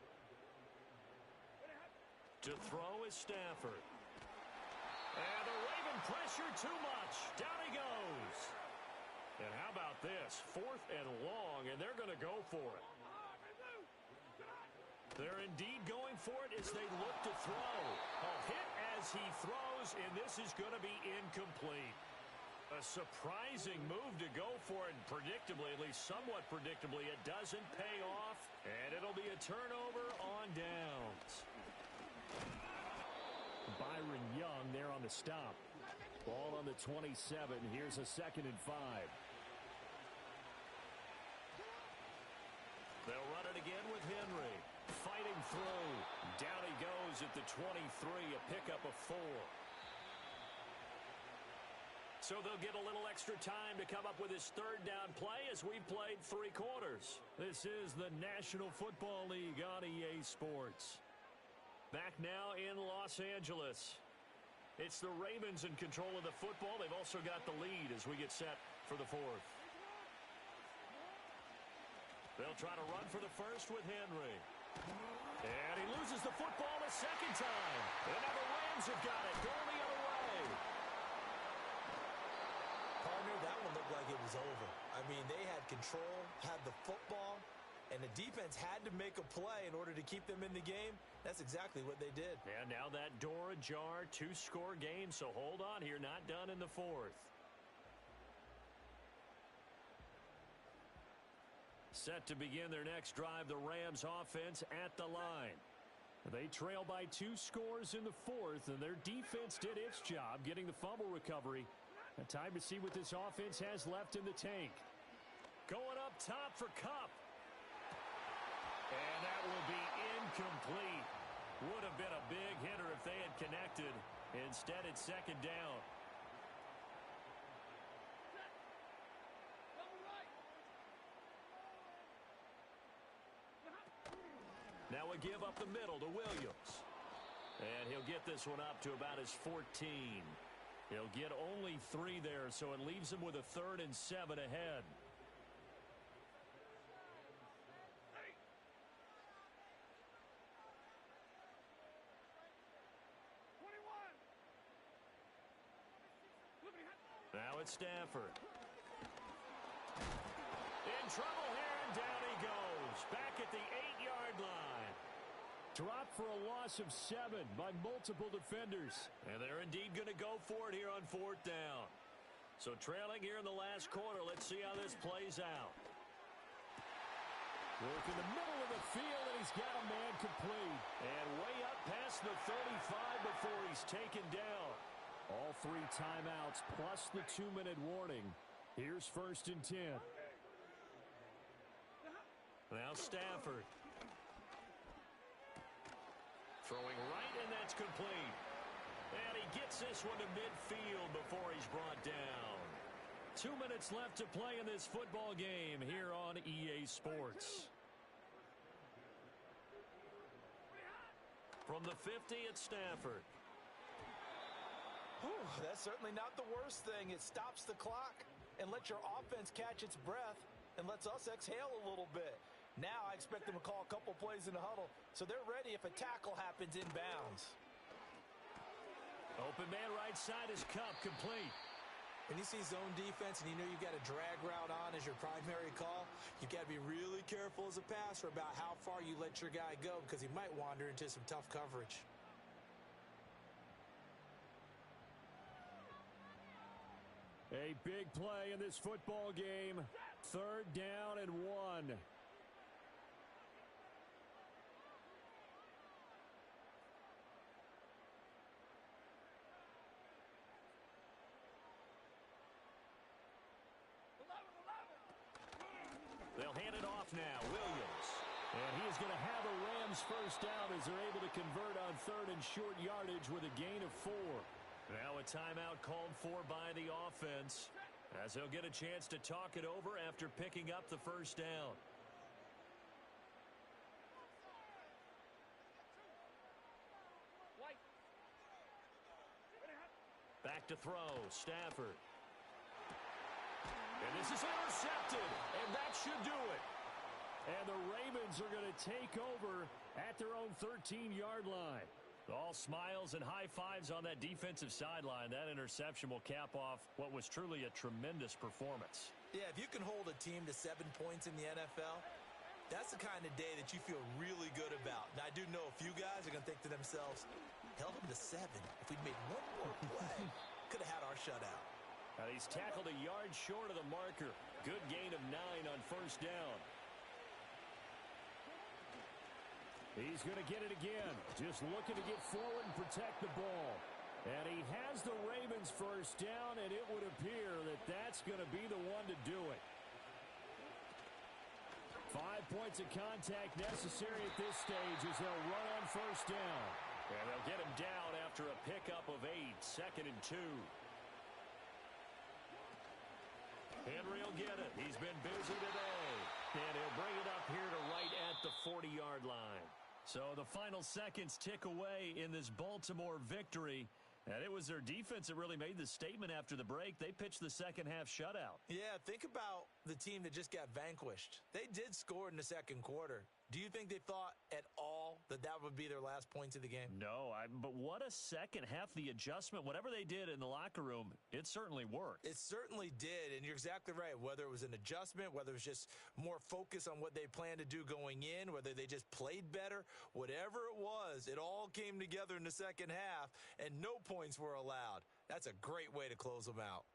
[SPEAKER 4] To throw is Stafford. And the Raven pressure too much. Down he goes. And how about this? 4th and long, and they're going to go for it. They're indeed going for it as they look to throw. A hit as he throws, and this is going to be incomplete. A surprising move to go for it, and predictably, at least somewhat predictably, it doesn't pay off, and it'll be a turnover on downs.
[SPEAKER 8] Byron Young there on the stop. Ball on the 27. Here's a 2nd and 5.
[SPEAKER 4] They'll run it again with Henry. Fighting through. Down he goes at the 23, a pickup of 4. So they'll get a little extra time to come up with his third down play as we've played 3 quarters.
[SPEAKER 8] This is the National Football League on EA Sports.
[SPEAKER 4] Back now in Los Angeles. It's the Ravens in control of the football. They've also got the lead as we get set for the 4th. They'll try to run for the first with Henry. And he loses the football the second time. And now the Rams have got it. Going the other way.
[SPEAKER 5] Partner, that one looked like it was over. I mean, they had control, had the football, and the defense had to make a play in order to keep them in the game. That's exactly what they did.
[SPEAKER 4] And now that door ajar, 2-score game, so hold on here. Not done in the 4th. Set to begin their next drive, the Rams offense at the line.
[SPEAKER 8] They trail by 2 scores in the 4th, and their defense did its job getting the fumble recovery. A time to see what this offense has left in the tank.
[SPEAKER 4] Going up top for Kupp. And that will be incomplete. Would have been a big hitter if they had connected. Instead, it's second down. Now a give up the middle to Williams. And he'll get this one up to about his 14. He'll get only 3 there, so it leaves him with a 3rd and 7 ahead. Now it's Stafford. In trouble here, and down he goes. Back at the 8-yard line.
[SPEAKER 8] Dropped for a loss of 7 by multiple defenders.
[SPEAKER 4] And they're indeed going to go for it here on 4th down. So trailing here in the last quarter. Let's see how this plays out.
[SPEAKER 8] Work in the middle of the field, and he's got a man complete.
[SPEAKER 4] And way up past the 35 before he's taken down.
[SPEAKER 8] All 3 timeouts plus the 2-minute warning. Here's 1st and 10.
[SPEAKER 4] Now Stafford. Throwing right, and that's complete. And he gets this one to midfield before he's brought down. 2 minutes left to play in this football game here on EA Sports. From the 50, it's Stafford.
[SPEAKER 5] Whew, that's certainly not the worst thing. It stops the clock and lets your offense catch its breath and lets us exhale a little bit. Now I expect them to call a couple plays in the huddle, so they're ready if a tackle happens inbounds.
[SPEAKER 4] Open man right side is Kupp, complete.
[SPEAKER 5] When you see zone defense and you know you've got a drag route on as your primary call, you've got to be really careful as a passer about how far you let your guy go because he might wander into some tough coverage.
[SPEAKER 8] A big play in this football game. 3rd down and 1.
[SPEAKER 4] They'll hand it off now. Williams.
[SPEAKER 8] And he's going to have a Rams 1st down as they're able to convert on 3rd and short yardage with a gain of 4.
[SPEAKER 4] Now a timeout called for by the offense as they'll get a chance to talk it over after picking up the 1st down. Back to throw. Stafford. And this is intercepted, and that should do it.
[SPEAKER 8] And the Ravens are going to take over at their own 13-yard line.
[SPEAKER 4] All smiles and high fives on that defensive sideline. That interception will cap off what was truly a tremendous performance.
[SPEAKER 5] Yeah, if you can hold a team to 7 points in the NFL, that's the kind of day that you feel really good about. Now, I do know a few guys are going to think to themselves, held them to 7. If we'd made one more play, could have had our shutout.
[SPEAKER 4] Now he's tackled a yard short of the marker. Good gain of 9 on 1st down.
[SPEAKER 8] He's going to get it again. Just looking to get forward and protect the ball. And he has the Ravens 1st down, and it would appear that that's going to be the one to do it. 5 points of contact necessary at this stage as they'll run on 1st down.
[SPEAKER 4] And they'll get him down after a pickup of 8, 2nd and 2. Henry will get it. He's been busy today. And he'll bring it up here to right at the 40-yard line. So the final seconds tick away in this Baltimore victory. And it was their defense that really made the statement after the break. They pitched the second-half shutout.
[SPEAKER 5] Yeah, think about the team that just got vanquished. They did score in the second quarter. Do you think they thought at all that that would be their last points of the game?
[SPEAKER 4] No, but what a second half. The adjustment, whatever they did in the locker room, it certainly worked.
[SPEAKER 5] It certainly did, and you're exactly right. Whether it was an adjustment, whether it was just more focus on what they planned to do going in, whether they just played better, whatever it was, it all came together in the second half, and no points were allowed. That's a great way to close them out.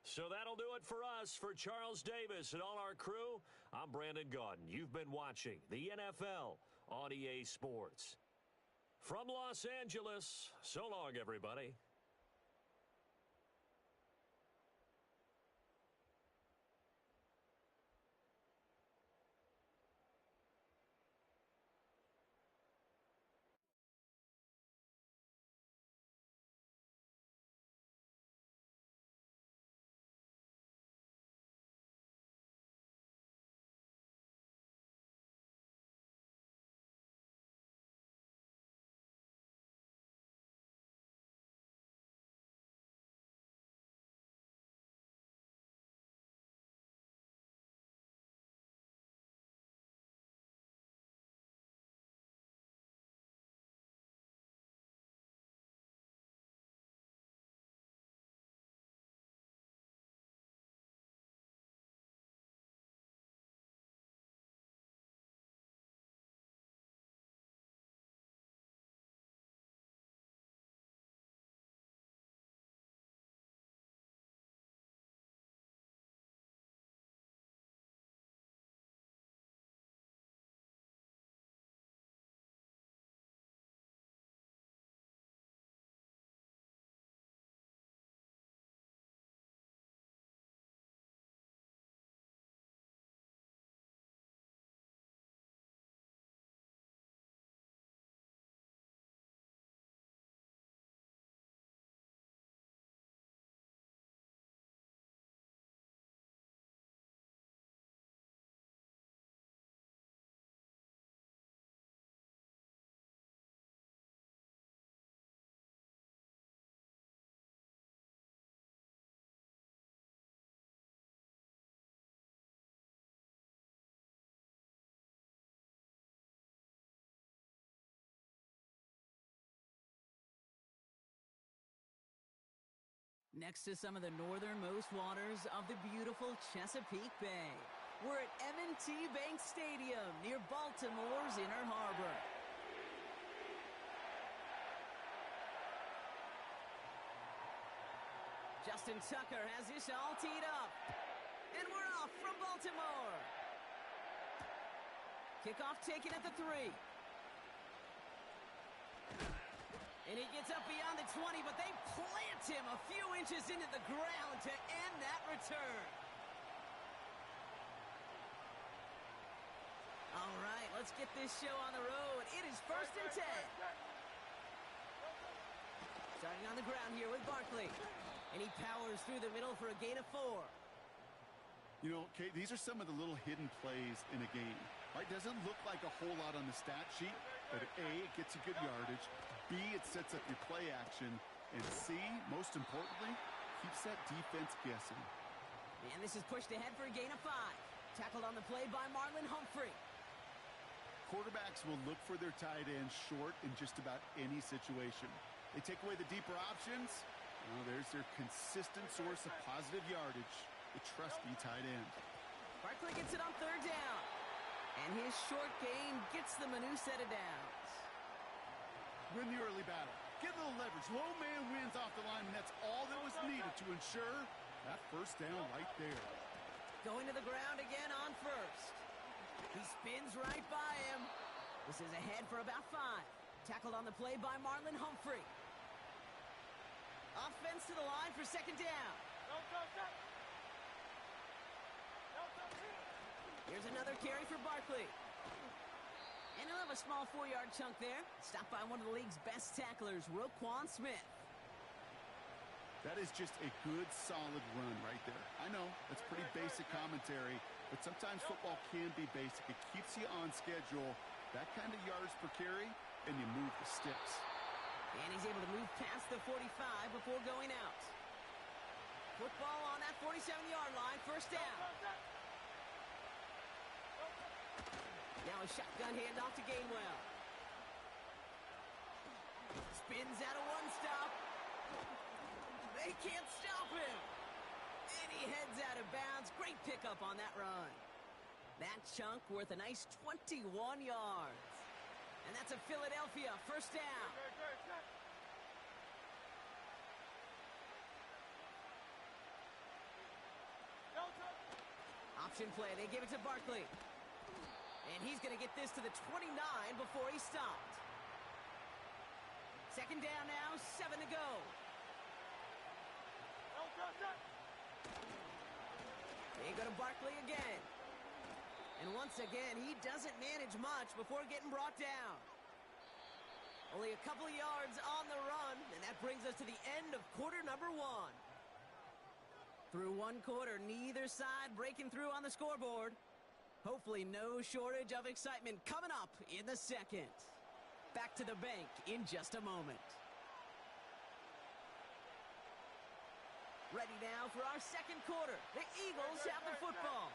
[SPEAKER 4] So that'll do it for us. For Charles Davis and all our crew, I'm Brandon Gaudin. You've been watching the NFL on EA Sports. From Los Angeles, so long, everybody.
[SPEAKER 6] Next to some of the northernmost waters of the beautiful Chesapeake Bay, we're at M&T Bank Stadium near Baltimore's Inner Harbor. Justin Tucker has this all teed up. And we're off from Baltimore. Kickoff taken at the 3. And he gets up beyond the 20, but they plant him a few inches into the ground to end that return. All right, let's get this show on the road. It is 1st and 10. Starting on the ground here with Barkley. And he powers through the middle for a gain of 4.
[SPEAKER 7] You know, Kate, these are some of the little hidden plays in a game. Right? Doesn't look like a whole lot on the stat sheet, but A, it gets you good yardage. B, it sets up your play action. And C, most importantly, keeps that defense guessing.
[SPEAKER 6] And this is pushed ahead for a gain of 5. Tackled on the play by Marlon Humphrey.
[SPEAKER 7] Quarterbacks will look for their tight ends short in just about any situation. They take away the deeper options. Well, there's their consistent source of positive yardage, the trusty tight end.
[SPEAKER 6] Barkley gets it on 3rd down. And his short gain gets them a new set of downs.
[SPEAKER 7] Win the early battle. Get a little leverage. Low man wins off the line, and that's all that was needed to ensure that 1st down right there.
[SPEAKER 6] Going to the ground again on 1st. He spins right by him. This is ahead for about 5. Tackled on the play by Marlon Humphrey. Offense to the line for 2nd down. Here's another carry for Barkley. And he'll have a small 4-yard chunk there. Stopped by one of the league's best tacklers, Roquan Smith.
[SPEAKER 7] That is just a good, solid run right there. I know, that's pretty basic commentary, but sometimes football can be basic. It keeps you on schedule, that kind of yards per carry, and you move the sticks.
[SPEAKER 6] And he's able to move past the 45 before going out. Football on that 47-yard line, first down. Now a shotgun handoff to Gainwell. Spins out of one stop. They can't stop him. And he heads out of bounds. Great pickup on that run. That chunk worth a nice 21 yards. And that's a Philadelphia first down. Option play. They give it to Barkley. And he's going to get this to the 29 before he stopped. Second down now, 7 to go. They go to Barkley again. And once again, he doesn't manage much before getting brought down. Only a couple of yards on the run, and that brings us to the end of quarter number 1. Through one quarter, neither side breaking through on the scoreboard. Hopefully no shortage of excitement coming up in the second. Back to the bank in just a moment. Ready now for our second quarter. The Eagles have the football.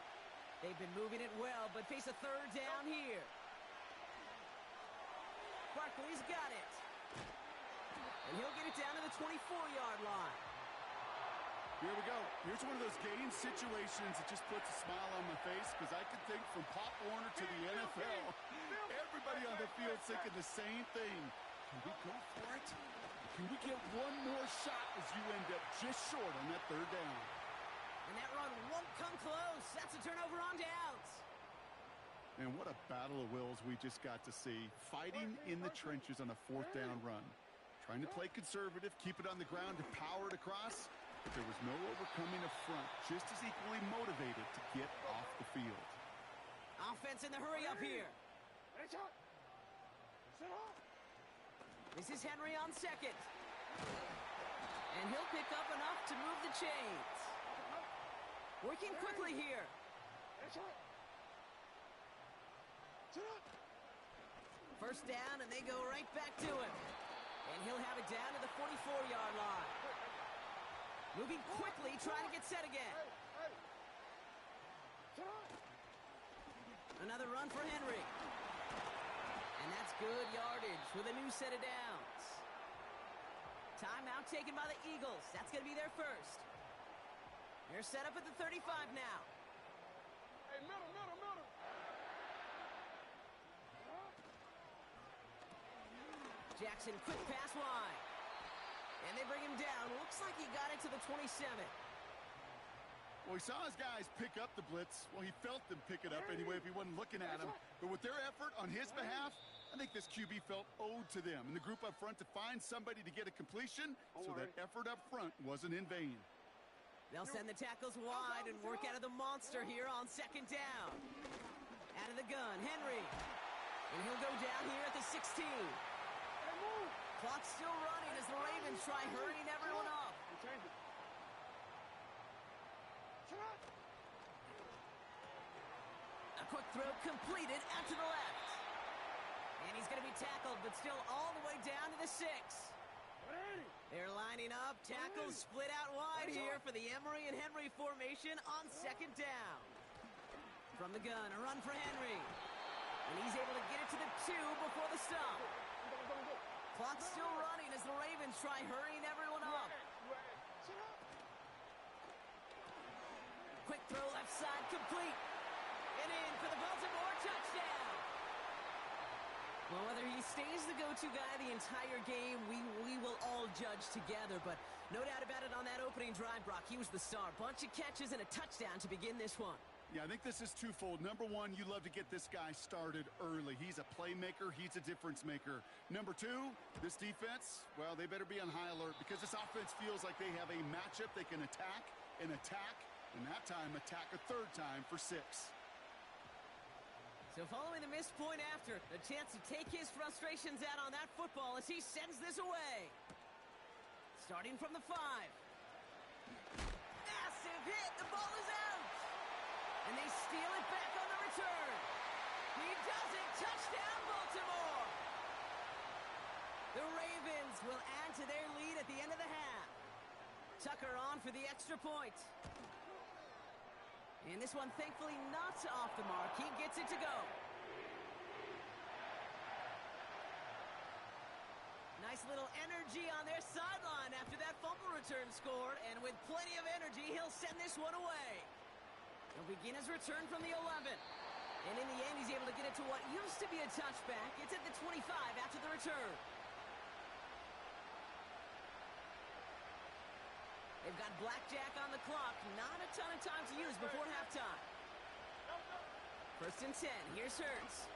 [SPEAKER 6] They've been moving it well, but face a third down here. Barkley's got it. And he'll get it down to the 24-yard line.
[SPEAKER 7] Here we go. Here's one of those game situations that just puts a smile on my face because I can think from Pop Warner to the NFL. Everybody on the field thinking the same thing. Can we go for it? Can we get one more shot as you end up just short on that third down?
[SPEAKER 6] And that run won't come close. That's a turnover on downs.
[SPEAKER 7] And what a battle of wills we just got to see. Fighting in the trenches on a fourth down run. Trying to play conservative, keep it on the ground to power it across. But there was no overcoming a front, just as equally motivated to get off the field.
[SPEAKER 6] Offense in the hurry up here. This is Henry on second. And he'll pick up enough to move the chains. Working quickly here. First down, and they go right back to him. And he'll have it down to the 44-yard line. Moving quickly, trying to get set again. Another run for Henry. And that's good yardage with a new set of downs. Timeout taken by the Eagles. That's going to be their first. They're set up at the 35 now.
[SPEAKER 3] Hey, middle.
[SPEAKER 6] Jackson, quick pass wide. And they bring him down. Looks like he got it to the 27.
[SPEAKER 7] Well, he saw his guys pick up the blitz. Well, he felt them pick it up anyway if he wasn't looking at him. But with their effort on his behalf, I think this QB felt owed to them and the group up front to find somebody to get a completion so that effort up front wasn't in vain.
[SPEAKER 6] They'll send the tackles wide and work out of the monster here on second down. Out of the gun, Henry. And he'll go down here at the 16. Clock's still running as the Ravens try hurrying everyone up. A quick throw completed out to the left. And he's going to be tackled, but still all the way down to the 6. They're lining up. Tackles split out wide here for the Emery and Henry formation on second down. From the gun, a run for Henry. And he's able to get it to the 2 before the stop. Clock's still running as the Ravens try hurrying everyone up. Quick throw left side complete. And in for the Baltimore touchdown. Well, whether he stays the go-to guy the entire game, we will all judge together. But no doubt about it on that opening drive, Brock, he was the star. Bunch of catches and a touchdown to begin this one.
[SPEAKER 7] Yeah, I think this is twofold. Number one, you love to get this guy started early. He's a playmaker. He's a difference maker. Number two, this defense, well, they better be on high alert because this offense feels like they have a matchup they can attack, and that time attack a third time for 6.
[SPEAKER 6] So following the missed point after, the chance to take his frustrations out on that football as he sends this away. Starting from the 5. Massive hit. The ball is out. And they steal it back on the return. He does it. Touchdown, Baltimore. The Ravens will add to their lead at the end of the half. Tucker on for the extra point. And this one, thankfully, not off the mark. He gets it to go. Nice little energy on their sideline after that fumble return scored. And with plenty of energy, he'll send this one away. He'll begin his return from the 11. And in the end, he's able to get it to what used to be a touchback. It's at the 25 after the return. They've got blackjack on the clock. Not a ton of time to use before halftime. First and 10. Here's Hurts.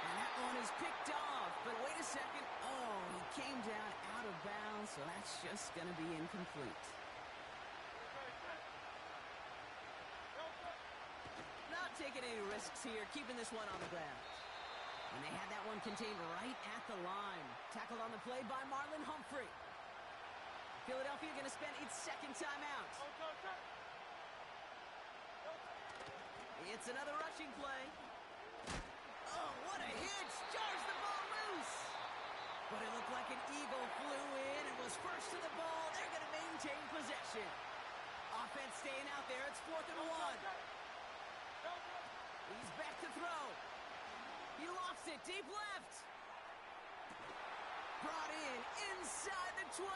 [SPEAKER 6] And that one is picked off. But wait a second. Oh, he came down out of bounds, so that's just going to be incomplete. Not taking any risks here, keeping this one on the ground. And they had that one contained right at the line. Tackled on the play by Marlon Humphrey. Philadelphia going to spend its second timeout. It's another rushing play. Oh, what a hit! Jars the ball loose. But it looked like an eagle flew in and was first to the ball. They're going to maintain possession. Offense staying out there. It's 4th and 1. He's back to throw. He lofts it deep left. Brought in inside the 20.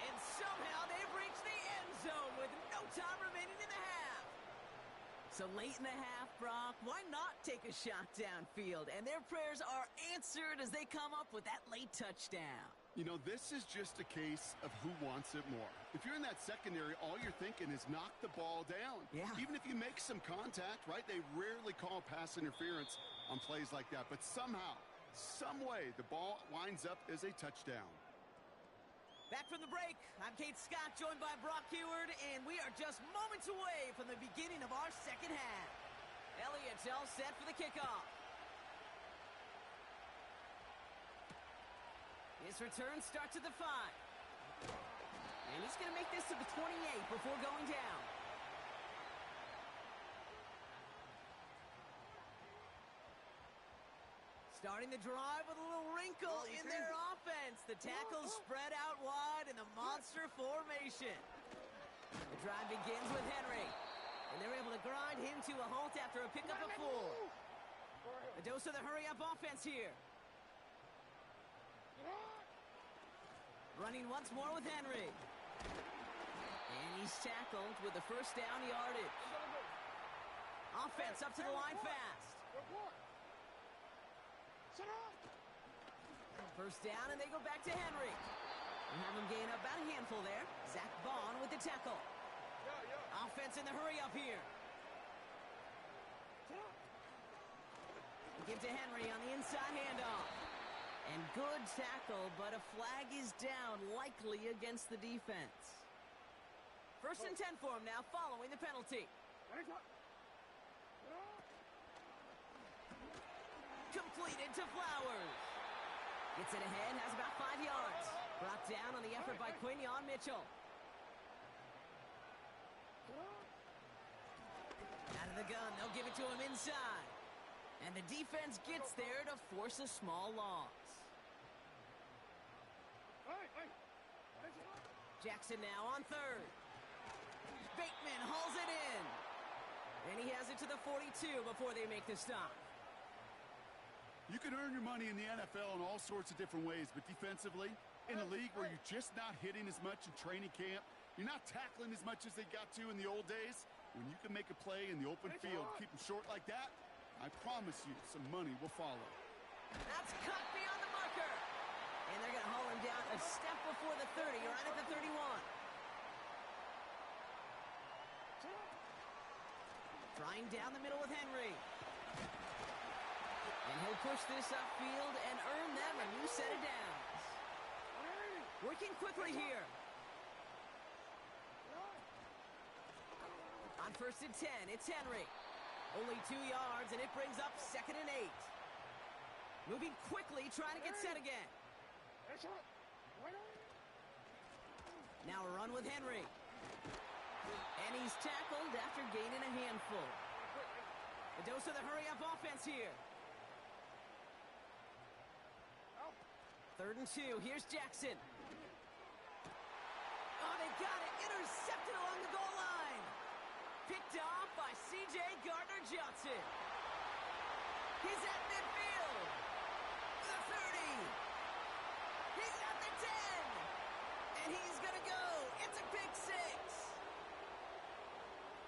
[SPEAKER 6] And somehow they've reached the end zone with no time remaining in the half. So late in the half, Brock, why not take a shot downfield? And their prayers are answered as they come up with that late touchdown.
[SPEAKER 7] You know, this is just a case of who wants it more. If you're in that secondary, all you're thinking is knock the ball down.
[SPEAKER 6] Yeah.
[SPEAKER 7] Even if you make some contact, right? They rarely call pass interference on plays like that. But somehow, some way, the ball winds up as a touchdown.
[SPEAKER 6] Back from the break, I'm Kate Scott, joined by Brock Huard, and we are just moments away from the beginning of our second half. Elliott's all set for the kickoff. His return starts at the 5. And he's going to make this to the 28 before going down. Starting the drive with a little wrinkle in their offense. The tackles spread out wide in the monster formation. The drive begins with Henry. And they're able to grind him to a halt after a pickup of 4. A dose of the hurry-up offense here. Running once more with Henry. And he's tackled with the first down yardage. Offense up to the line fast. First down, and they go back to Henry. And have him gain up about a handful there. Zach Bond with the tackle. Offense in the hurry-up here. Give to Henry on the inside handoff. And good tackle, but a flag is down, likely against the defense. First and 10 for him now, following the penalty. Completed to Flowers. Gets it ahead, has about 5 yards. Brought down on the effort by Quinion Mitchell. Out of the gun, they'll give it to him inside. And the defense gets there to force a small loss. Jackson now on 3rd. Bateman hauls it in. And he has it to the 42 before they make the stop.
[SPEAKER 7] You can earn your money in the NFL in all sorts of different ways, but defensively, in a league where you're just not hitting as much in training camp, you're not tackling as much as they got to in the old days, when you can make a play in the open field, keep them short like that, I promise you some money will follow.
[SPEAKER 6] That's cut beyond the marker. And they're going to haul him down a step before the 30, right at the 31. Trying down the middle with Henry. And he'll push this upfield and earn them a new set of downs. Working quickly here. On 1st and 10, it's Henry. Only 2 yards, and it brings up 2nd and 8. Moving quickly, trying to get set again. run with Henry. And he's tackled after gaining a handful. A dose of the hurry-up offense here. 3rd and 2. Here's Jackson. Oh, they got it. Intercepted along the goal line. Picked off by C.J. Gardner-Johnson. He's at midfield. The 30. He's at the 10. And he's going to go. It's a pick 6.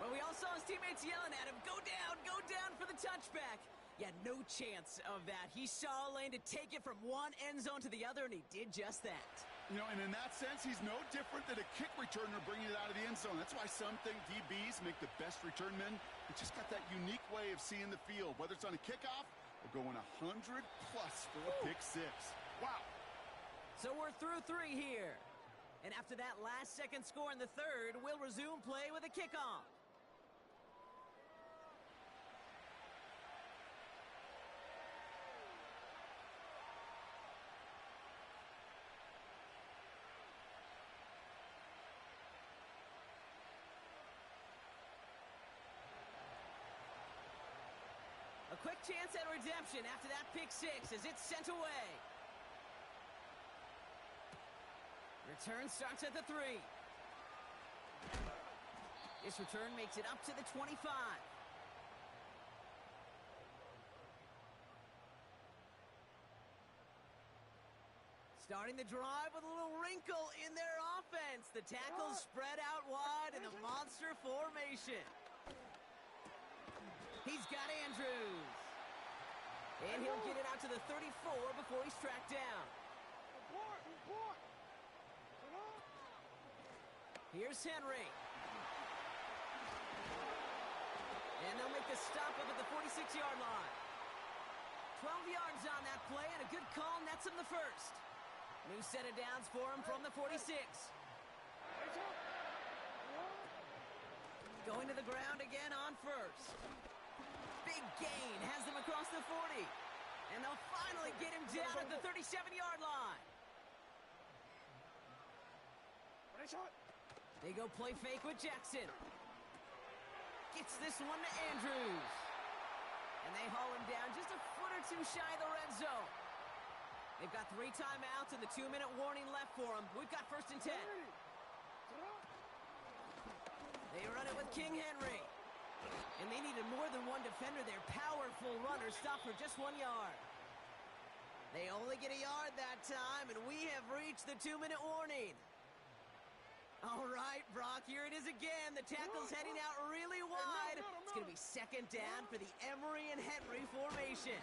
[SPEAKER 6] Well, we all saw his teammates yelling at him, go down for the touchback. Yeah, no chance of that. He saw a lane to take it from one end zone to the other, and he did just that.
[SPEAKER 7] You know, and in that sense, he's no different than a kick returner bringing it out of the end zone. That's why some think DBs make the best return men. They just got that unique way of seeing the field, whether it's on a kickoff or going 100+ for a pick 6. Wow.
[SPEAKER 6] So we're through 3 here. And after that last-second score in the 3rd, we'll resume play with a kickoff. A quick chance at redemption after that pick 6 as it's sent away. Return starts at the 3. This return makes it up to the 25. Starting the drive with a little wrinkle in their offense. The tackles spread out wide in the monster formation. He's got Andrews. And he'll get it out to the 34 before he's tracked down. Here's Henry. And they'll make the stop up at the 46-yard line. 12 yards on that play, and a good call nets him the first. New set of downs for him from the 46. Going to the ground again on first. Big gain has them across the 40. And they'll finally get him down at the 37-yard line. They go play fake with Jackson. Gets this one to Andrews. And they haul him down just a foot or two shy of the red zone. They've got 3 timeouts and the 2-minute warning left for them. We've got 1st and 10. They run it with King Henry. And they needed more than one defender. Their powerful runner stopped for just 1 yard. They only get a yard that time, and we have reached the 2-minute warning. All right, Brock, here it is again. The tackle's heading out really wide. It's going to be 2nd down for the Emery and Henry formation.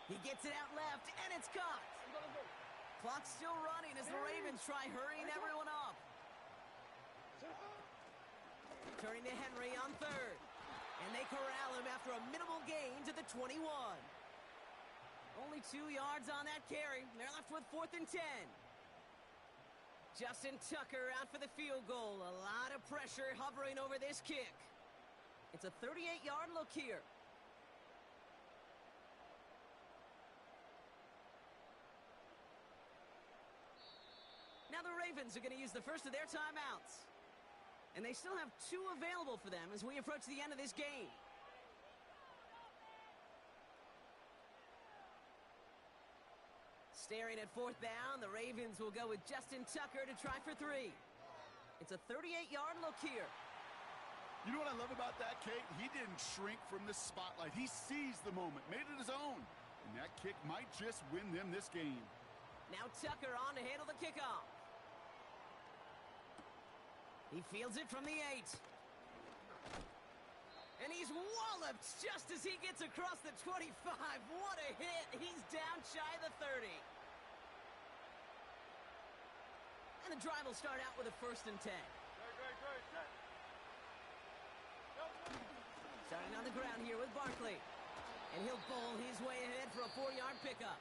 [SPEAKER 6] He gets it out left, and it's caught. Clock's still running as the Ravens try hurrying everyone up. Turning to Henry on 3rd. And they corral him after a minimal gain to the 21. Only 2 yards on that carry. They're left with 4th and 10. Justin Tucker out for the field goal. A lot of pressure hovering over this kick. It's a 38-yard look here. Now the Ravens are going to use the first of their timeouts. And they still have 2 available for them as we approach the end of this game. Staring at 4th down, the Ravens will go with Justin Tucker to try for 3. It's a 38-yard look here.
[SPEAKER 7] You know what I love about that, Kate? He didn't shrink from the spotlight. He seized the moment, made it his own. And that kick might just win them this game.
[SPEAKER 6] Now Tucker on to handle the kickoff. He fields it from the 8. And he's walloped just as he gets across the 25. What a hit. He's down shy of the 30. And the drive will start out with a 1st and 10. Starting on the ground here with Barkley. And he'll bowl his way ahead for a 4-yard pickup.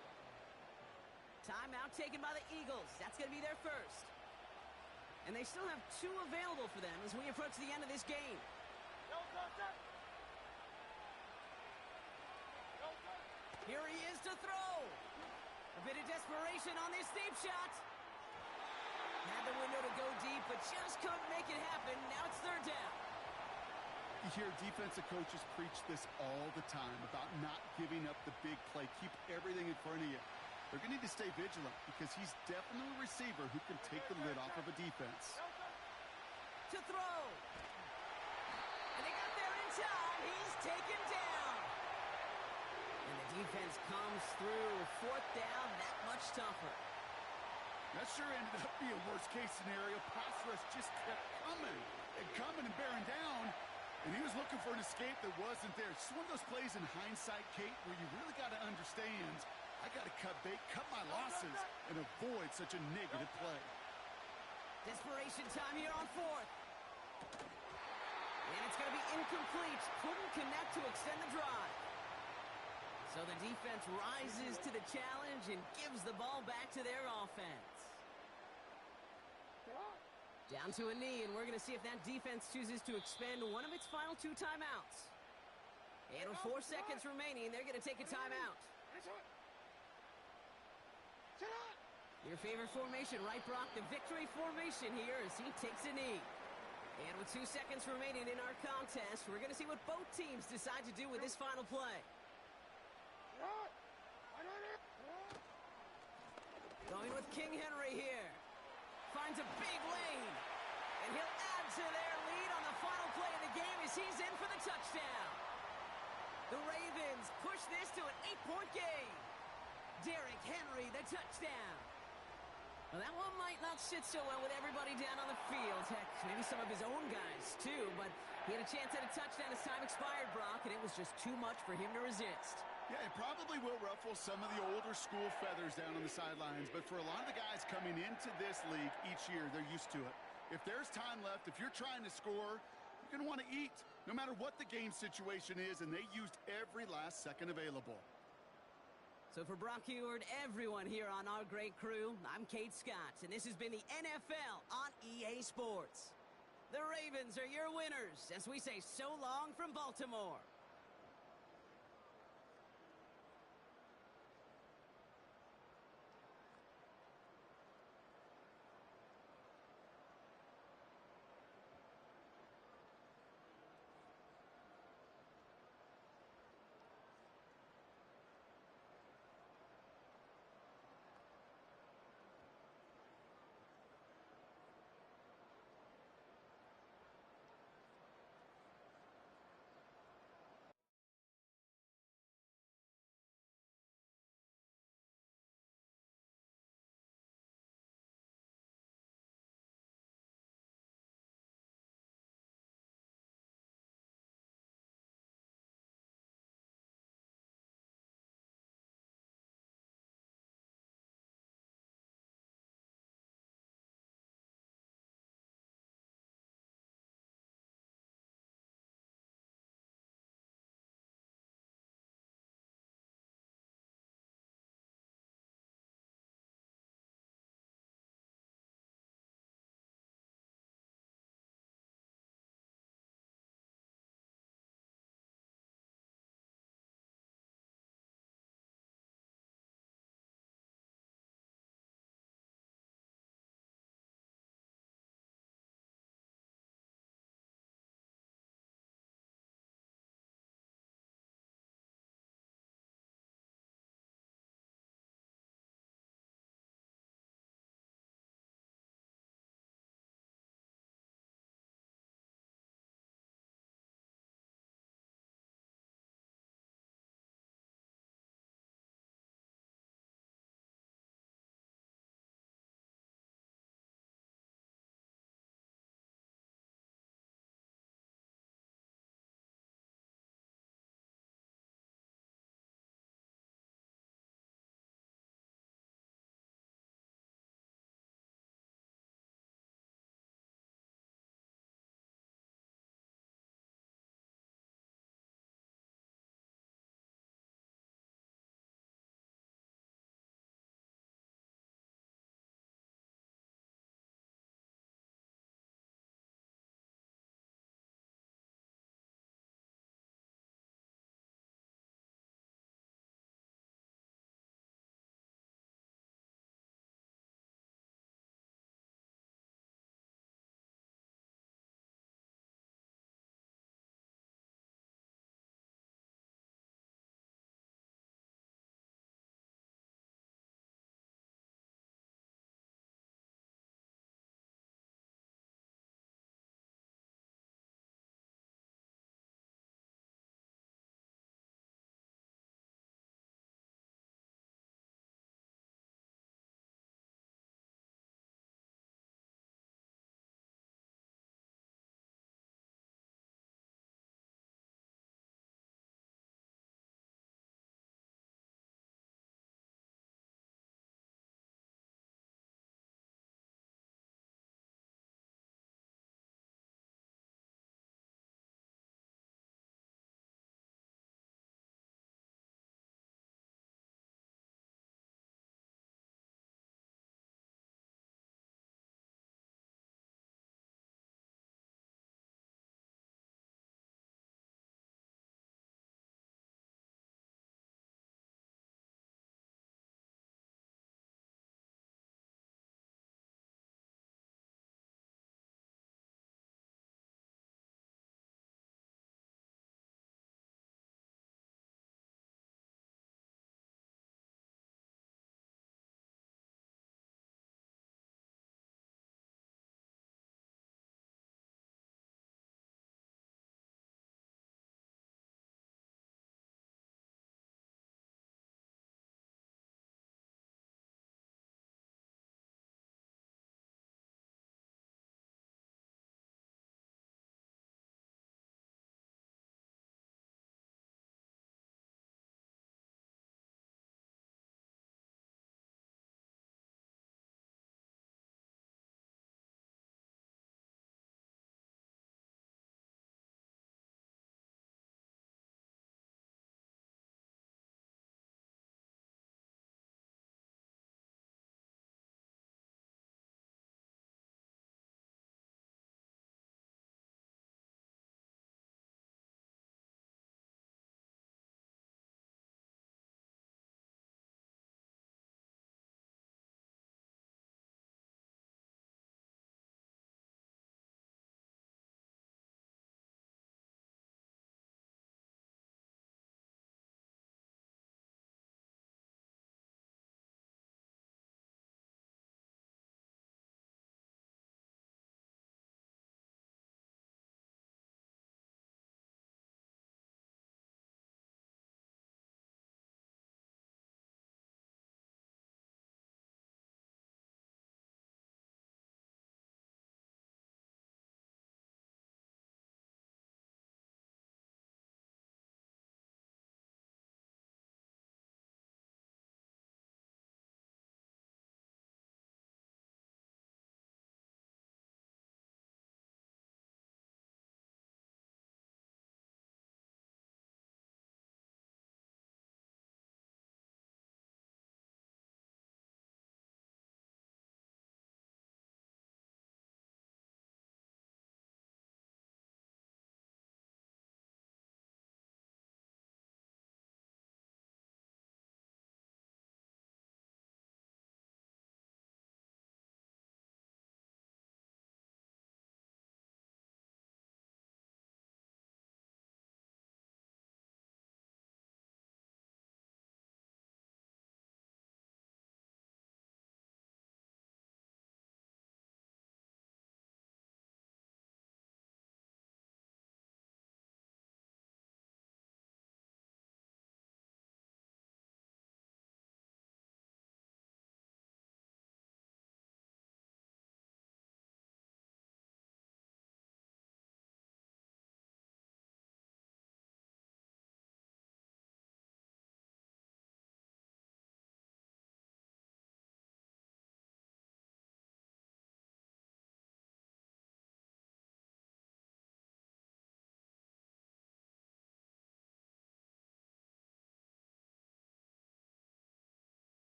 [SPEAKER 6] Timeout taken by the Eagles. That's going to be their first. And they still have 2 available for them as we approach the end of this game. Here he is to throw. A bit of desperation on this deep shot. Had the window to go deep, but
[SPEAKER 7] You hear defensive coaches preach this all the time about not giving up the big play. Keep everything in front of you. They're going to need to stay vigilant because he's definitely a receiver who can take the lid off of a defense.
[SPEAKER 6] To throw. And they got there in time. He's taken down. And the defense comes through. Fourth down, that much tougher.
[SPEAKER 7] That sure ended up being a worst-case scenario. Pass rush just kept coming and bearing down. And he was looking for an escape that wasn't there. It's one of those plays in hindsight, Kate, where you really got to understand, I got to cut bait, cut my losses, and avoid such a negative play.
[SPEAKER 6] Desperation time here on fourth. And it's going to be incomplete. Couldn't connect to extend the drive. So the defense rises to the challenge and gives the ball back to their offense. Down to a knee, and we're going to see if that defense chooses to expend one of its final 2 timeouts. And with 4 seconds remaining, they're going to take a timeout. Your favorite formation, right, Brock? The victory formation here as he takes a knee. And with 2 seconds remaining in our contest, we're going to see what both teams decide to do with this final play. Going with King Henry here. Finds a big lane. And he'll add to their lead on the final play of the game as he's in for the touchdown. The Ravens push this to an 8-point game. Derrick Henry, the touchdown. Well, that one might not sit so well with everybody down on the field. Heck, maybe some of his own guys, too. But he had a chance at a touchdown as time expired, Brock, and it was just too much for him to resist.
[SPEAKER 7] Yeah, it probably will ruffle some of the older school feathers down on the sidelines, but for a lot of the guys coming into this league each year, they're used to it. If there's time left, if you're trying to score, you're going to want to eat, no matter what the game situation is, and they used every last second available.
[SPEAKER 6] So for Brock Huard, everyone here on our great crew, I'm Kate Scott, and this has been the NFL on EA Sports. The Ravens are your winners, as we say so long from Baltimore.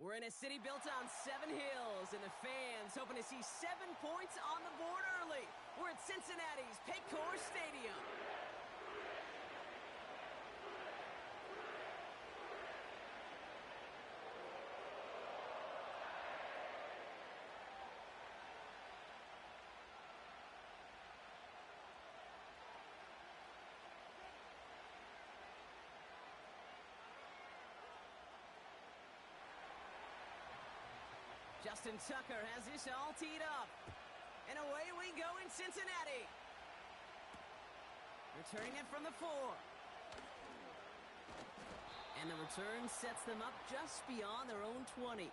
[SPEAKER 6] We're in a city built on 7 hills, and the fans hoping to see 7 points on the board early. We're at Cincinnati's Paycor Stadium. Justin Tucker has this all teed up. And away we go in Cincinnati. Returning it from the 4. And the return sets them up just beyond their own 20.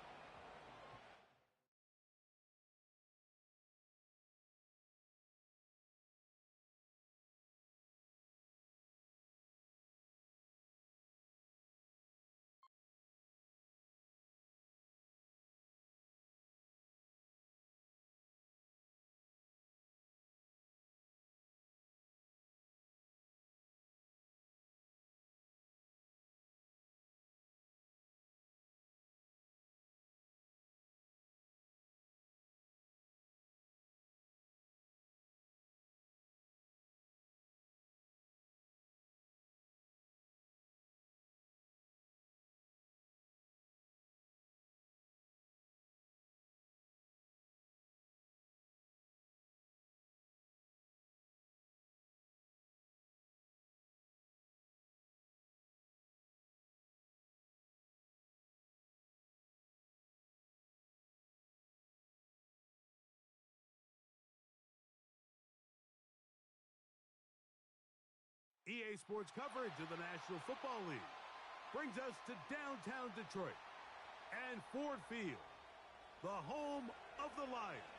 [SPEAKER 1] EA Sports coverage of the National Football League brings us to downtown Detroit and Ford Field, the home of the Lions.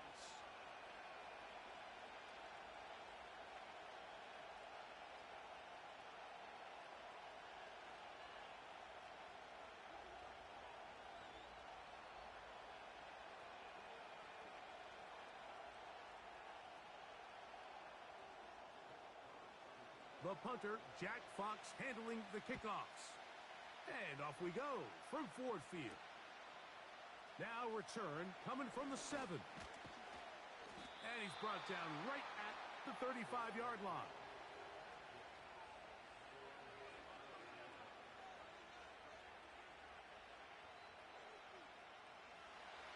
[SPEAKER 1] The punter, Jack Fox, handling the kickoffs. And off we go from Ford Field. Now return coming from the 7. And he's brought down right at the 35-yard line.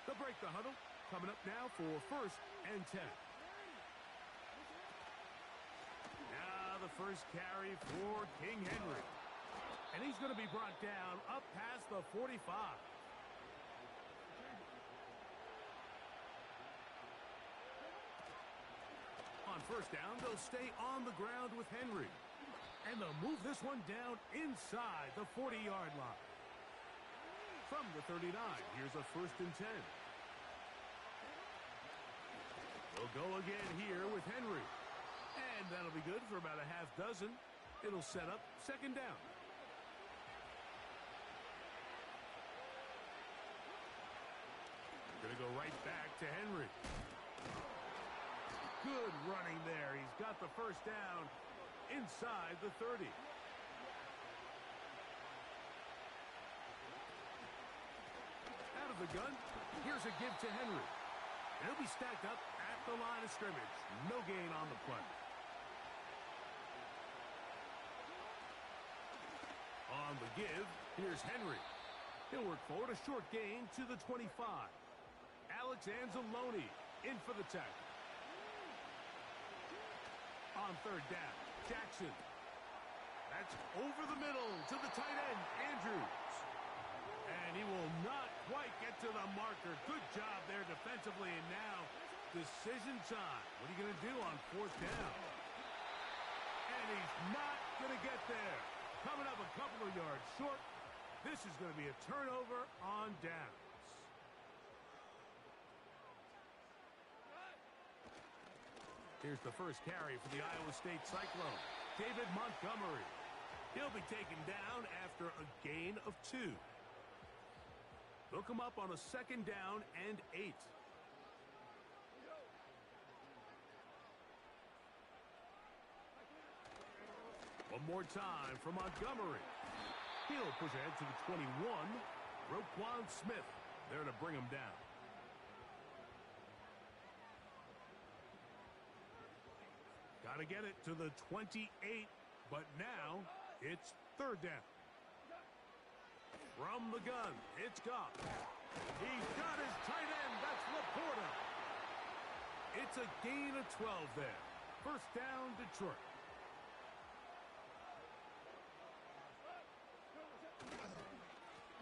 [SPEAKER 1] They'll break the huddle. Coming up now for 1st and 10. Now the first carry for King Henry. And he's going to be brought down up past the 45. On 1st down, they'll stay on the ground with Henry. And they'll move this one down inside the 40-yard line. From the 39, here's a 1st and 10. They'll go again here with Henry. And that'll be good for about a half dozen. It'll set up 2nd down. Going to go right back to Henry. Good running there. He's got the 1st down inside the 30. Out of the gun, here's a give to Henry. And he'll be stacked up at the line of scrimmage. No gain on the play. On the give, here's Henry. He'll work forward, a short gain to the 25. Alex Anzalone in for the tackle. On 3rd down, Jackson. That's over the middle to the tight end, Andrews. And he will not quite get to the marker. Good job there defensively, and now decision time. What are you going to do on 4th down? And he's not going to get there. Coming up a couple of yards short. This is going to be a turnover on downs. Here's the first carry for the Iowa State Cyclone, David Montgomery. He'll be taken down after a gain of 2. They'll come up on a 2nd down and 8. One more time for Montgomery. He'll push ahead to the 21. Roquan Smith there to bring him down. Got to get it to the 28, but now it's third down. From the gun, it's Goff. He's got his tight end. That's Laporta. It's a gain of 12 there. First down, Detroit.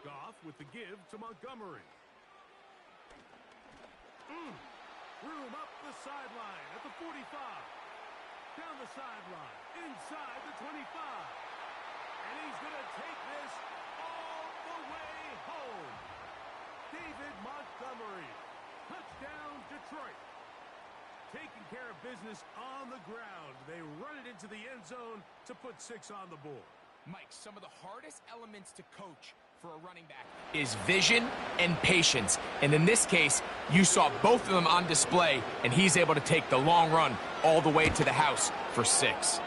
[SPEAKER 1] Goff with the give to Montgomery. Room up the sideline at the 45. Down the sideline, inside the 25. And he's going to take this all the way home. David Montgomery. Touchdown, Detroit. Taking care of business on the ground. They run it into the end zone to put 6 on the board.
[SPEAKER 2] Mike, some of the hardest elements to coach for a running back is vision and patience. And in this case, you saw both of them on display, and he's able to take the long run all the way to the house for 6.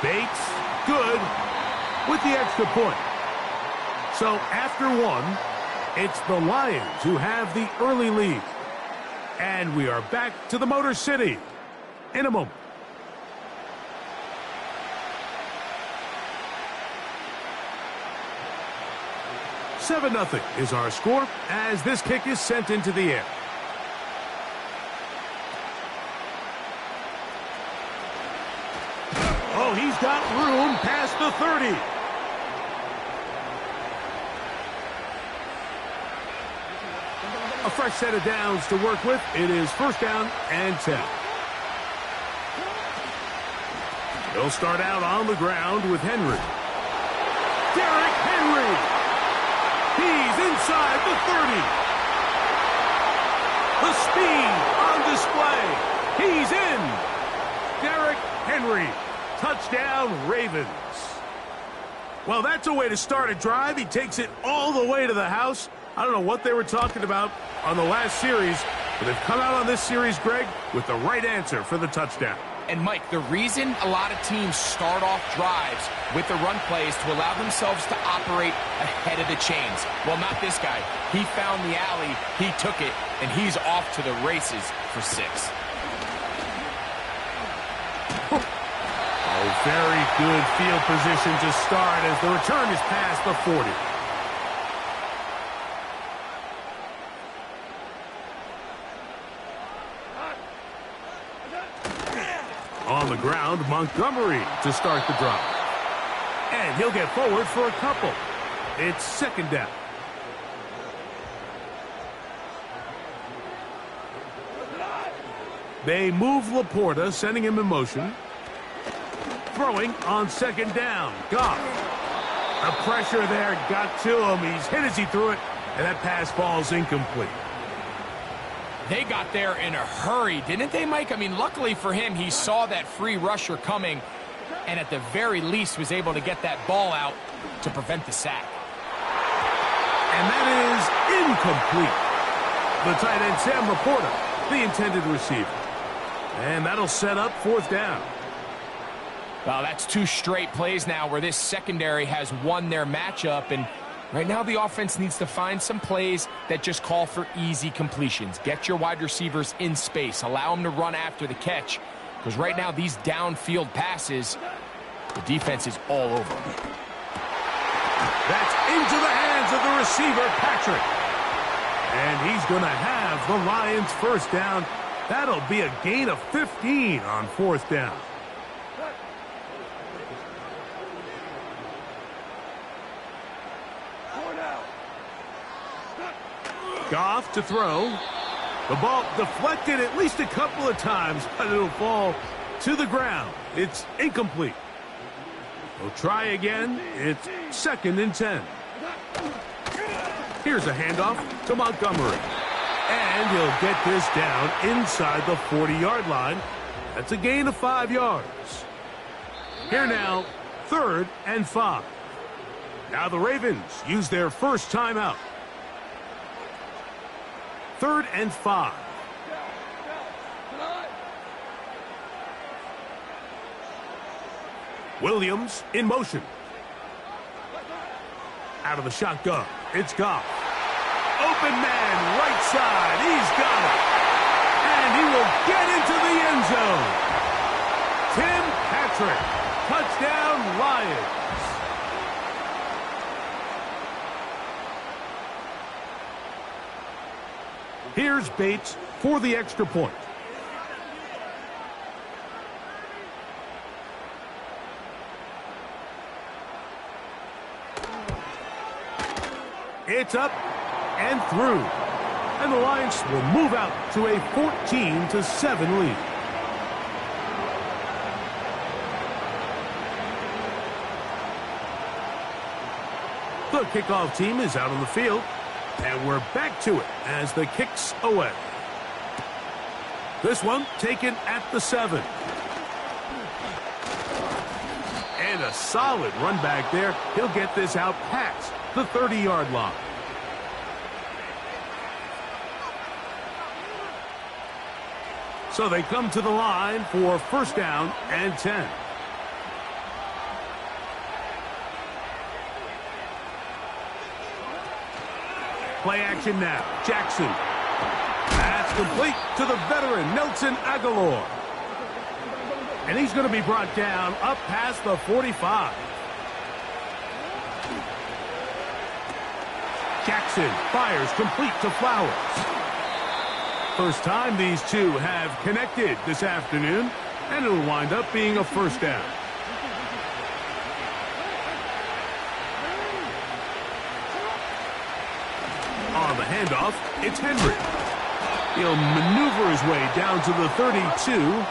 [SPEAKER 1] Bates, good, with the extra point. So after 1, it's the Lions who have the early lead. And we are back to the Motor City in a moment. Seven 0 is our score as this kick is sent into the air. Oh, he's got room past the 30. A fresh set of downs to work with. It is first down and 10. They'll start out on the ground with Henry. Derrick Henry. He's inside the 30. The speed on display. He's in. Derrick Henry. Touchdown, Ravens. Well, that's a way to start a drive. He takes it all the way to the house. I don't know what they were talking about on the last series, but they've come out on this series, Greg, with the right answer for the touchdown.
[SPEAKER 2] And, Mike, the reason a lot of teams start off drives with the run plays to allow themselves to operate ahead of the chains. Well, not this guy. He found the alley, he took it, and he's off to the races for 6.
[SPEAKER 1] Oh, very good field position to start as the return is past the 40. On the ground, Montgomery to start the drive. And he'll get forward for a couple. It's second down. They move Laporta, sending him in motion. Throwing on second down. Goff. The pressure there got to him. He's hit as he threw it, and that pass falls incomplete.
[SPEAKER 2] They got there in a hurry, didn't they, Mike? I mean, luckily for him, he saw that free rusher coming and at the very least was able to get that ball out to prevent the sack.
[SPEAKER 1] And that is incomplete. The tight end, Sam Laporta, the intended receiver. And that'll set up fourth down.
[SPEAKER 2] Well, that's 2 straight plays now where this secondary has won their matchup, and right now the offense needs to find some plays that just call for easy completions. Get your wide receivers in space. Allow them to run after the catch, because right now these downfield passes, the defense is all over them.
[SPEAKER 1] That's into the hands of the receiver, Patrick. And he's going to have the Lions first down. That'll be a gain of 15 on fourth down. Goff to throw. The ball deflected at least a couple of times, but it'll fall to the ground. It's incomplete. They'll try again. It's second and 10. Here's a handoff to Montgomery. And he'll get this down inside the 40-yard line. That's a gain of 5 yards. Here now, 3rd and 5. Now the Ravens use their first timeout. 3rd and 5. Williams in motion. Out of the shotgun, it's Goff. open man, right side. He's got it. And he will get into the end zone. Tim Patrick. Touchdown, Lions. Here's Bates for the extra point. It's up and through. And the Lions will move out to a 14-7 lead. The kickoff team is out on the field. And we're back to it as the kick's away. This one taken at the 7. And a solid run back there. He'll get this out past the 30-yard line. So they come to the line for first down and 10. Play action now. Jackson. That's complete to the veteran, Nelson Aguilar. And he's going to be brought down up past the 45. Jackson fires complete to Flowers. First time these two have connected this afternoon, and it'll wind up being a first down. On the handoff, it's Henry. He'll maneuver his way down to the 32.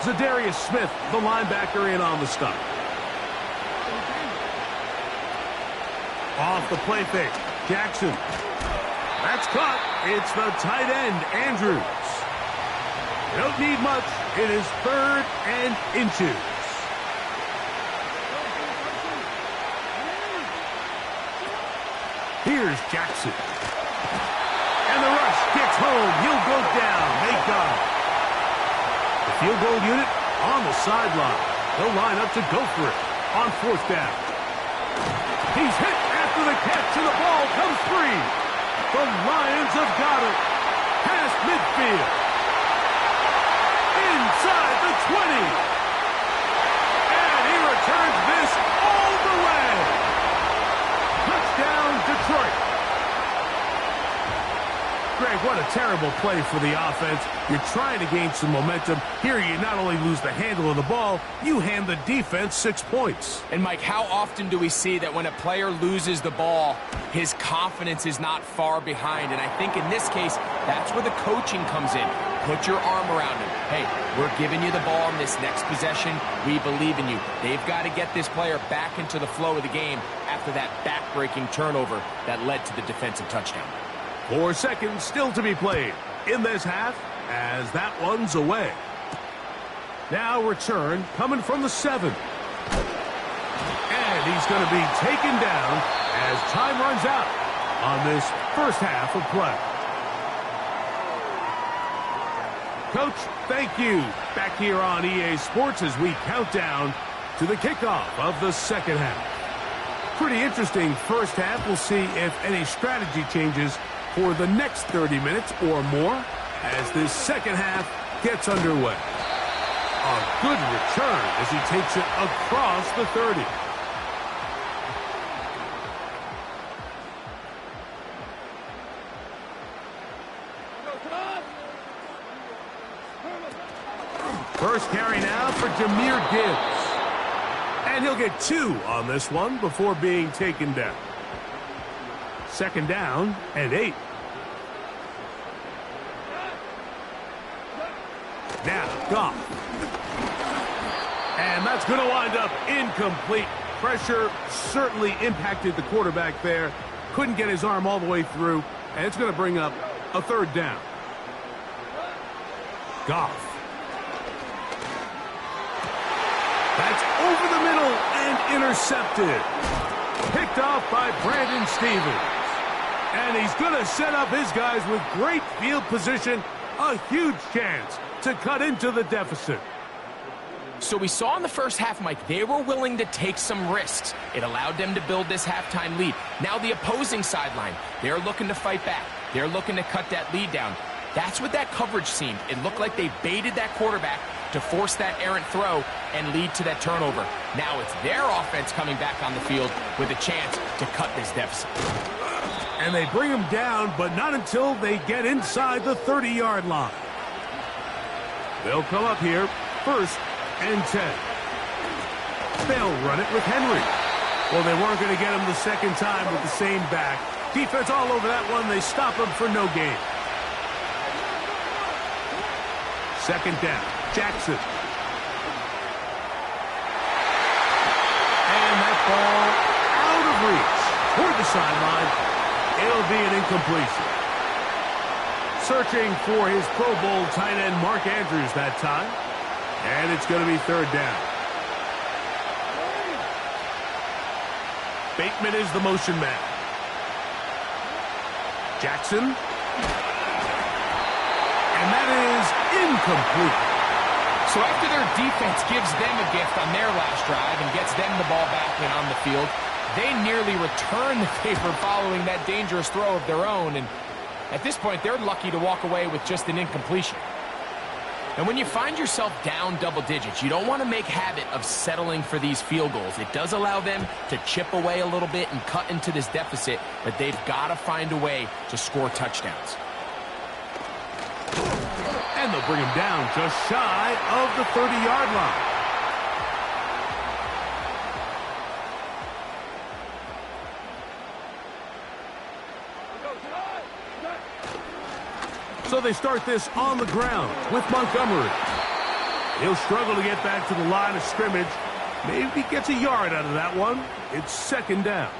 [SPEAKER 1] Zadarius Smith, the linebacker, in on the stop. Off the play fake, Jackson. That's caught. It's the tight end, Andrews. Don't need much. It is 3rd and inches. Here's Jackson. And the rush gets home. He'll go down. They got him. The field goal unit on the sideline. They'll line up to go for it on 4th down. He's hit after the catch, and the ball comes free. The Lions have got it. Past midfield. Inside the 20. And he returns this all the way. Touchdown, Detroit. Greg, what a terrible play for the offense. You're trying to gain some momentum. Here you not only lose the handle of the ball, you hand the defense 6 points.
[SPEAKER 2] And Mike, how often do we see that when a player loses the ball, his confidence is not far behind? And I think in this case, that's where the coaching comes in. Put your arm around him. Hey, we're giving you the ball in this next possession. We believe in you. They've got to get this player back into the flow of the game after that back-breaking turnover that led to the defensive touchdown.
[SPEAKER 1] 4 seconds still to be played in this half as that one's away. Now return coming from the 7. And he's going to be taken down as time runs out on this first half of play. Coach, thank you. Back here on EA Sports as we count down to the kickoff of the second half. Pretty interesting first half. We'll see if any strategy changes for the next 30 minutes or more as this second half gets underway. A good return as he takes it across the 30. First carry now for Jahmyr Gibbs. And he'll get 2 on this one before being taken down. Second down and 8. Now, Goff. And that's going to wind up incomplete. Pressure certainly impacted the quarterback there. Couldn't get his arm all the way through. And it's going to bring up a 3rd down. Goff. That's over the middle and intercepted. Picked off by Brandon Stephens. And he's going to set up his guys with great field position. A huge chance to cut into the deficit.
[SPEAKER 2] So we saw in the first half, Mike, they were willing to take some risks. It allowed them to build this halftime lead. Now the opposing sideline, they're looking to fight back. They're looking to cut that lead down. That's what that coverage seemed. It looked like they baited that quarterback to force that errant throw and lead to that turnover. Now it's their offense coming back on the field with a chance to cut this deficit.
[SPEAKER 1] And they bring him down, but not until they get inside the 30-yard line. They'll come up here, 1st and 10. They'll run it with Henry. Well, they weren't going to get him the second time with the same back. Defense all over that one. They stop him for no gain. 2nd down. Jackson. And that ball out of reach toward the sideline. It'll be an incompletion. Searching for his Pro Bowl tight end Mark Andrews that time. And it's going to be 3rd down. Bateman is the motion man. Jackson. And that is incomplete.
[SPEAKER 2] So after their defense gives them a gift on their last drive and gets them the ball back and on the field, they nearly return the favor following that dangerous throw of their own. And at this point, they're lucky to walk away with just an incompletion. And when you find yourself down double digits, you don't want to make habit of settling for these field goals. It does allow them to chip away a little bit and cut into this deficit, but they've got to find a way to score touchdowns.
[SPEAKER 1] And they'll bring him down just shy of the 30-yard line. So they start this on the ground with Montgomery. He'll struggle to get back to the line of scrimmage. Maybe he gets a yard out of that one. It's 2nd down.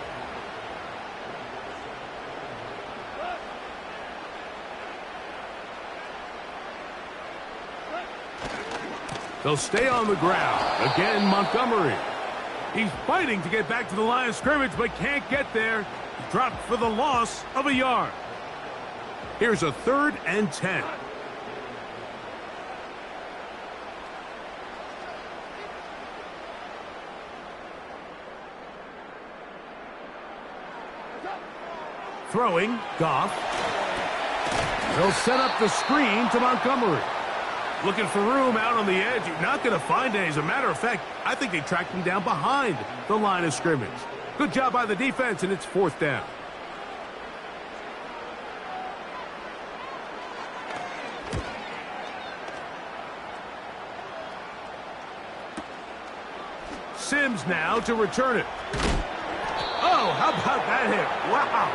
[SPEAKER 1] They'll stay on the ground. Again, Montgomery. He's fighting to get back to the line of scrimmage, but can't get there. Dropped for the loss of a yard. Here's a 3rd and 10. Throwing, Goff. They'll set up the screen to Montgomery. Looking for room out on the edge. You're not going to find it. As a matter of fact, I think they tracked him down behind the line of scrimmage. Good job by the defense, and it's 4th down. Sims now to return it. Oh, how about that hit? Wow.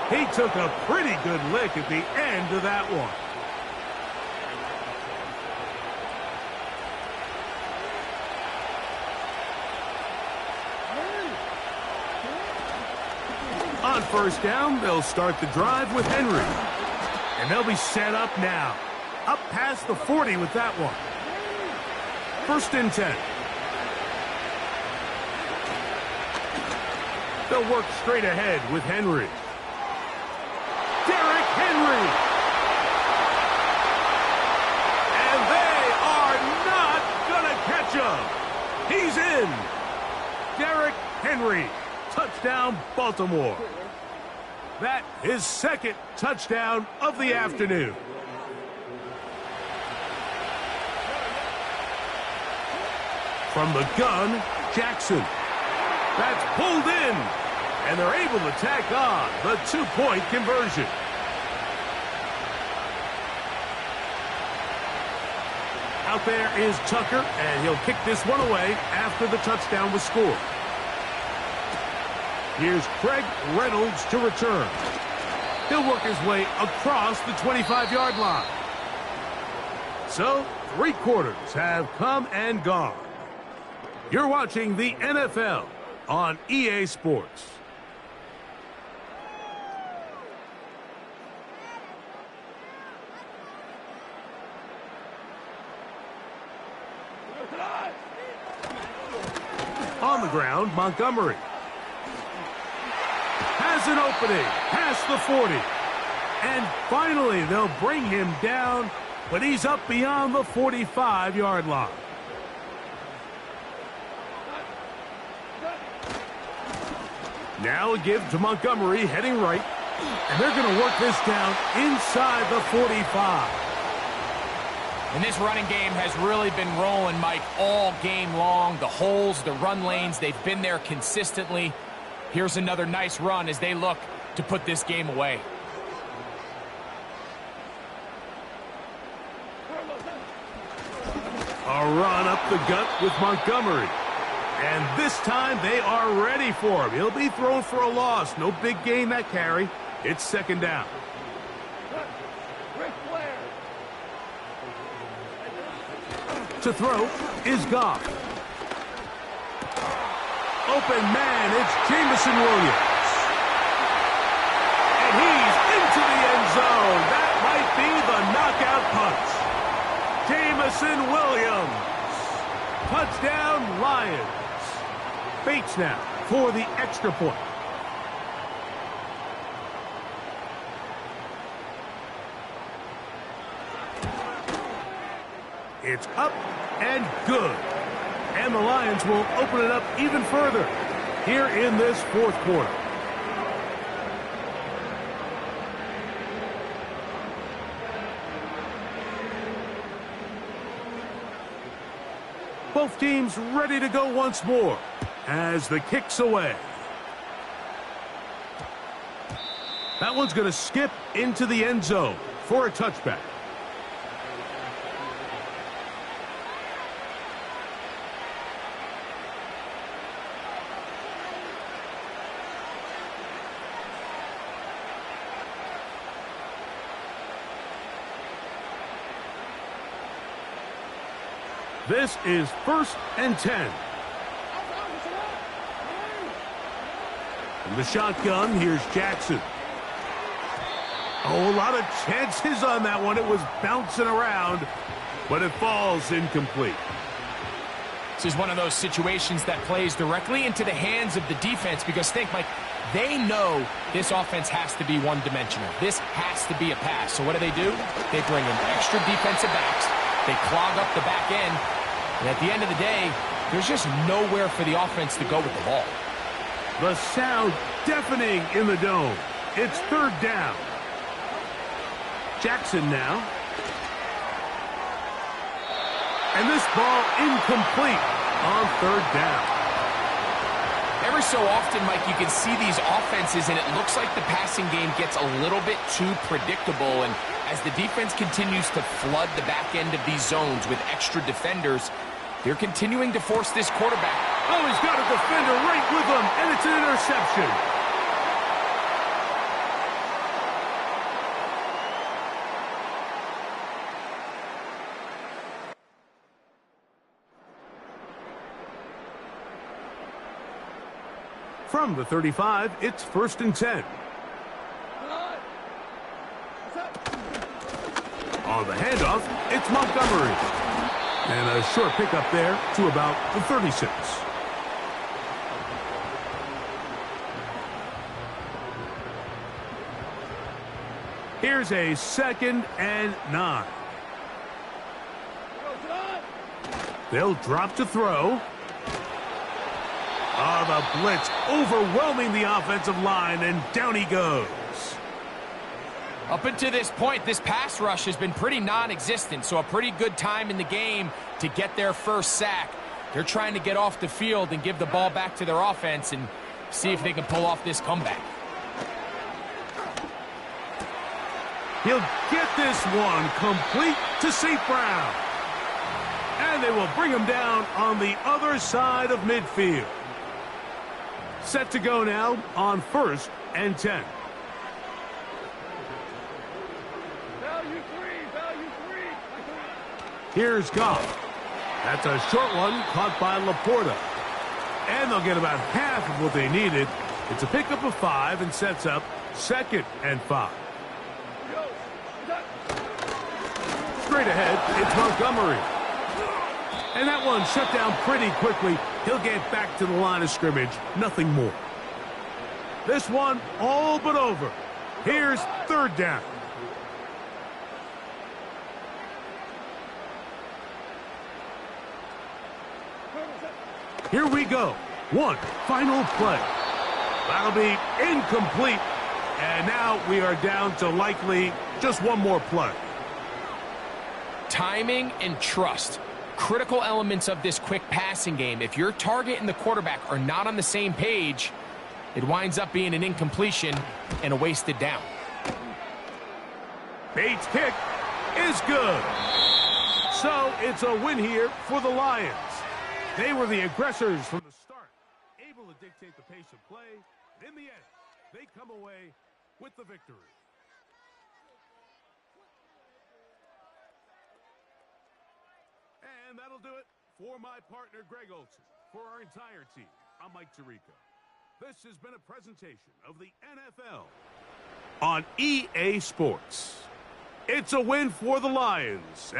[SPEAKER 1] He took a pretty good lick at the end of that one. On 1st down, they'll start the drive with Henry. And they'll be set up now. Up past the 40 with that one. 1st and 10. They'll work straight ahead with Henry. Derrick Henry. And they are not going to catch him. He's in. Derrick Henry. Touchdown, Baltimore. That is 2nd touchdown of the afternoon. From the gun, Jackson. That's pulled in, and they're able to tack on the 2-point conversion. Out there is Tucker, and he'll kick this one away after the touchdown was scored. Here's Craig Reynolds to return. He'll work his way across the 25-yard line. So, 3 quarters have come and gone. You're watching the NFL on EA Sports. On the ground, Montgomery. Has an opening past the 40. And finally, they'll bring him down, but he's up beyond the 45-yard line. Now a give to Montgomery, heading right. And they're going to work this down inside the 45.
[SPEAKER 2] And this running game has really been rolling, Mike, all game long. The holes, the run lanes, they've been there consistently. Here's another nice run as they look to put this game away.
[SPEAKER 1] A run up the gut with Montgomery. And this time they are ready for him. He'll be thrown for a loss. No big gain that carry. It's second down. To throw is Goff. Open man, it's Jameson Williams. And he's into the end zone. That might be the knockout punch. Jameson Williams. Touchdown, Lions. Bates now for the extra point. It's up and good. And the Lions will open it up even further here in this fourth quarter. Both teams ready to go once more as the kick's away. That one's going to skip into the end zone for a touchback. This is 1st and 10. From the shotgun, here's Jackson. Oh, a lot of chances on that one. It was bouncing around, but it falls incomplete.
[SPEAKER 2] This is one of those situations that plays directly into the hands of the defense because think, Mike, they know this offense has to be one-dimensional. This has to be a pass. So what do? They bring in extra defensive backs. They clog up the back end. And at the end of the day, there's just nowhere for the offense to go with the ball.
[SPEAKER 1] The sound deafening in the dome. It's third down. Jackson now. And this ball incomplete on third down.
[SPEAKER 2] Every so often, Mike, you can see these offenses, and it looks like the passing game gets a little bit too predictable. And as the defense continues to flood the back end of these zones with extra defenders, they're continuing to force this quarterback.
[SPEAKER 1] Oh, he's got a defender right with him, and it's an interception. From the 35, it's 1st and 10. On the handoff, it's Montgomery. And a short pickup there to about the 36. Here's a 2nd and 9. They'll drop to throw. The blitz overwhelming the offensive line, and down he goes.
[SPEAKER 2] Up until this point, this pass rush has been pretty non-existent, so a pretty good time in the game to get their first sack. They're trying to get off the field and give the ball back to their offense and see if they can pull off this comeback.
[SPEAKER 1] He'll get this one complete to St. Brown. And they will bring him down on the other side of midfield. Set to go now on 1st and 10. Here's Goff. That's a short one caught by Laporta. And they'll get about half of what they needed. It's a pickup of 5 and sets up 2nd and 5. Straight ahead, it's Montgomery. And that one shut down pretty quickly. He'll get back to the line of scrimmage. Nothing more. This one all but over. Here's 3rd down. Here we go. One final play. That'll be incomplete. And now we are down to likely just one more play.
[SPEAKER 2] Timing and trust. Critical elements of this quick passing game. If your target and the quarterback are not on the same page, it winds up being an incompletion and a wasted down.
[SPEAKER 1] Bates' kick is good. So it's a win here for the Lions. They were the aggressors from the start, able to dictate the pace of play. In the end, they come away with the victory. And that'll do it for my partner, Greg Olson. For our entire team, I'm Mike Tirico. This has been a presentation of the NFL on EA Sports. It's a win for the Lions.